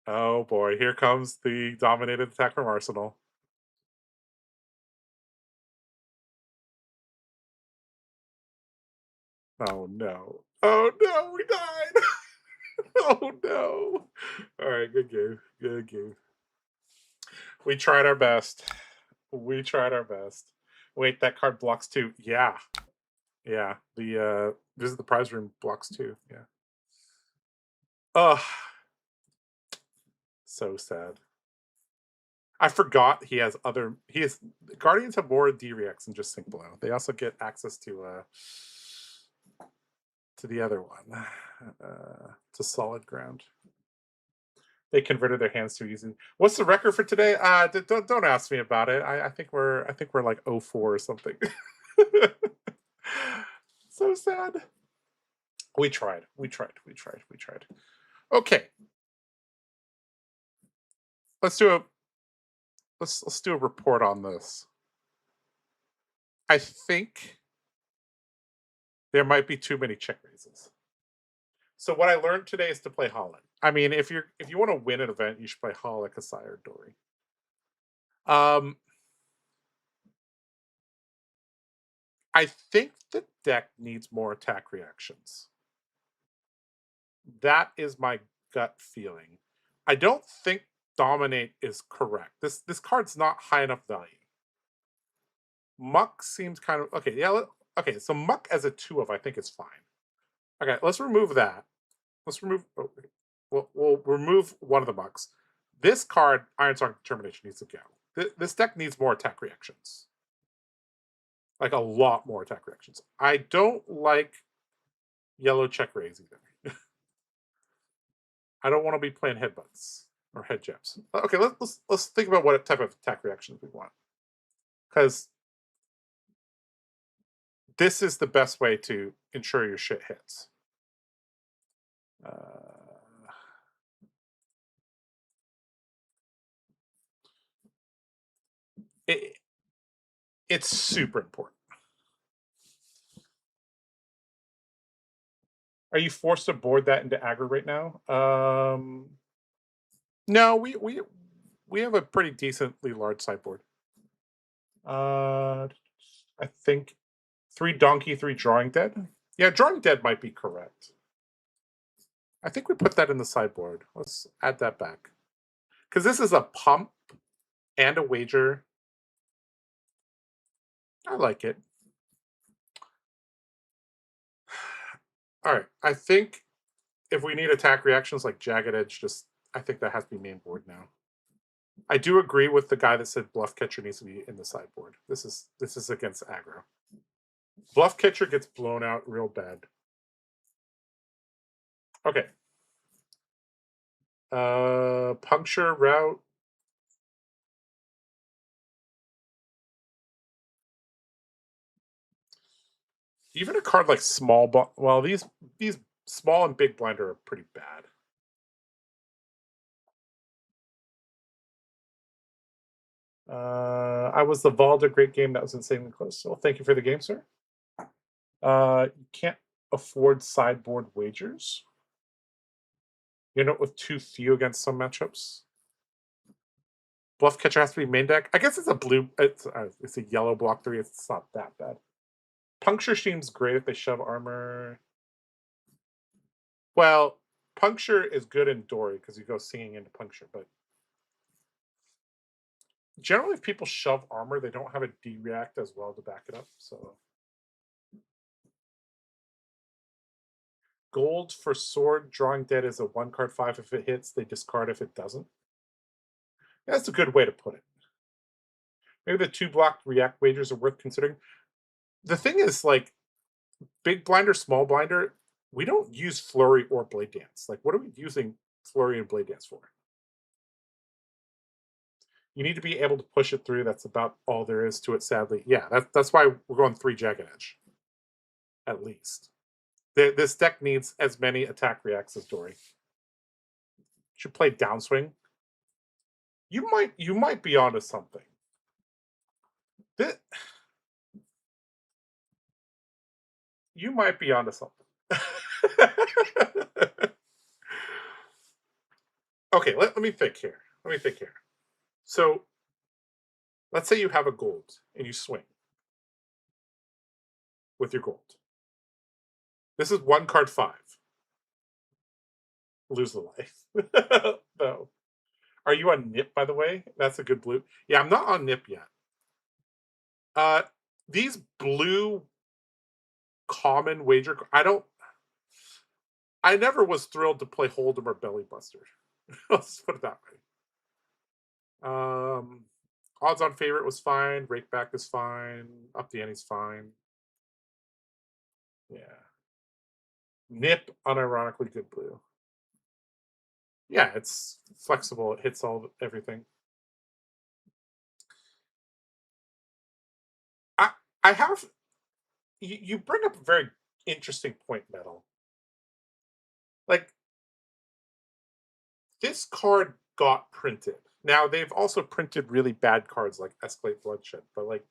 Oh boy, here comes the dominated attack from Arsenal. Oh no. Oh no, we died. Oh no. All right, good game. Good game. We tried our best. We tried our best. Wait, that card blocks 2. Yeah. Yeah. The visit the prize room blocks 2. Yeah. Ugh. So sad. I forgot he has Guardians have more D-reacts than just Sink Below. They also get access to the other one. To Solid Ground. They converted their hands to using. What's the record for today? Don't ask me about it. I think we're like 04 or something. So sad. We tried. Okay, let's do a let's do a report on this. I think there might be too many check raises. So what I learned today is to play Holland. I mean, if you want to win an event, you should play Holland, Kasai, or Dory. Um, I think the deck needs more attack reactions. That is my gut feeling. I don't think dominate is correct. This card's not high enough value. Muck seems kind of okay. Yeah. Okay. So Muck as a 2 of I think is fine. Okay. Let's remove that. Let's remove. Oh, we'll remove one of the Mucks. This card, Iron Song Determination, needs to go. This deck needs more attack reactions. Like a lot more attack reactions. I don't like yellow check raise either. I don't want to be playing headbutts or head jabs. Okay, let's think about what type of attack reactions we want, because this is the best way to ensure your shit hits. It, it's super important. Are you forced to board that into aggro right now? No, we have a pretty decently large sideboard. I think 3 Donkey, 3 Drawing Dead. Yeah, Drawing Dead might be correct. I think we put that in the sideboard. Let's add that back. Because this is a pump and a wager. I like it. All right. I think if we need attack reactions like Jagged Edge, I think that has to be main board now. I do agree with the guy that said Bluff Catcher needs to be in the sideboard. This is against aggro. Bluff Catcher gets blown out real bad. Okay. Puncture Route. Even a card like Small well, these small and big blind are pretty bad. I was the Vault, a great game that was insanely close. Well, thank you for the game, sir. You can't afford sideboard wagers. You know, with too few against some matchups. Bluff Catcher has to be main deck. I guess it's a blue. It's a yellow block 3. It's not that bad. Puncture seems great if they shove armor. Well, Puncture is good in Dory because you go singing into Puncture, but generally, if people shove armor, they don't have a D-react as well to back it up. So, gold for Sword Drawing Dead is a 1-card 5 if it hits. They discard if it doesn't. That's a good way to put it. Maybe the 2 block react wagers are worth considering. The thing is, like, big blinder, small blinder, we don't use Flurry or Blade Dance. Like, what are we using Flurry and Blade Dance for? You need to be able to push it through. That's about all there is to it, sadly. Yeah, that's why we're going 3 Jagged Edge. At least. This deck needs as many attack reacts as Dory. Should play Downswing. You might be onto something. You might be onto something. Okay, let me think here. Let me think here. So, let's say you have a gold and you swing with your gold. This is 1-card 5. Lose the life. No. Are you on Nip, by the way? That's a good blue. Yeah, I'm not on Nip yet. These blue common wager. I never was thrilled to play Hold'em or Belly Buster. Let's put it that way. Odds on favorite was fine. Rakeback is fine. Up the Ante's fine. Yeah. Nip, unironically good blue. Yeah, it's flexible. It hits everything. I I have you bring up a very interesting point, Metal. Like This card got printed. Now they've also printed really bad cards like Escalate Bloodshed, but like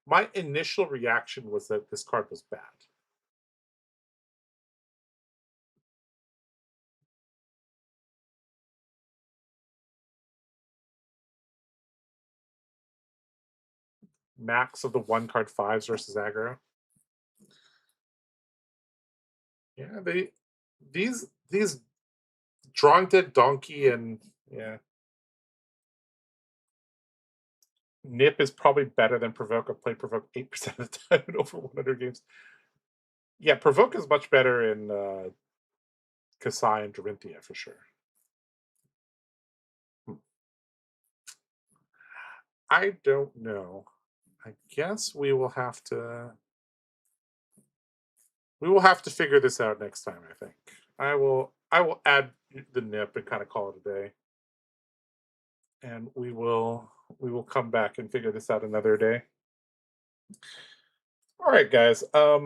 my initial reaction was that this card was bad. Max of the one card fives versus aggro. Yeah, these Drawing Dead Donkey and yeah. Nip is probably better than Provoke. I've played Provoke 8% of the time in over 100 games. Yeah, Provoke is much better in Kasai and Dorinthia for sure. Hmm. I don't know. I guess we will have to figure this out next time, I think. I will add the nip and kind of call it a day. And we will come back and figure this out another day. All right, guys. A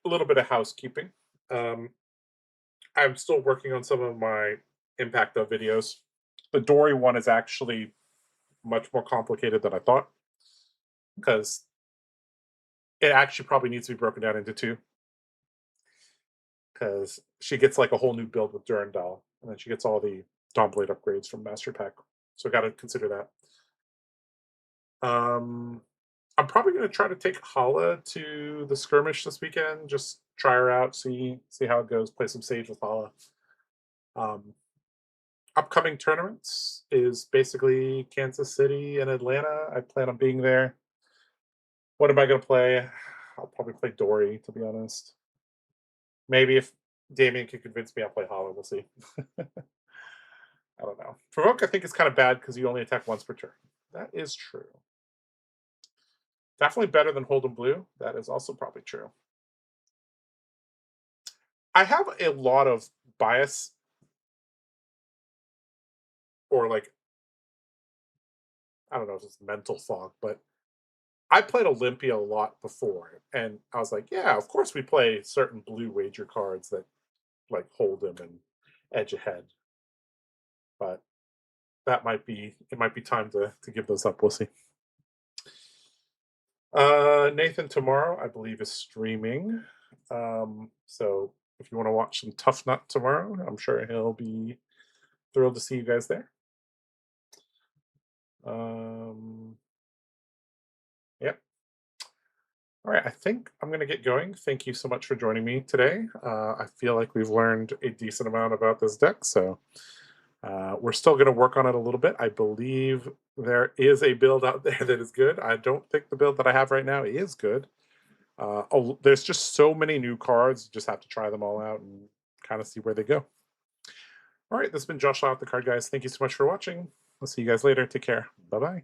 little bit of housekeeping. Um, I'm still working on some of my Impacto videos. The Dory one is actually much more complicated than I thought because it actually probably needs to be broken down into two. Because she gets like a whole new build with Durandal, and then she gets all the Dawnblade upgrades from Master Pack. So got to consider that. I'm probably going to try to take Hala to the skirmish this weekend. Just try her out, see how it goes. Play some Sage with Hala. Um, Upcoming tournaments is basically Kansas City and Atlanta. I plan on being there. What am I going to play? I'll probably play Dory, to be honest. Maybe if Damien can convince me, I'll play Hala. We'll see. I don't know. Provoke, I think, is kind of bad because you only attack once per turn. That is true. Definitely better than Hold'em Blue. That is also probably true. I have a lot of bias or like I don't know if it's mental fog, but I played Olympia a lot before, and I was like, yeah, of course we play certain blue wager cards that like Hold'em and Edge Ahead, but it might be time to give those up. We'll see. Nathan tomorrow, I believe, is streaming. So if you want to watch some Tough Nut tomorrow, I'm sure he'll be thrilled to see you guys there. Yep. All right, I think I'm going to get going. Thank you so much for joining me today. I feel like we've learned a decent amount about this deck, so we're still going to work on it a little bit. I believe there is a build out there that is good. I don't think the build that I have right now is good. There's just so many new cards. Just have to try them all out and kind of see where they go. All right, this has been Josh Law at the Card Guys. Thank you so much for watching. I'll see you guys later. Take care. Bye bye.